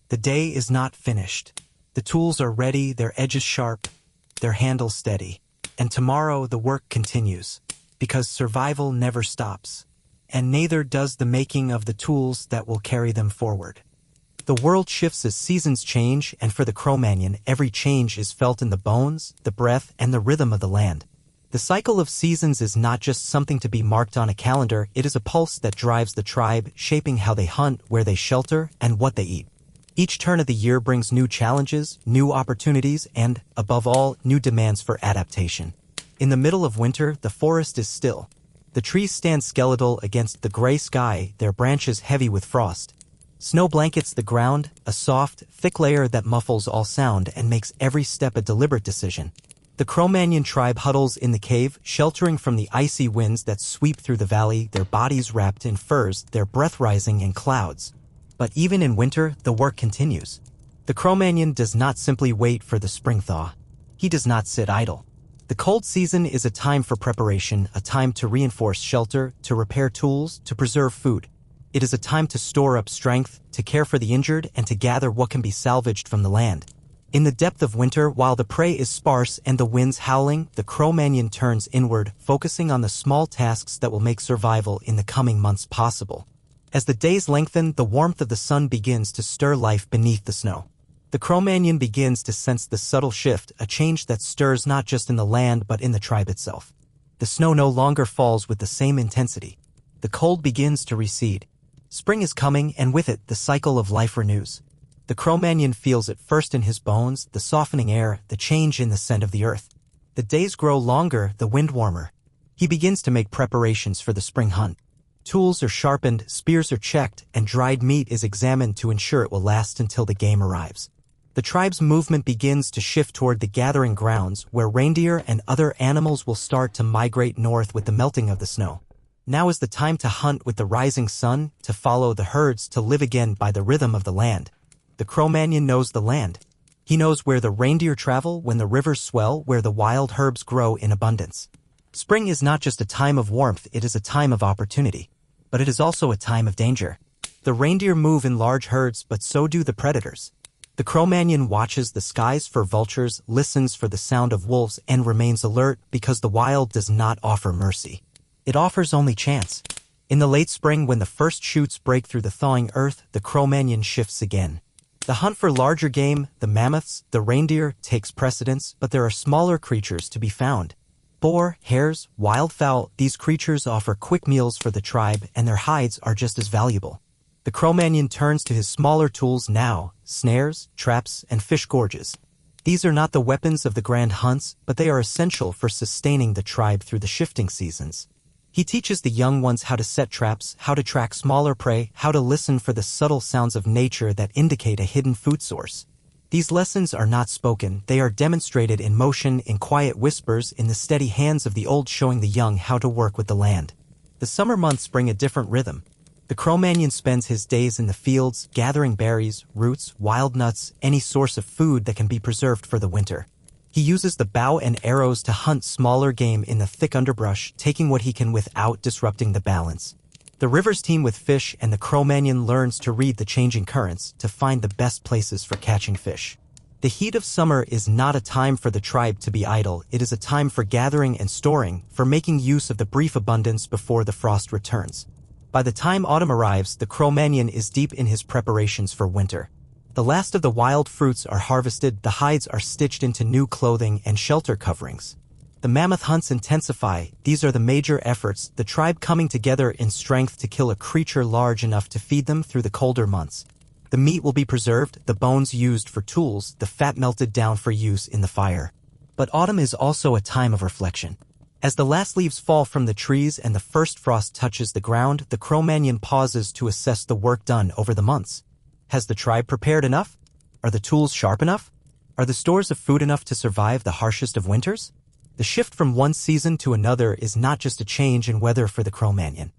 The day is not finished. The tools are ready, their edges sharp, their handles steady. And tomorrow the work continues, because survival never stops. and neither does the making of the tools that will carry them forward. The world shifts as seasons change, and for the Cro-Magnon, every change is felt in the bones, the breath, and the rhythm of the land. The cycle of seasons is not just something to be marked on a calendar, it is a pulse that drives the tribe, shaping how they hunt, where they shelter, and what they eat. Each turn of the year brings new challenges, new opportunities, and, above all, new demands for adaptation. In the middle of winter, the forest is still. The trees stand skeletal against the gray sky, their branches heavy with frost. Snow blankets the ground, a soft, thick layer that muffles all sound and makes every step a deliberate decision. The Cro-Magnon tribe huddles in the cave, sheltering from the icy winds that sweep through the valley, their bodies wrapped in furs, their breath rising in clouds. But even in winter, the work continues. The Cro-Magnon does not simply wait for the spring thaw. He does not sit idle. The cold season is a time for preparation, a time to reinforce shelter, to repair tools, to preserve food. It is a time to store up strength, to care for the injured, and to gather what can be salvaged from the land. In the depth of winter, while the prey is sparse and the winds howling, the Cro-Magnon turns inward, focusing on the small tasks that will make survival in the coming months possible. As the days lengthen, the warmth of the sun begins to stir life beneath the snow. The Cro-Magnon begins to sense the subtle shift, a change that stirs not just in the land but in the tribe itself. The snow no longer falls with the same intensity. The cold begins to recede. Spring is coming, and with it, the cycle of life renews. The Cro-Magnon feels it first in his bones, the softening air, the change in the scent of the earth. The days grow longer, the wind warmer. He begins to make preparations for the spring hunt. Tools are sharpened, spears are checked, and dried meat is examined to ensure it will last until the game arrives. The tribe's movement begins to shift toward the gathering grounds, where reindeer and other animals will start to migrate north with the melting of the snow. Now is the time to hunt with the rising sun, to follow the herds, to live again by the rhythm of the land. The Cro-Magnon knows the land. He knows where the reindeer travel, when the rivers swell, where the wild herbs grow in abundance. Spring is not just a time of warmth, it is a time of opportunity. But it is also a time of danger. The reindeer move in large herds, but so do the predators. The Cro-Magnon watches the skies for vultures, listens for the sound of wolves, and remains alert because the wild does not offer mercy. It offers only chance. In the late spring, when the first shoots break through the thawing earth, the Cro-Magnon shifts again. The hunt for larger game, the mammoths, the reindeer, takes precedence, but there are smaller creatures to be found. Boar, hares, wildfowl, these creatures offer quick meals for the tribe, and their hides are just as valuable. The Cro-Magnon turns to his smaller tools now, snares, traps, and fish gorges. These are not the weapons of the grand hunts, but they are essential for sustaining the tribe through the shifting seasons. He teaches the young ones how to set traps, how to track smaller prey, how to listen for the subtle sounds of nature that indicate a hidden food source. These lessons are not spoken, they are demonstrated in motion, in quiet whispers, in the steady hands of the old, showing the young how to work with the land. The summer months bring a different rhythm. The Cro-Magnon spends his days in the fields, gathering berries, roots, wild nuts, any source of food that can be preserved for the winter. He uses the bow and arrows to hunt smaller game in the thick underbrush, taking what he can without disrupting the balance. The rivers teem with fish, and the Cro-Magnon learns to read the changing currents, to find the best places for catching fish. The heat of summer is not a time for the tribe to be idle, it is a time for gathering and storing, for making use of the brief abundance before the frost returns. By the time autumn arrives, the Cro-Magnon is deep in his preparations for winter. The last of the wild fruits are harvested, the hides are stitched into new clothing and shelter coverings. The mammoth hunts intensify, these are the major efforts, the tribe coming together in strength to kill a creature large enough to feed them through the colder months. The meat will be preserved, the bones used for tools, the fat melted down for use in the fire. But autumn is also a time of reflection. As the last leaves fall from the trees and the first frost touches the ground, the Cro-Magnon pauses to assess the work done over the months. Has the tribe prepared enough? Are the tools sharp enough? Are the stores of food enough to survive the harshest of winters? The shift from one season to another is not just a change in weather for the Cro-Magnon.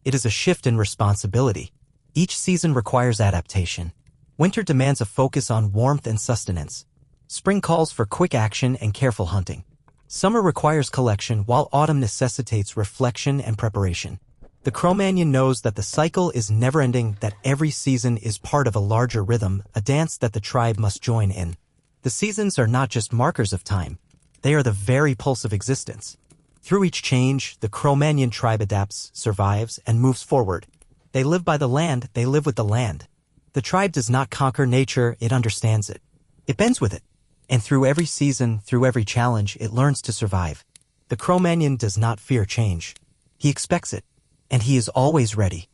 It is a shift in responsibility. Each season requires adaptation. Winter demands a focus on warmth and sustenance. Spring calls for quick action and careful hunting. Summer requires collection, while autumn necessitates reflection and preparation. The Cro-Magnon knows that the cycle is never-ending, that every season is part of a larger rhythm, a dance that the tribe must join in. The seasons are not just markers of time. They are the very pulse of existence. Through each change, the Cro-Magnon tribe adapts, survives, and moves forward. They live by the land, they live with the land. The tribe does not conquer nature, it understands it. It bends with it. And through every season, through every challenge, it learns to survive. The Cro-Magnon does not fear change. He expects it. And he is always ready.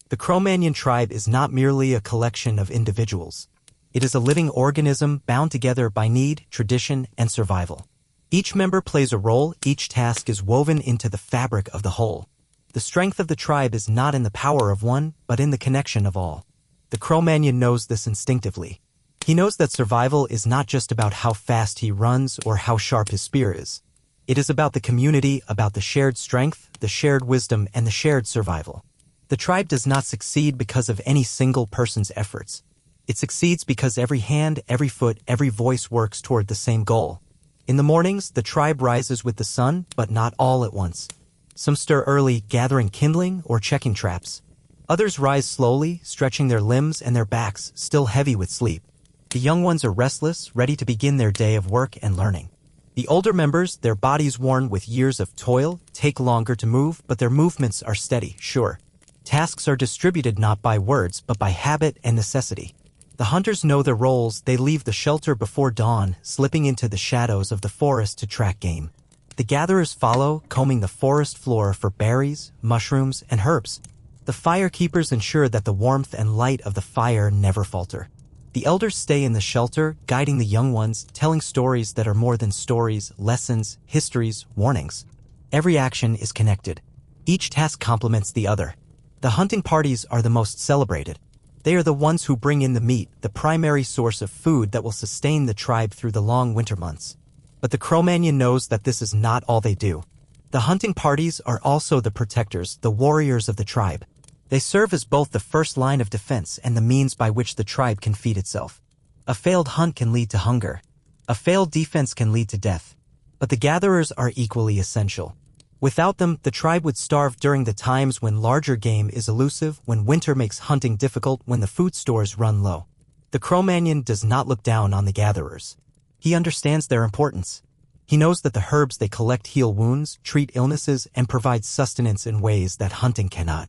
The Cro-Magnon tribe is not merely a collection of individuals. It is a living organism bound together by need, tradition, and survival. Each member plays a role, each task is woven into the fabric of the whole. The strength of the tribe is not in the power of one, but in the connection of all. The Cro-Magnon knows this instinctively. He knows that survival is not just about how fast he runs or how sharp his spear is. It is about the community, about the shared strength, the shared wisdom, and the shared survival. The tribe does not succeed because of any single person's efforts. It succeeds because every hand, every foot, every voice works toward the same goal. In the mornings, the tribe rises with the sun, but not all at once. Some stir early, gathering kindling or checking traps. Others rise slowly, stretching their limbs and their backs, still heavy with sleep. The young ones are restless, ready to begin their day of work and learning. The older members, their bodies worn with years of toil, take longer to move, but their movements are steady, sure. Tasks are distributed not by words, but by habit and necessity. The hunters know their roles, they leave the shelter before dawn, slipping into the shadows of the forest to track game. The gatherers follow, combing the forest floor for berries, mushrooms, and herbs. The fire keepers ensure that the warmth and light of the fire never falter. The elders stay in the shelter, guiding the young ones, telling stories that are more than stories, lessons, histories, warnings. Every action is connected. Each task complements the other. The hunting parties are the most celebrated. They are the ones who bring in the meat, the primary source of food that will sustain the tribe through the long winter months. But the Cro-Magnon knows that this is not all they do. The hunting parties are also the protectors, the warriors of the tribe. They serve as both the first line of defense and the means by which the tribe can feed itself. A failed hunt can lead to hunger. A failed defense can lead to death. But the gatherers are equally essential. Without them, the tribe would starve during the times when larger game is elusive, when winter makes hunting difficult, when the food stores run low. The Cro-Magnon does not look down on the gatherers. He understands their importance. He knows that the herbs they collect heal wounds, treat illnesses, and provide sustenance in ways that hunting cannot.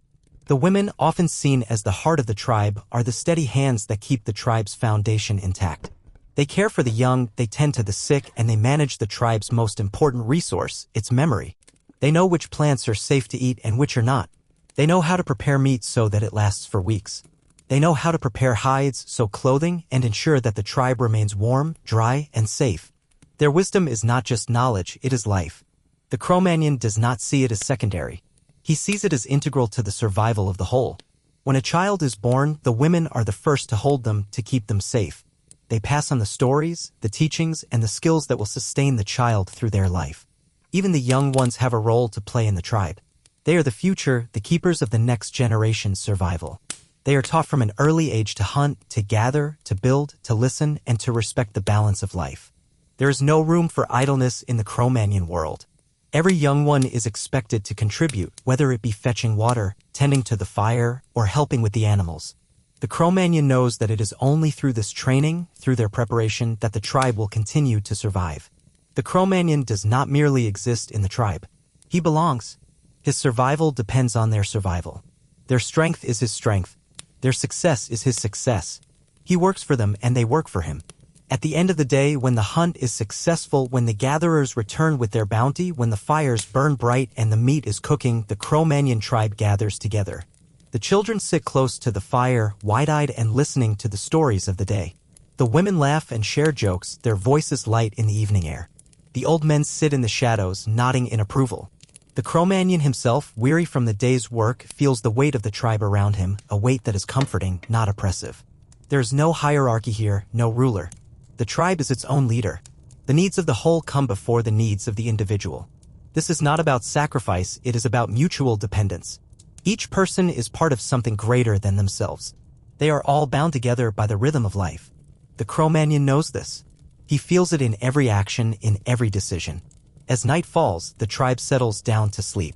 The women, often seen as the heart of the tribe, are the steady hands that keep the tribe's foundation intact. They care for the young, they tend to the sick, and they manage the tribe's most important resource, its memory. They know which plants are safe to eat and which are not. They know how to prepare meat so that it lasts for weeks. They know how to prepare hides, sew clothing, and ensure that the tribe remains warm, dry, and safe. Their wisdom is not just knowledge, it is life. The Cro-Magnon does not see it as secondary. He sees it as integral to the survival of the whole. When a child is born, the women are the first to hold them, to keep them safe. They pass on the stories, the teachings, and the skills that will sustain the child through their life. Even the young ones have a role to play in the tribe. They are the future, the keepers of the next generation's survival. They are taught from an early age to hunt, to gather, to build, to listen, and to respect the balance of life. There is no room for idleness in the Cro-Magnon world. Every young one is expected to contribute, whether it be fetching water, tending to the fire, or helping with the animals. The Cro-Magnon knows that it is only through this training, through their preparation, that the tribe will continue to survive. The Cro-Magnon does not merely exist in the tribe. He belongs. His survival depends on their survival. Their strength is his strength. Their success is his success. He works for them and they work for him. At the end of the day, when the hunt is successful, when the gatherers return with their bounty, when the fires burn bright and the meat is cooking, the Cro-Magnon tribe gathers together. The children sit close to the fire, wide-eyed and listening to the stories of the day. The women laugh and share jokes, their voices light in the evening air. The old men sit in the shadows, nodding in approval. The Cro-Magnon himself, weary from the day's work, feels the weight of the tribe around him, a weight that is comforting, not oppressive. There is no hierarchy here, no ruler. The tribe is its own leader. The needs of the whole come before the needs of the individual. This is not about sacrifice, it is about mutual dependence. Each person is part of something greater than themselves. They are all bound together by the rhythm of life. The Cro-Magnon knows this. He feels it in every action, in every decision. As night falls, the tribe settles down to sleep.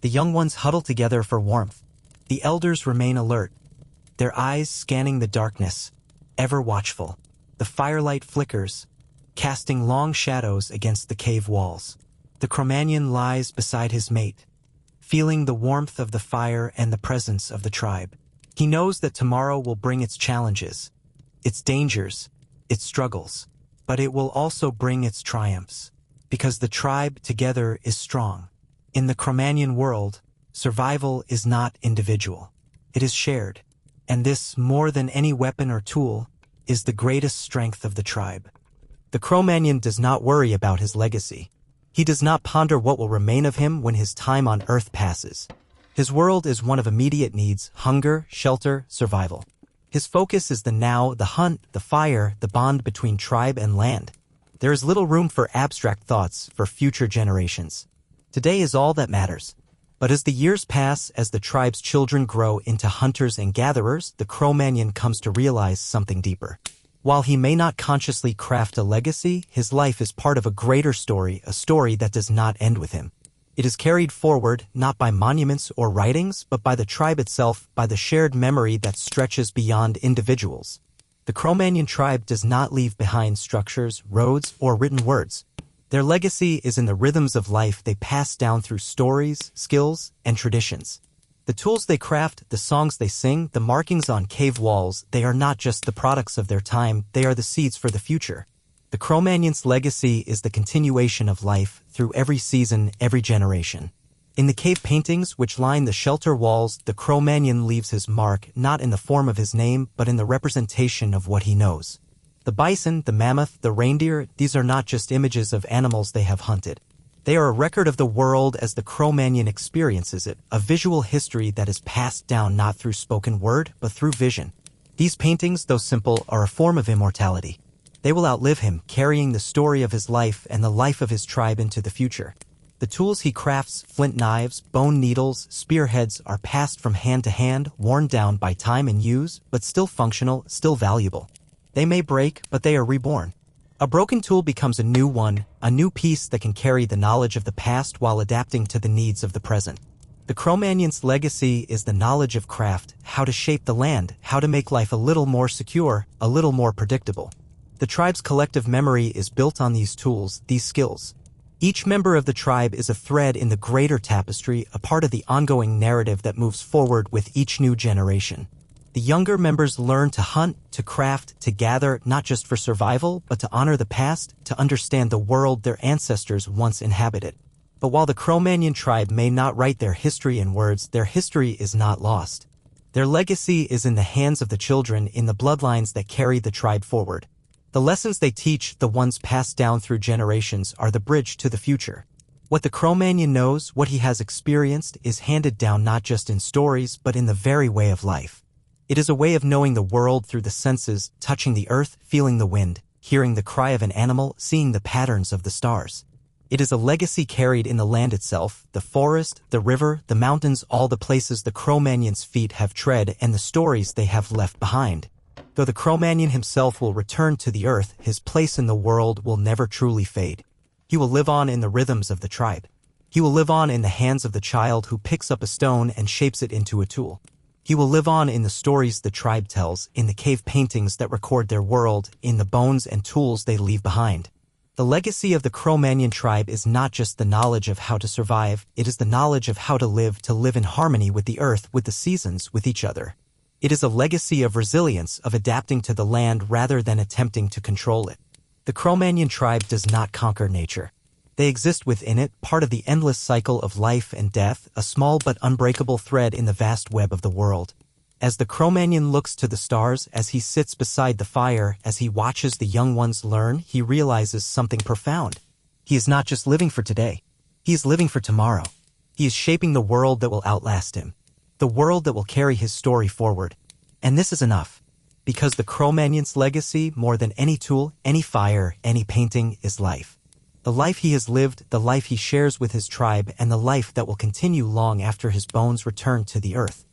The young ones huddle together for warmth. The elders remain alert, their eyes scanning the darkness, ever watchful. The firelight flickers, casting long shadows against the cave walls. The Cro-Magnon lies beside his mate, feeling the warmth of the fire and the presence of the tribe. He knows that tomorrow will bring its challenges, its dangers, its struggles, but it will also bring its triumphs, because the tribe together is strong. In the Cro-Magnon world, survival is not individual. It is shared, and this, more than any weapon or tool, is the greatest strength of the tribe. The Cro-Magnon does not worry about his legacy. He does not ponder what will remain of him when his time on Earth passes. His world is one of immediate needs: hunger, shelter, survival. His focus is the now, the hunt, the fire, the bond between tribe and land. There is little room for abstract thoughts for future generations. Today is all that matters. But as the years pass, as the tribe's children grow into hunters and gatherers, the Cro-Magnon comes to realize something deeper. While he may not consciously craft a legacy, his life is part of a greater story, a story that does not end with him. It is carried forward not by monuments or writings, but by the tribe itself, by the shared memory that stretches beyond individuals. The Cro-Magnon tribe does not leave behind structures, roads, or written words. Their legacy is in the rhythms of life they pass down through stories, skills, and traditions. The tools they craft, the songs they sing, the markings on cave walls, they are not just the products of their time, they are the seeds for the future. The Cro-Magnon's legacy is the continuation of life through every season, every generation. In the cave paintings which line the shelter walls, the Cro-Magnon leaves his mark not in the form of his name, but in the representation of what he knows. The bison, the mammoth, the reindeer, these are not just images of animals they have hunted. They are a record of the world as the Cro-Magnon experiences it, a visual history that is passed down not through spoken word, but through vision. These paintings, though simple, are a form of immortality. They will outlive him, carrying the story of his life and the life of his tribe into the future. The tools he crafts, flint knives, bone needles, spearheads, are passed from hand to hand, worn down by time and use, but still functional, still valuable. They may break, but they are reborn. A broken tool becomes a new one, a new piece that can carry the knowledge of the past while adapting to the needs of the present. The Cro-Magnon's legacy is the knowledge of craft, how to shape the land, how to make life a little more secure, a little more predictable. The tribe's collective memory is built on these tools, these skills. Each member of the tribe is a thread in the greater tapestry, a part of the ongoing narrative that moves forward with each new generation. The younger members learn to hunt, to craft, to gather, not just for survival, but to honor the past, to understand the world their ancestors once inhabited. But while the Cro-Magnon tribe may not write their history in words, their history is not lost. Their legacy is in the hands of the children, in the bloodlines that carry the tribe forward. The lessons they teach, the ones passed down through generations, are the bridge to the future. What the Cro-Magnon knows, what he has experienced, is handed down not just in stories, but in the very way of life. It is a way of knowing the world through the senses, touching the earth, feeling the wind, hearing the cry of an animal, seeing the patterns of the stars. It is a legacy carried in the land itself, the forest, the river, the mountains, all the places the Cro-Magnon's feet have tread and the stories they have left behind. Though the Cro-Magnon himself will return to the earth, his place in the world will never truly fade. He will live on in the rhythms of the tribe. He will live on in the hands of the child who picks up a stone and shapes it into a tool. He will live on in the stories the tribe tells, in the cave paintings that record their world, in the bones and tools they leave behind. The legacy of the Cro-Magnon tribe is not just the knowledge of how to survive, it is the knowledge of how to live in harmony with the earth, with the seasons, with each other. It is a legacy of resilience, of adapting to the land rather than attempting to control it. The Cro-Magnon tribe does not conquer nature. They exist within it, part of the endless cycle of life and death, a small but unbreakable thread in the vast web of the world. As the Cro-Magnon looks to the stars, as he sits beside the fire, as he watches the young ones learn, he realizes something profound. He is not just living for today. He is living for tomorrow. He is shaping the world that will outlast him. The world that will carry his story forward. And this is enough. Because the Cro-Magnon's legacy, more than any tool, any fire, any painting, is life. The life he has lived, the life he shares with his tribe, and the life that will continue long after his bones return to the earth.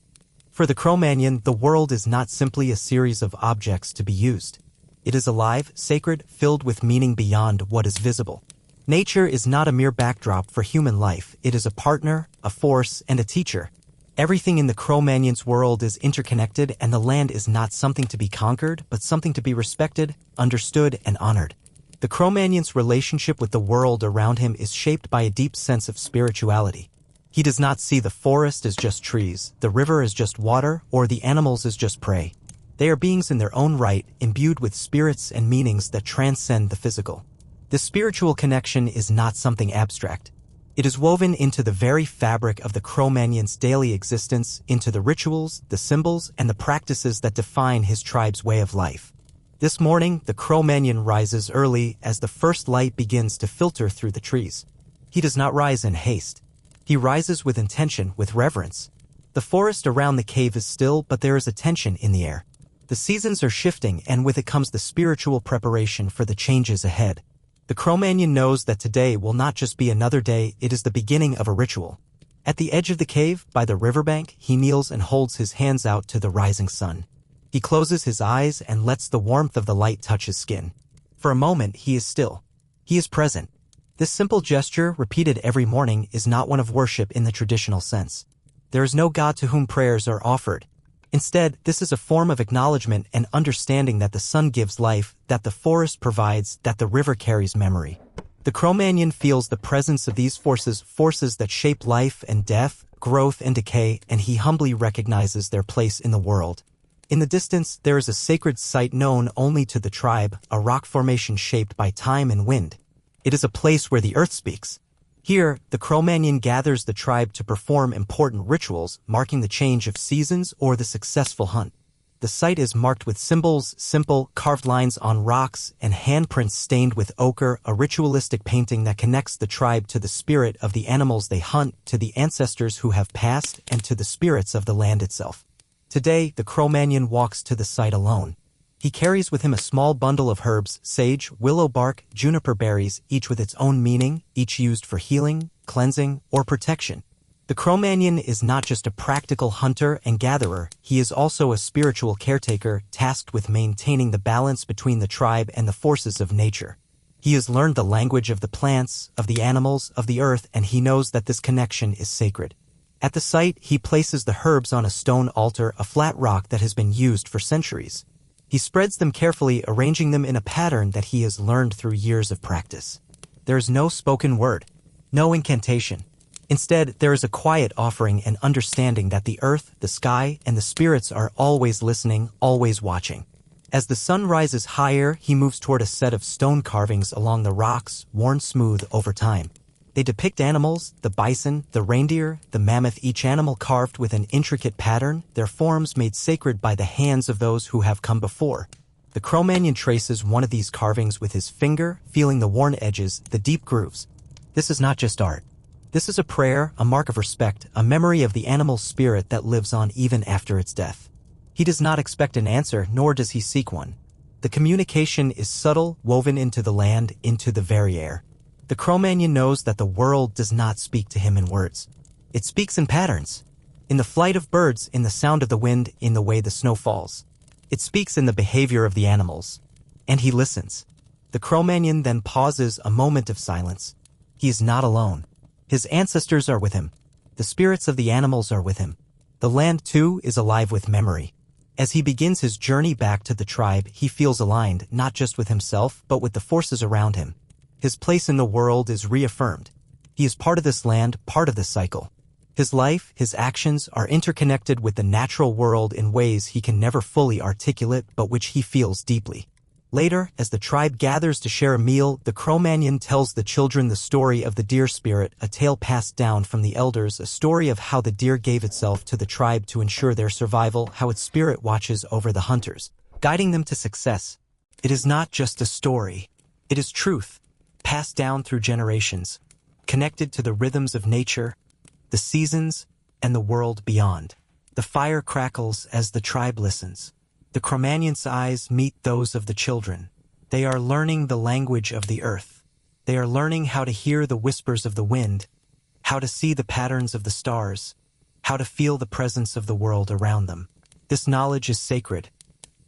For the Cro-Magnon, the world is not simply a series of objects to be used. It is alive, sacred, filled with meaning beyond what is visible. Nature is not a mere backdrop for human life, it is a partner, a force, and a teacher. Everything in the Cro-Magnon's world is interconnected, and the land is not something to be conquered, but something to be respected, understood, and honored. The Cro-Magnon's relationship with the world around him is shaped by a deep sense of spirituality. He does not see the forest as just trees, the river as just water, or the animals as just prey. They are beings in their own right, imbued with spirits and meanings that transcend the physical. This spiritual connection is not something abstract. It is woven into the very fabric of the Cro-Magnon's daily existence, into the rituals, the symbols, and the practices that define his tribe's way of life. This morning, the Cro-Magnon rises early as the first light begins to filter through the trees. He does not rise in haste. He rises with intention, with reverence. The forest around the cave is still, but there is a tension in the air. The seasons are shifting, and with it comes the spiritual preparation for the changes ahead. The Cro-Magnon knows that today will not just be another day, it is the beginning of a ritual. At the edge of the cave, by the riverbank, he kneels and holds his hands out to the rising sun. He closes his eyes and lets the warmth of the light touch his skin. For a moment, he is still. He is present. This simple gesture, repeated every morning, is not one of worship in the traditional sense. There is no God to whom prayers are offered. Instead, this is a form of acknowledgement and understanding that the sun gives life, that the forest provides, that the river carries memory. The Cro-Magnon feels the presence of these forces that shape life and death, growth and decay, and he humbly recognizes their place in the world. In the distance, there is a sacred site known only to the tribe, a rock formation shaped by time and wind. It is a place where the earth speaks. Here, the Cro-Magnon gathers the tribe to perform important rituals, marking the change of seasons or the successful hunt. The site is marked with symbols, simple, carved lines on rocks, and handprints stained with ochre, a ritualistic painting that connects the tribe to the spirit of the animals they hunt, to the ancestors who have passed, and to the spirits of the land itself. Today, the Cro-Magnon walks to the site alone. He carries with him a small bundle of herbs, sage, willow bark, juniper berries, each with its own meaning, each used for healing, cleansing, or protection. The Cro-Magnon is not just a practical hunter and gatherer, he is also a spiritual caretaker tasked with maintaining the balance between the tribe and the forces of nature. He has learned the language of the plants, of the animals, of the earth, and he knows that this connection is sacred. At the site, he places the herbs on a stone altar, a flat rock that has been used for centuries. He spreads them carefully, arranging them in a pattern that he has learned through years of practice. There is no spoken word, no incantation. Instead, there is a quiet offering and understanding that the earth, the sky, and the spirits are always listening, always watching. As the sun rises higher, he moves toward a set of stone carvings along the rocks, worn smooth over time. They depict animals, the bison, the reindeer, the mammoth, each animal carved with an intricate pattern, their forms made sacred by the hands of those who have come before. The Cro-Magnon traces one of these carvings with his finger, feeling the worn edges, the deep grooves. This is not just art. This is a prayer, a mark of respect, a memory of the animal's spirit that lives on even after its death. He does not expect an answer, nor does he seek one. The communication is subtle, woven into the land, into the very air. The Cro-Magnon knows that the world does not speak to him in words. It speaks in patterns. In the flight of birds, in the sound of the wind, in the way the snow falls. It speaks in the behavior of the animals. And he listens. The Cro-Magnon then pauses, a moment of silence. He is not alone. His ancestors are with him. The spirits of the animals are with him. The land, too, is alive with memory. As he begins his journey back to the tribe, he feels aligned, not just with himself, but with the forces around him. His place in the world is reaffirmed. He is part of this land, part of this cycle. His life, his actions are interconnected with the natural world in ways he can never fully articulate, but which he feels deeply. Later, as the tribe gathers to share a meal, the Cro-Magnon tells the children the story of the deer spirit, a tale passed down from the elders, a story of how the deer gave itself to the tribe to ensure their survival, how its spirit watches over the hunters, guiding them to success. It is not just a story. It is truth, passed down through generations, connected to the rhythms of nature, the seasons, and the world beyond. The fire crackles as the tribe listens. The Cro-Magnon's eyes meet those of the children. They are learning the language of the earth. They are learning how to hear the whispers of the wind, how to see the patterns of the stars, how to feel the presence of the world around them. This knowledge is sacred.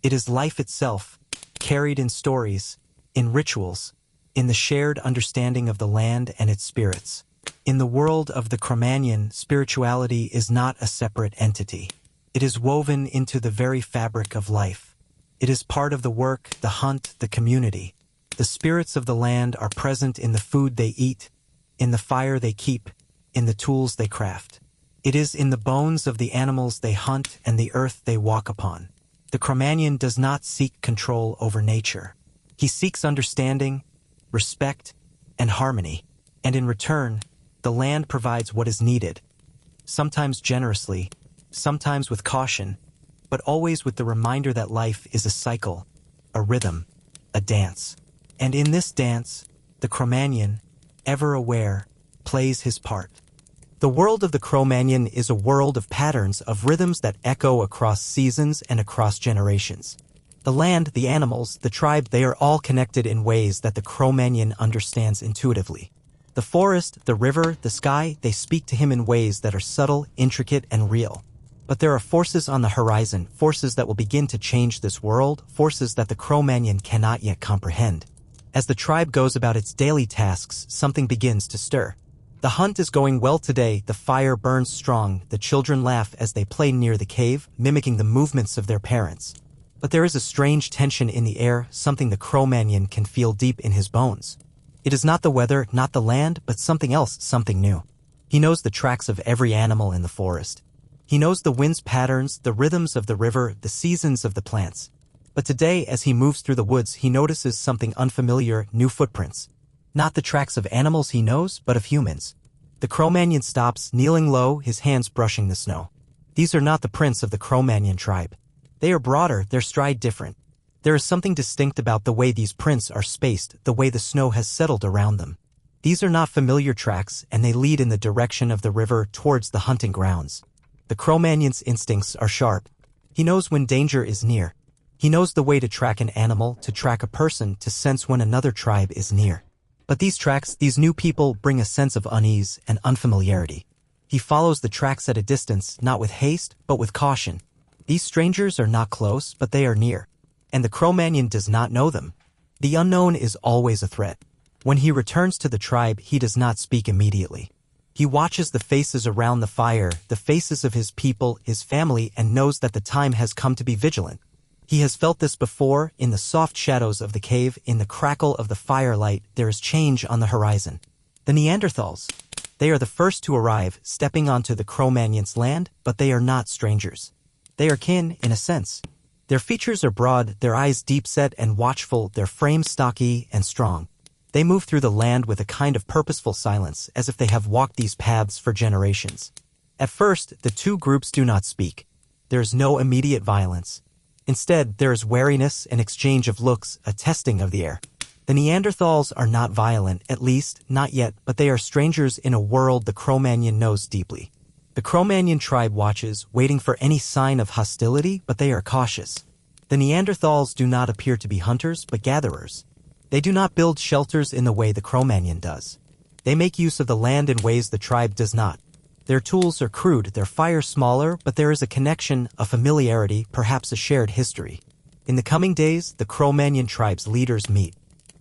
It is life itself, carried in stories, in rituals, in the shared understanding of the land and its spirits. In the world of the Cro-Magnon, spirituality is not a separate entity. It is woven into the very fabric of life. It is part of the work, the hunt, the community. The spirits of the land are present in the food they eat, in the fire they keep, in the tools they craft. It is in the bones of the animals they hunt and the earth they walk upon. The Cro-Magnon does not seek control over nature. He seeks understanding, respect, and harmony, and in return, the land provides what is needed, sometimes generously, sometimes with caution, but always with the reminder that life is a cycle, a rhythm, a dance. And in this dance, the Cro-Magnon, ever aware, plays his part. The world of the Cro-Magnon is a world of patterns, of rhythms that echo across seasons and across generations. The land, the animals, the tribe, they are all connected in ways that the Cro-Magnon understands intuitively. The forest, the river, the sky, they speak to him in ways that are subtle, intricate, and real. But there are forces on the horizon, forces that will begin to change this world, forces that the Cro-Magnon cannot yet comprehend. As the tribe goes about its daily tasks, something begins to stir. The hunt is going well today, the fire burns strong, the children laugh as they play near the cave, mimicking the movements of their parents. But there is a strange tension in the air, something the Cro-Magnon can feel deep in his bones. It is not the weather, not the land, but something else, something new. He knows the tracks of every animal in the forest. He knows the wind's patterns, the rhythms of the river, the seasons of the plants. But today, as he moves through the woods, he notices something unfamiliar, new footprints. Not the tracks of animals he knows, but of humans. The Cro-Magnon stops, kneeling low, his hands brushing the snow. These are not the prints of the Cro-Magnon tribe. They are broader, their stride different. There is something distinct about the way these prints are spaced, the way the snow has settled around them. These are not familiar tracks, and they lead in the direction of the river towards the hunting grounds. The Cro-Magnon's instincts are sharp. He knows when danger is near. He knows the way to track an animal, to track a person, to sense when another tribe is near. But these tracks, these new people, bring a sense of unease and unfamiliarity. He follows the tracks at a distance, not with haste, but with caution. These strangers are not close, but they are near. And the Cro-Magnon does not know them. The unknown is always a threat. When he returns to the tribe, he does not speak immediately. He watches the faces around the fire, the faces of his people, his family, and knows that the time has come to be vigilant. He has felt this before, in the soft shadows of the cave, in the crackle of the firelight, there is change on the horizon. The Neanderthals. They are the first to arrive, stepping onto the Cro-Magnon's land, but they are not strangers. They are kin, in a sense. Their features are broad, their eyes deep-set and watchful, their frame stocky and strong. They move through the land with a kind of purposeful silence, as if they have walked these paths for generations. At first, the two groups do not speak. There is no immediate violence. Instead, there is wariness, an exchange of looks, a testing of the air. The Neanderthals are not violent, at least, not yet, but they are strangers in a world the Cro-Magnon knows deeply. The Cro-Magnon tribe watches, waiting for any sign of hostility, but they are cautious. The Neanderthals do not appear to be hunters, but gatherers. They do not build shelters in the way the Cro-Magnon does. They make use of the land in ways the tribe does not. Their tools are crude, their fire smaller, but there is a connection, a familiarity, perhaps a shared history. In the coming days, the Cro-Magnon tribe's leaders meet.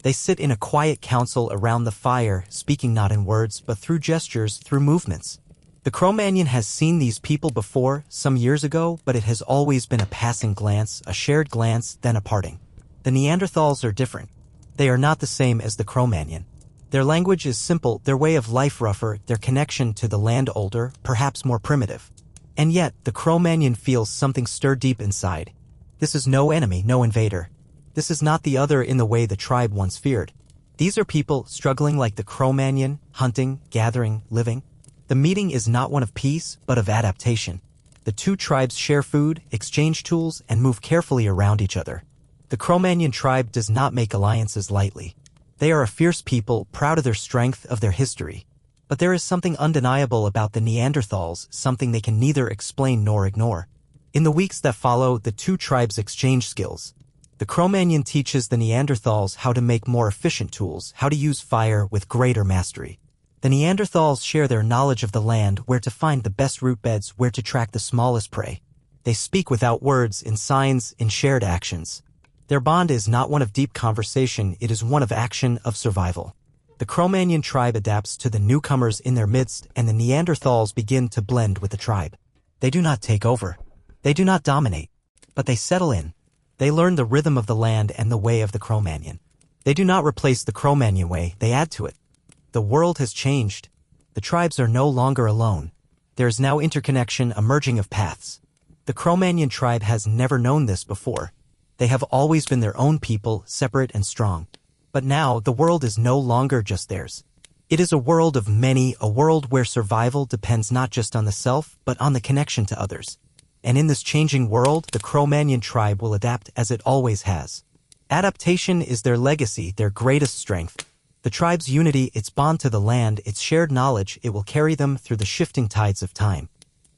They sit in a quiet council around the fire, speaking not in words, but through gestures, through movements. The Cro-Magnon has seen these people before, some years ago, but it has always been a passing glance, a shared glance, then a parting. The Neanderthals are different. They are not the same as the Cro-Magnon. Their language is simple, their way of life rougher, their connection to the land older, perhaps more primitive. And yet, the Cro-Magnon feels something stir deep inside. This is no enemy, no invader. This is not the other in the way the tribe once feared. These are people struggling like the Cro-Magnon, hunting, gathering, living. The meeting is not one of peace, but of adaptation. The two tribes share food, exchange tools, and move carefully around each other. The Cro-Magnon tribe does not make alliances lightly. They are a fierce people, proud of their strength, of their history. But there is something undeniable about the Neanderthals, something they can neither explain nor ignore. In the weeks that follow, the two tribes exchange skills. The Cro-Magnon teaches the Neanderthals how to make more efficient tools, how to use fire with greater mastery. The Neanderthals share their knowledge of the land, where to find the best root beds, where to track the smallest prey. They speak without words, in signs, in shared actions. Their bond is not one of deep conversation, it is one of action, of survival. The Cro-Magnon tribe adapts to the newcomers in their midst, and the Neanderthals begin to blend with the tribe. They do not take over. They do not dominate. But they settle in. They learn the rhythm of the land and the way of the Cro-Magnon. They do not replace the Cro-Magnon way, they add to it. The world has changed. The tribes are no longer alone. There is now interconnection, a merging of paths. The Cro-Magnon tribe has never known this before. They have always been their own people, separate and strong. But now, the world is no longer just theirs. It is a world of many, a world where survival depends not just on the self, but on the connection to others. And in this changing world, the Cro-Magnon tribe will adapt as it always has. Adaptation is their legacy, their greatest strength. The tribe's unity, its bond to the land, its shared knowledge, it will carry them through the shifting tides of time.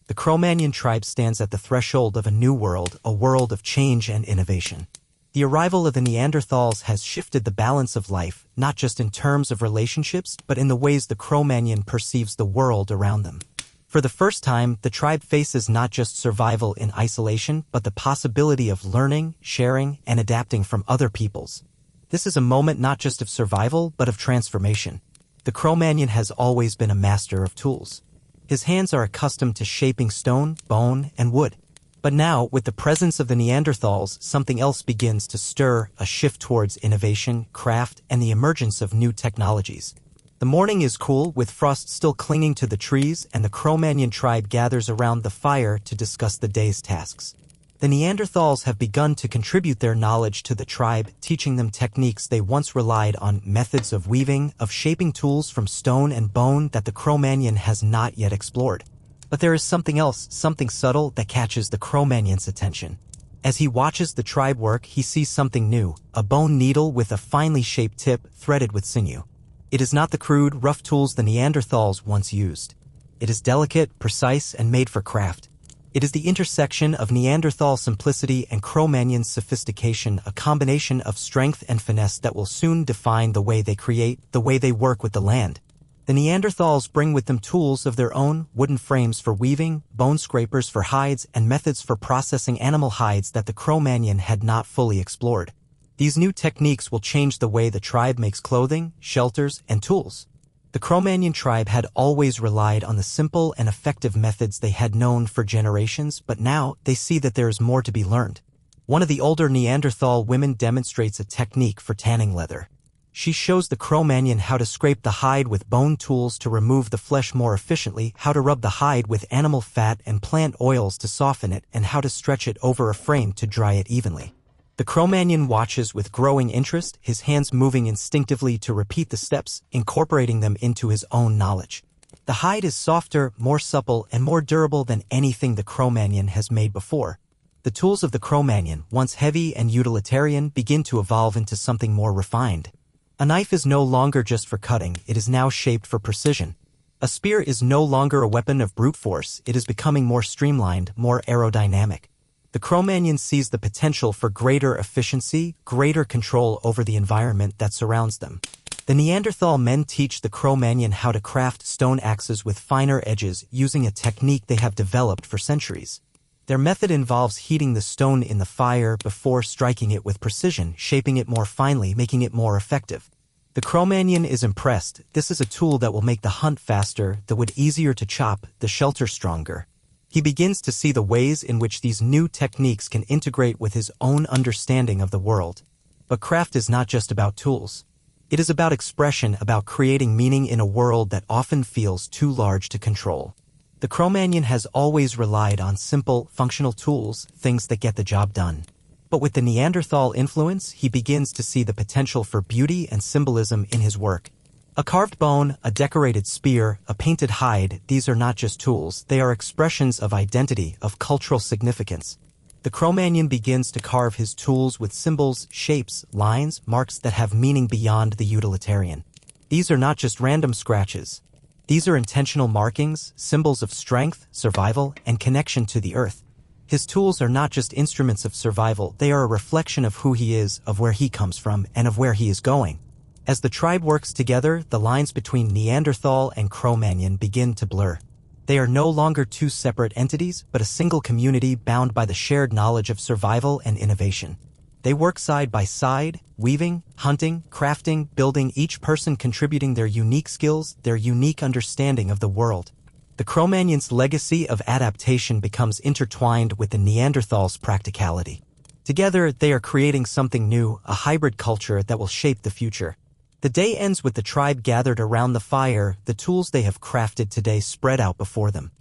The Cro-Magnon tribe stands at the threshold of a new world, a world of change and innovation. The arrival of the Neanderthals has shifted the balance of life, not just in terms of relationships, but in the ways the Cro-Magnon perceives the world around them. For the first time, the tribe faces not just survival in isolation, but the possibility of learning, sharing, and adapting from other peoples. This is a moment not just of survival, but of transformation. The Cro-Magnon has always been a master of tools. His hands are accustomed to shaping stone, bone, and wood. But now, with the presence of the Neanderthals, something else begins to stir, a shift towards innovation, craft, and the emergence of new technologies. The morning is cool, with frost still clinging to the trees, and the Cro-Magnon tribe gathers around the fire to discuss the day's tasks. The Neanderthals have begun to contribute their knowledge to the tribe, teaching them techniques they once relied on, methods of weaving, of shaping tools from stone and bone that the Cro-Magnon has not yet explored. But there is something else, something subtle, that catches the Cro-Magnon's attention. As he watches the tribe work, he sees something new, a bone needle with a finely shaped tip threaded with sinew. It is not the crude, rough tools the Neanderthals once used. It is delicate, precise, and made for craft. It is the intersection of Neanderthal simplicity and Cro-Magnon's sophistication, a combination of strength and finesse that will soon define the way they create, the way they work with the land. The Neanderthals bring with them tools of their own, wooden frames for weaving, bone scrapers for hides, and methods for processing animal hides that the Cro-Magnon had not fully explored. These new techniques will change the way the tribe makes clothing, shelters, and tools. The Cro-Magnon tribe had always relied on the simple and effective methods they had known for generations, but now they see that there is more to be learned. One of the older Neanderthal women demonstrates a technique for tanning leather. She shows the Cro-Magnon how to scrape the hide with bone tools to remove the flesh more efficiently, how to rub the hide with animal fat and plant oils to soften it, and how to stretch it over a frame to dry it evenly. The Cro-Magnon watches with growing interest, his hands moving instinctively to repeat the steps, incorporating them into his own knowledge. The hide is softer, more supple, and more durable than anything the Cro-Magnon has made before. The tools of the Cro-Magnon, once heavy and utilitarian, begin to evolve into something more refined. A knife is no longer just for cutting, it is now shaped for precision. A spear is no longer a weapon of brute force, it is becoming more streamlined, more aerodynamic. The Cro-Magnon sees the potential for greater efficiency, greater control over the environment that surrounds them. The Neanderthal men teach the Cro-Magnon how to craft stone axes with finer edges using a technique they have developed for centuries. Their method involves heating the stone in the fire before striking it with precision, shaping it more finely, making it more effective. The Cro-Magnon is impressed. This is a tool that will make the hunt faster, the wood easier to chop, the shelter stronger. He begins to see the ways in which these new techniques can integrate with his own understanding of the world. But craft is not just about tools. It is about expression, about creating meaning in a world that often feels too large to control. The Cro-Magnon has always relied on simple, functional tools, things that get the job done. But with the Neanderthal influence, he begins to see the potential for beauty and symbolism in his work. A carved bone, a decorated spear, a painted hide, these are not just tools, they are expressions of identity, of cultural significance. The Cro-Magnon begins to carve his tools with symbols, shapes, lines, marks that have meaning beyond the utilitarian. These are not just random scratches. These are intentional markings, symbols of strength, survival, and connection to the earth. His tools are not just instruments of survival, they are a reflection of who he is, of where he comes from, and of where he is going. As the tribe works together, the lines between Neanderthal and Cro-Magnon begin to blur. They are no longer two separate entities, but a single community bound by the shared knowledge of survival and innovation. They work side by side, weaving, hunting, crafting, building, each person contributing their unique skills, their unique understanding of the world. The Cro-Magnon's legacy of adaptation becomes intertwined with the Neanderthals' practicality. Together, they are creating something new, a hybrid culture that will shape the future. The day ends with the tribe gathered around the fire, the tools they have crafted today spread out before them.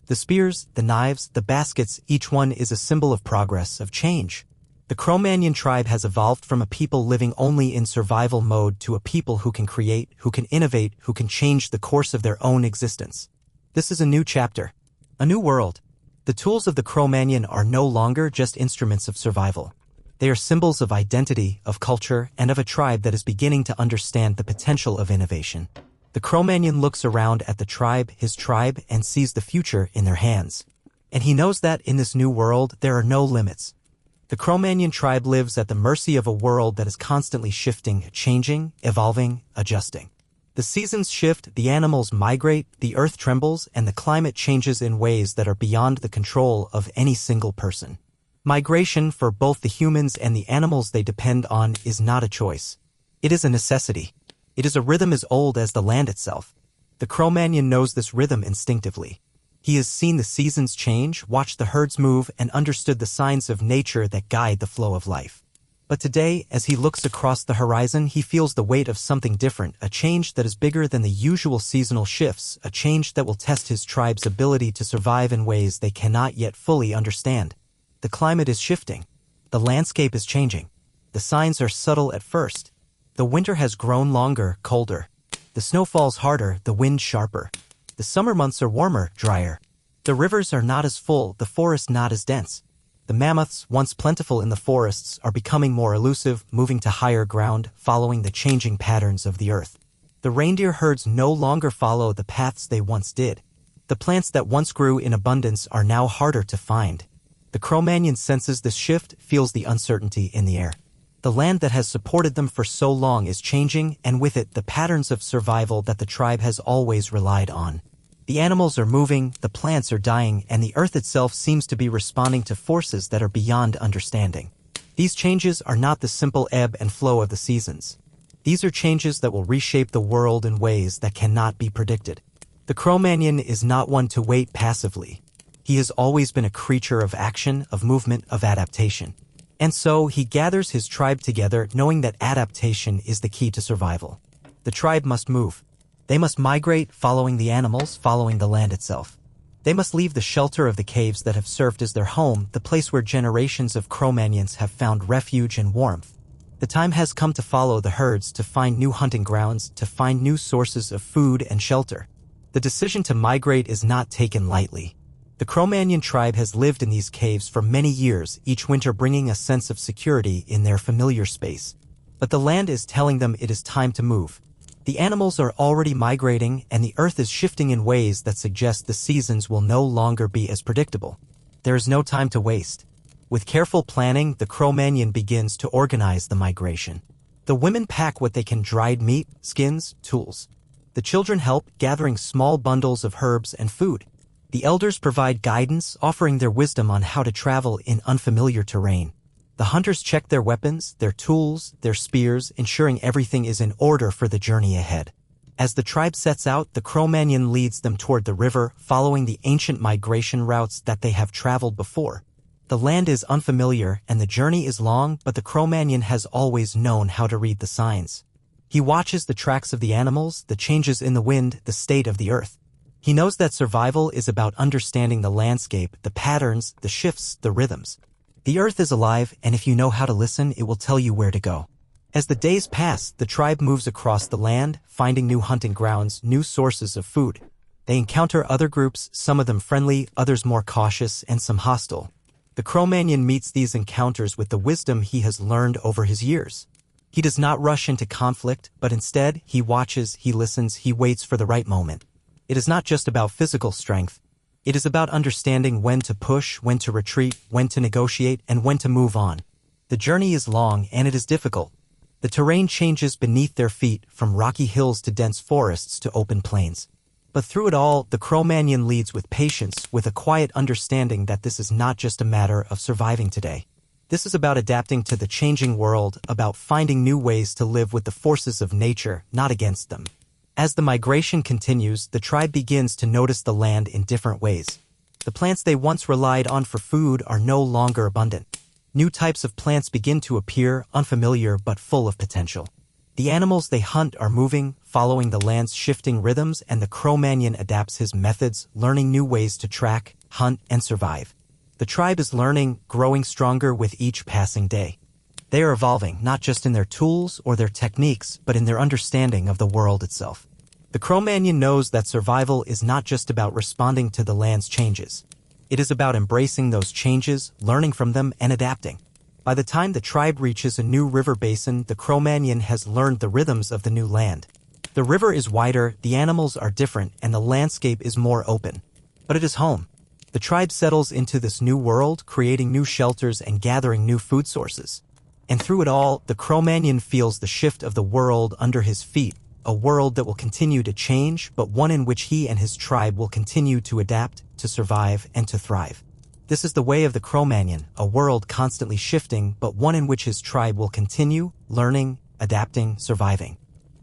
The spears, the knives, the baskets, each one is a symbol of progress, of change. The Cro-Magnon tribe has evolved from a people living only in survival mode to a people who can create, who can innovate, who can change the course of their own existence. This is a new chapter. A new world. The tools of the Cro-Magnon are no longer just instruments of survival. They are symbols of identity, of culture, and of a tribe that is beginning to understand the potential of innovation. The Cro-Magnon looks around at the tribe, his tribe, and sees the future in their hands. And he knows that in this new world, there are no limits. The Cro-Magnon tribe lives at the mercy of a world that is constantly shifting, changing, evolving, adjusting. The seasons shift, the animals migrate, the earth trembles, and the climate changes in ways that are beyond the control of any single person. Migration for both the humans and the animals they depend on is not a choice. It is a necessity. It is a rhythm as old as the land itself. The Cro-Magnon knows this rhythm instinctively. He has seen the seasons change, watched the herds move, and understood the signs of nature that guide the flow of life. But today, as he looks across the horizon, he feels the weight of something different, a change that is bigger than the usual seasonal shifts, a change that will test his tribe's ability to survive in ways they cannot yet fully understand. The climate is shifting. The landscape is changing. The signs are subtle at first. The winter has grown longer, colder. The snow falls harder, the wind sharper. The summer months are warmer, drier. The rivers are not as full, the forest not as dense. The mammoths, once plentiful in the forests, are becoming more elusive, moving to higher ground, following the changing patterns of the earth. The reindeer herds no longer follow the paths they once did. The plants that once grew in abundance are now harder to find. The Cro-Magnon senses this shift, feels the uncertainty in the air. The land that has supported them for so long is changing, and with it the patterns of survival that the tribe has always relied on. The animals are moving, the plants are dying, and the earth itself seems to be responding to forces that are beyond understanding. These changes are not the simple ebb and flow of the seasons. These are changes that will reshape the world in ways that cannot be predicted. The Cro-Magnon is not one to wait passively. He has always been a creature of action, of movement, of adaptation. And so he gathers his tribe together knowing that adaptation is the key to survival. The tribe must move. They must migrate, following the animals, following the land itself. They must leave the shelter of the caves that have served as their home, the place where generations of Cro-Magnons have found refuge and warmth. The time has come to follow the herds, to find new hunting grounds, to find new sources of food and shelter. The decision to migrate is not taken lightly. The Cro-Magnon tribe has lived in these caves for many years, each winter bringing a sense of security in their familiar space. But the land is telling them it is time to move. The animals are already migrating, and the earth is shifting in ways that suggest the seasons will no longer be as predictable. There is no time to waste. With careful planning, the Cro-Magnon begins to organize the migration. The women pack what they can: dried meat, skins, tools. The children help, gathering small bundles of herbs and food. The elders provide guidance, offering their wisdom on how to travel in unfamiliar terrain. The hunters check their weapons, their tools, their spears, ensuring everything is in order for the journey ahead. As the tribe sets out, the Cro-Magnon leads them toward the river, following the ancient migration routes that they have traveled before. The land is unfamiliar and the journey is long, but the Cro-Magnon has always known how to read the signs. He watches the tracks of the animals, the changes in the wind, the state of the earth. He knows that survival is about understanding the landscape, the patterns, the shifts, the rhythms. The earth is alive, and if you know how to listen, it will tell you where to go. As the days pass, the tribe moves across the land, finding new hunting grounds, new sources of food. They encounter other groups, some of them friendly, others more cautious, and some hostile. The Cro-Magnon meets these encounters with the wisdom he has learned over his years. He does not rush into conflict, but instead, he watches, he listens, he waits for the right moment. It is not just about physical strength. It is about understanding when to push, when to retreat, when to negotiate, and when to move on. The journey is long and it is difficult. The terrain changes beneath their feet, from rocky hills to dense forests to open plains. But through it all, the Cro-Magnon leads with patience, with a quiet understanding that this is not just a matter of surviving today. This is about adapting to the changing world, about finding new ways to live with the forces of nature, not against them. As the migration continues, the tribe begins to notice the land in different ways. The plants they once relied on for food are no longer abundant. New types of plants begin to appear, unfamiliar but full of potential. The animals they hunt are moving, following the land's shifting rhythms, and the Cro-Magnon adapts his methods, learning new ways to track, hunt, and survive. The tribe is learning, growing stronger with each passing day. They are evolving, not just in their tools or their techniques, but in their understanding of the world itself. The Cro-Magnon knows that survival is not just about responding to the land's changes. It is about embracing those changes, learning from them, and adapting. By the time the tribe reaches a new river basin, the Cro-Magnon has learned the rhythms of the new land. The river is wider, the animals are different, and the landscape is more open. But it is home. The tribe settles into this new world, creating new shelters and gathering new food sources. And through it all, the Cro-Magnon feels the shift of the world under his feet, a world that will continue to change, but one in which he and his tribe will continue to adapt, to survive, and to thrive. This is the way of the Cro-Magnon, a world constantly shifting, but one in which his tribe will continue, learning, adapting, surviving.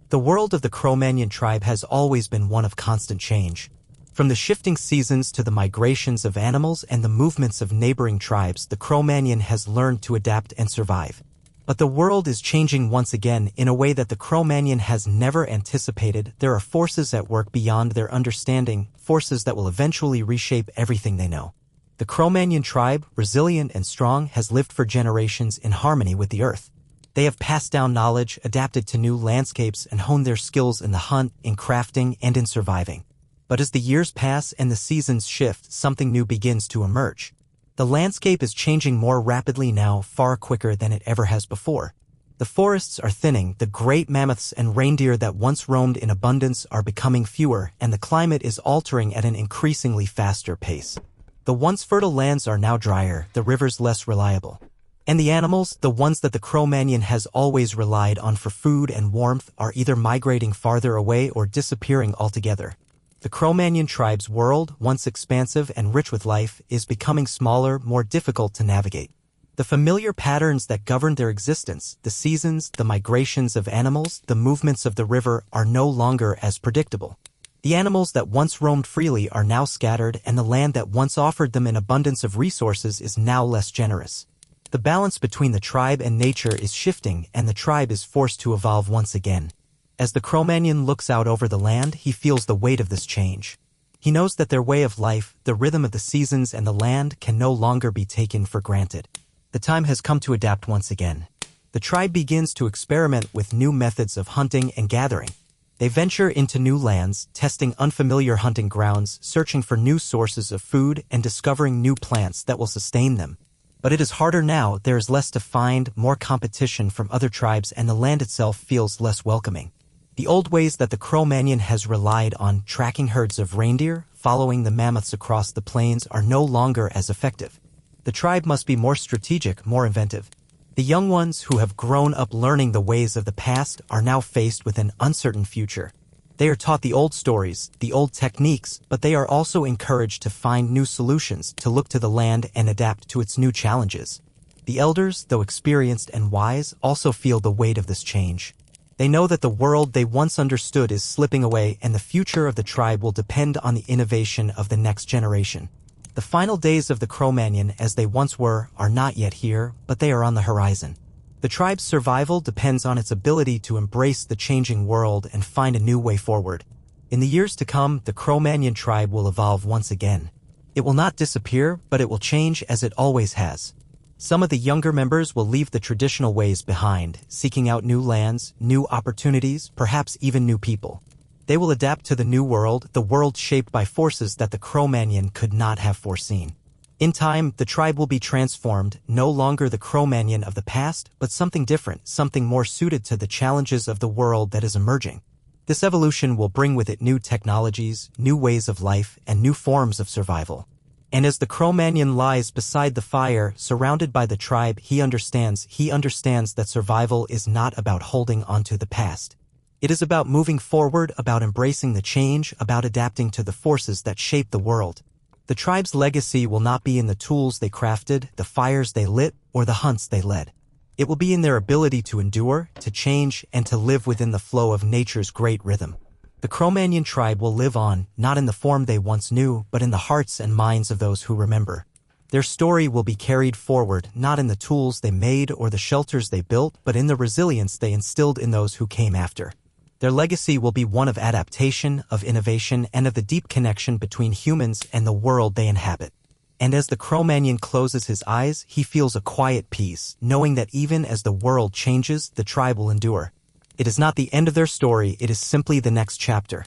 The world of the Cro-Magnon tribe has always been one of constant change. From the shifting seasons to the migrations of animals and the movements of neighboring tribes, the Cro-Magnon has learned to adapt and survive. But the world is changing once again in a way that the Cro-Magnon has never anticipated. There are forces at work beyond their understanding, forces that will eventually reshape everything they know. The Cro-Magnon tribe, resilient and strong, has lived for generations in harmony with the earth. They have passed down knowledge, adapted to new landscapes, and honed their skills in the hunt, in crafting, and in surviving. But as the years pass and the seasons shift, something new begins to emerge. The landscape is changing more rapidly now, far quicker than it ever has before. The forests are thinning, the great mammoths and reindeer that once roamed in abundance are becoming fewer, and the climate is altering at an increasingly faster pace. The once fertile lands are now drier, the rivers less reliable. And the animals, the ones that the Cro-Magnon has always relied on for food and warmth, are either migrating farther away or disappearing altogether. The Cro-Magnon tribe's world, once expansive and rich with life, is becoming smaller, more difficult to navigate. The familiar patterns that govern their existence, the seasons, the migrations of animals, the movements of the river, are no longer as predictable. The animals that once roamed freely are now scattered, and the land that once offered them an abundance of resources is now less generous. The balance between the tribe and nature is shifting, and the tribe is forced to evolve once again. As the Cro-Magnon looks out over the land, he feels the weight of this change. He knows that their way of life, the rhythm of the seasons and the land, can no longer be taken for granted. The time has come to adapt once again. The tribe begins to experiment with new methods of hunting and gathering. They venture into new lands, testing unfamiliar hunting grounds, searching for new sources of food, and discovering new plants that will sustain them. But it is harder now, there is less to find, more competition from other tribes, and the land itself feels less welcoming. The old ways that the Cro-Magnon has relied on, tracking herds of reindeer, following the mammoths across the plains, are no longer as effective. The tribe must be more strategic, more inventive. The young ones who have grown up learning the ways of the past are now faced with an uncertain future. They are taught the old stories, the old techniques, but they are also encouraged to find new solutions, to look to the land and adapt to its new challenges. The elders, though experienced and wise, also feel the weight of this change. They know that the world they once understood is slipping away, and the future of the tribe will depend on the innovation of the next generation. The final days of the Cro-Magnon, as they once were, are not yet here, but they are on the horizon. The tribe's survival depends on its ability to embrace the changing world and find a new way forward. In the years to come, the Cro-Magnon tribe will evolve once again. It will not disappear, but it will change as it always has. Some of the younger members will leave the traditional ways behind, seeking out new lands, new opportunities, perhaps even new people. They will adapt to the new world, the world shaped by forces that the Cro-Magnon could not have foreseen. In time, the tribe will be transformed, no longer the Cro-Magnon of the past, but something different, something more suited to the challenges of the world that is emerging. This evolution will bring with it new technologies, new ways of life, and new forms of survival. And as the Cro-Magnon lies beside the fire, surrounded by the tribe, he understands that survival is not about holding onto the past. It is about moving forward, about embracing the change, about adapting to the forces that shape the world. The tribe's legacy will not be in the tools they crafted, the fires they lit, or the hunts they led. It will be in their ability to endure, to change, and to live within the flow of nature's great rhythm. The Cro-Magnon tribe will live on, not in the form they once knew, but in the hearts and minds of those who remember. Their story will be carried forward not in the tools they made or the shelters they built, but in the resilience they instilled in those who came after. Their legacy will be one of adaptation, of innovation, and of the deep connection between humans and the world they inhabit. And as the Cro-Magnon closes his eyes, he feels a quiet peace, knowing that even as the world changes, the tribe will endure. It is not the end of their story, it is simply the next chapter.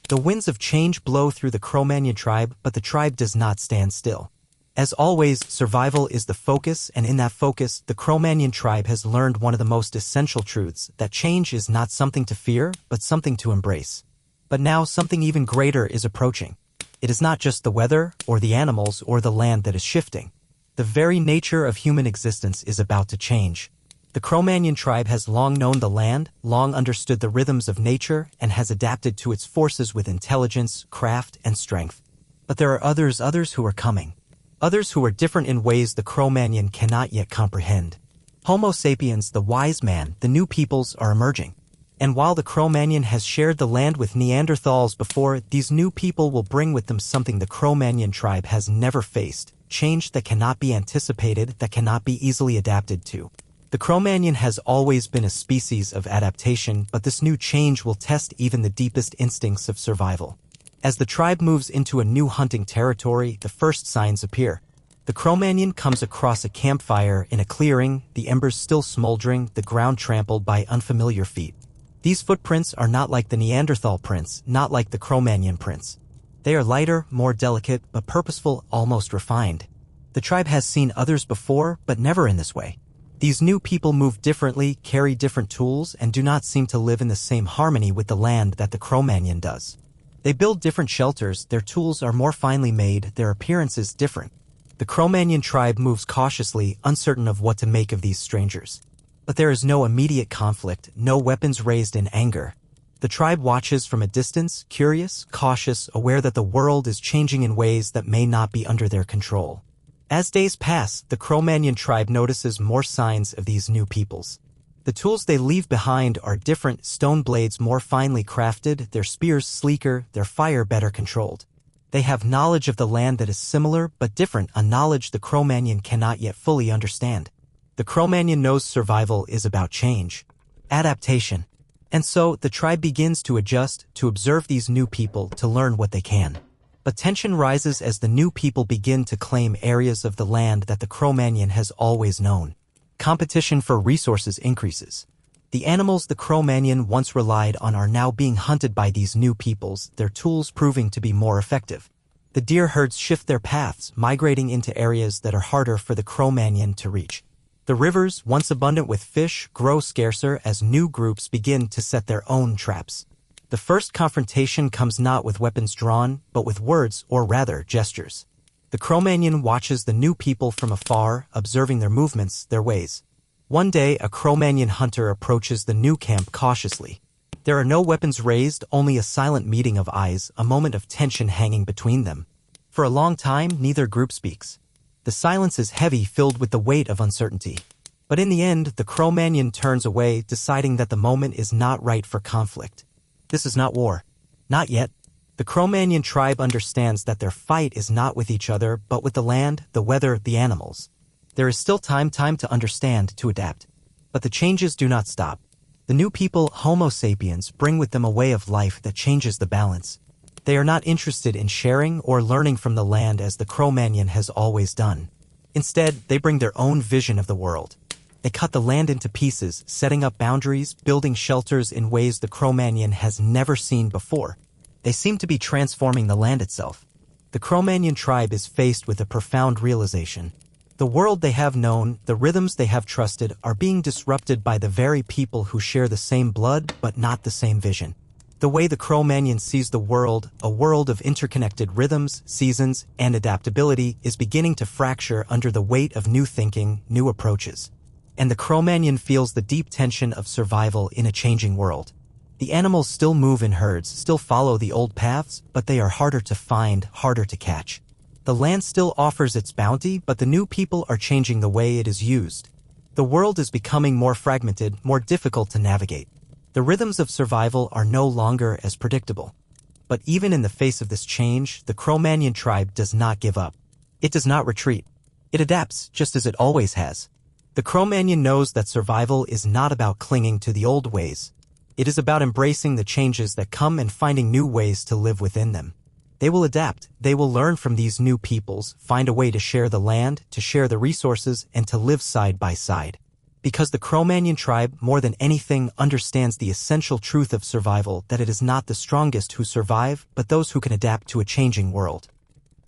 The winds of change blow through the Cro-Magnon tribe, but the tribe does not stand still. As always, survival is the focus, and in that focus, the Cro-Magnon tribe has learned one of the most essential truths, that change is not something to fear, but something to embrace. But now something even greater is approaching. It is not just the weather, or the animals, or the land that is shifting. The very nature of human existence is about to change. The Cro-Magnon tribe has long known the land, long understood the rhythms of nature, and has adapted to its forces with intelligence, craft, and strength. But there are others who are coming. Others who are different in ways the Cro-Magnon cannot yet comprehend. Homo sapiens, the wise man, the new peoples are emerging. And while the Cro-Magnon has shared the land with Neanderthals before, these new people will bring with them something the Cro-Magnon tribe has never faced, change that cannot be anticipated, that cannot be easily adapted to. The Cro-Magnon has always been a species of adaptation, but this new change will test even the deepest instincts of survival. As the tribe moves into a new hunting territory, the first signs appear. The Cro-Magnon comes across a campfire in a clearing, the embers still smoldering, the ground trampled by unfamiliar feet. These footprints are not like the Neanderthal prints, not like the Cro-Magnon prints. They are lighter, more delicate, but purposeful, almost refined. The tribe has seen others before, but never in this way. These new people move differently, carry different tools, and do not seem to live in the same harmony with the land that the Cro-Magnon does. They build different shelters, their tools are more finely made, their appearance is different. The Cro-Magnon tribe moves cautiously, uncertain of what to make of these strangers. But there is no immediate conflict, no weapons raised in anger. The tribe watches from a distance, curious, cautious, aware that the world is changing in ways that may not be under their control. As days pass, the Cro-Magnon tribe notices more signs of these new peoples. The tools they leave behind are different, stone blades more finely crafted, their spears sleeker, their fire better controlled. They have knowledge of the land that is similar but different, a knowledge the Cro-Magnon cannot yet fully understand. The Cro-Magnon knows survival is about change, adaptation. And so, the tribe begins to adjust, to observe these new people, to learn what they can. But tension rises as the new people begin to claim areas of the land that the Cro-Magnon has always known. Competition for resources increases. The animals the Cro-Magnon once relied on are now being hunted by these new peoples, their tools proving to be more effective. The deer herds shift their paths, migrating into areas that are harder for the Cro-Magnon to reach. The rivers, once abundant with fish, grow scarcer as new groups begin to set their own traps. The first confrontation comes not with weapons drawn, but with words, or rather, gestures. The Cro-Magnon watches the new people from afar, observing their movements, their ways. One day, a Cro-Magnon hunter approaches the new camp cautiously. There are no weapons raised, only a silent meeting of eyes, a moment of tension hanging between them. For a long time, neither group speaks. The silence is heavy, filled with the weight of uncertainty. But in the end, the Cro-Magnon turns away, deciding that the moment is not right for conflict. This is not war. Not yet. The Cro-Magnon tribe understands that their fight is not with each other, but with the land, the weather, the animals. There is still time to understand, to adapt. But the changes do not stop. The new people, Homo sapiens, bring with them a way of life that changes the balance. They are not interested in sharing or learning from the land as the Cro-Magnon has always done. Instead, they bring their own vision of the world. They cut the land into pieces, setting up boundaries, building shelters in ways the Cro-Magnon has never seen before. They seem to be transforming the land itself. The Cro-Magnon tribe is faced with a profound realization. The world they have known, the rhythms they have trusted, are being disrupted by the very people who share the same blood but not the same vision. The way the Cro-Magnon sees the world, a world of interconnected rhythms, seasons, and adaptability, is beginning to fracture under the weight of new thinking, new approaches. And the Cro-Magnon feels the deep tension of survival in a changing world. The animals still move in herds, still follow the old paths, but they are harder to find, harder to catch. The land still offers its bounty, but the new people are changing the way it is used. The world is becoming more fragmented, more difficult to navigate. The rhythms of survival are no longer as predictable. But even in the face of this change, the Cro-Magnon tribe does not give up. It does not retreat. It adapts, just as it always has. The Cro-Magnon knows that survival is not about clinging to the old ways. It is about embracing the changes that come and finding new ways to live within them. They will adapt, they will learn from these new peoples, find a way to share the land, to share the resources, and to live side by side. Because the Cro-Magnon tribe, more than anything, understands the essential truth of survival, that it is not the strongest who survive, but those who can adapt to a changing world.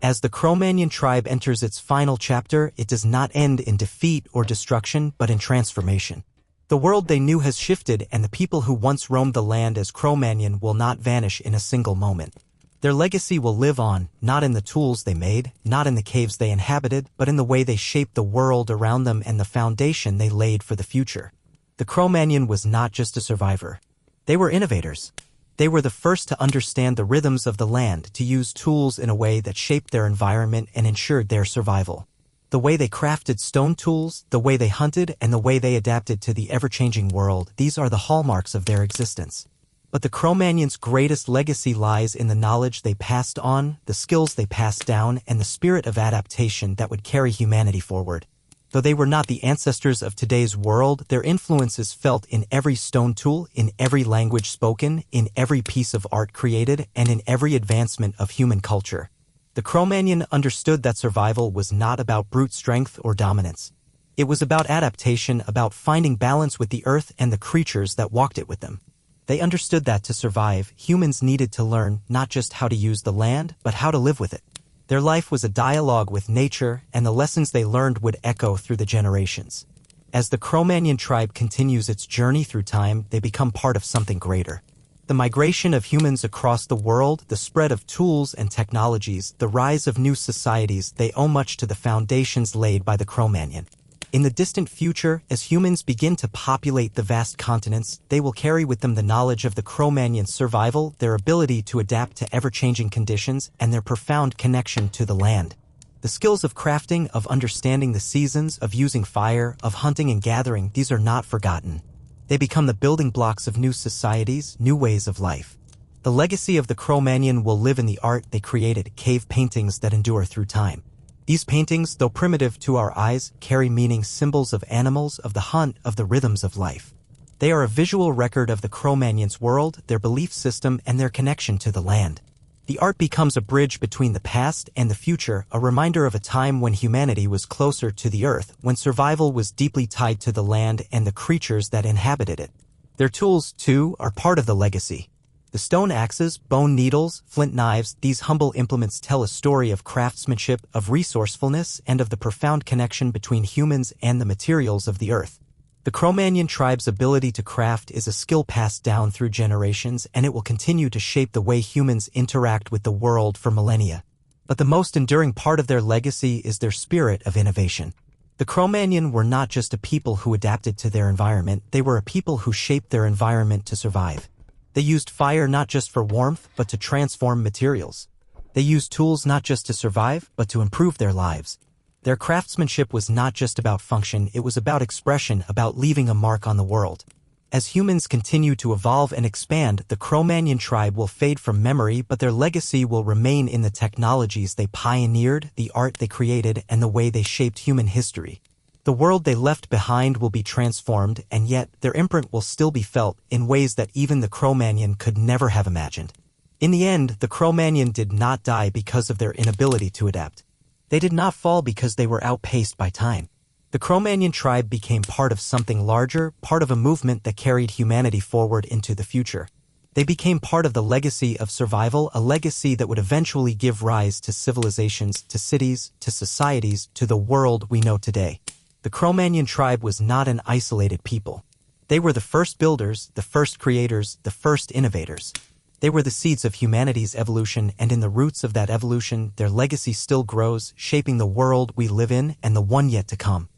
As the Cro-Magnon tribe enters its final chapter, it does not end in defeat or destruction, but in transformation. The world they knew has shifted, and the people who once roamed the land as Cro-Magnon will not vanish in a single moment. Their legacy will live on, not in the tools they made, not in the caves they inhabited, but in the way they shaped the world around them and the foundation they laid for the future. The Cro-Magnon was not just a survivor. They were innovators. They were the first to understand the rhythms of the land, to use tools in a way that shaped their environment and ensured their survival. The way they crafted stone tools, the way they hunted, and the way they adapted to the ever-changing world, these are the hallmarks of their existence. But the Cro-Magnon's greatest legacy lies in the knowledge they passed on, the skills they passed down, and the spirit of adaptation that would carry humanity forward. Though they were not the ancestors of today's world, their influence is felt in every stone tool, in every language spoken, in every piece of art created, and in every advancement of human culture. The Cro-Magnon understood that survival was not about brute strength or dominance. It was about adaptation, about finding balance with the earth and the creatures that walked it with them. They understood that to survive, humans needed to learn not just how to use the land, but how to live with it. Their life was a dialogue with nature, and the lessons they learned would echo through the generations. As the Cro-Magnon tribe continues its journey through time, they become part of something greater. The migration of humans across the world, the spread of tools and technologies, the rise of new societies, they owe much to the foundations laid by the Cro-Magnon. In the distant future, as humans begin to populate the vast continents, they will carry with them the knowledge of the Cro-Magnon's survival, their ability to adapt to ever-changing conditions, and their profound connection to the land. The skills of crafting, of understanding the seasons, of using fire, of hunting and gathering, these are not forgotten. They become the building blocks of new societies, new ways of life. The legacy of the Cro-Magnon will live in the art they created, cave paintings that endure through time. These paintings, though primitive to our eyes, carry meaning, symbols of animals, of the hunt, of the rhythms of life. They are a visual record of the Cro-Magnon's world, their belief system, and their connection to the land. The art becomes a bridge between the past and the future, a reminder of a time when humanity was closer to the earth, when survival was deeply tied to the land and the creatures that inhabited it. Their tools, too, are part of the legacy. The stone axes, bone needles, flint knives, these humble implements tell a story of craftsmanship, of resourcefulness, and of the profound connection between humans and the materials of the earth. The Cro-Magnon tribe's ability to craft is a skill passed down through generations, and it will continue to shape the way humans interact with the world for millennia. But the most enduring part of their legacy is their spirit of innovation. The Cro-Magnon were not just a people who adapted to their environment, they were a people who shaped their environment to survive. They used fire not just for warmth, but to transform materials. They used tools not just to survive, but to improve their lives. Their craftsmanship was not just about function, it was about expression, about leaving a mark on the world. As humans continue to evolve and expand, the Cro-Magnon tribe will fade from memory, but their legacy will remain in the technologies they pioneered, the art they created, and the way they shaped human history. The world they left behind will be transformed, and yet their imprint will still be felt in ways that even the Cro-Magnon could never have imagined. In the end, the Cro-Magnon did not die because of their inability to adapt. They did not fall because they were outpaced by time. The Cro-Magnon tribe became part of something larger, part of a movement that carried humanity forward into the future. They became part of the legacy of survival, a legacy that would eventually give rise to civilizations, to cities, to societies, to the world we know today. The Cro-Magnon tribe was not an isolated people. They were the first builders, the first creators, the first innovators. They were the seeds of humanity's evolution, and in the roots of that evolution, their legacy still grows, shaping the world we live in and the one yet to come.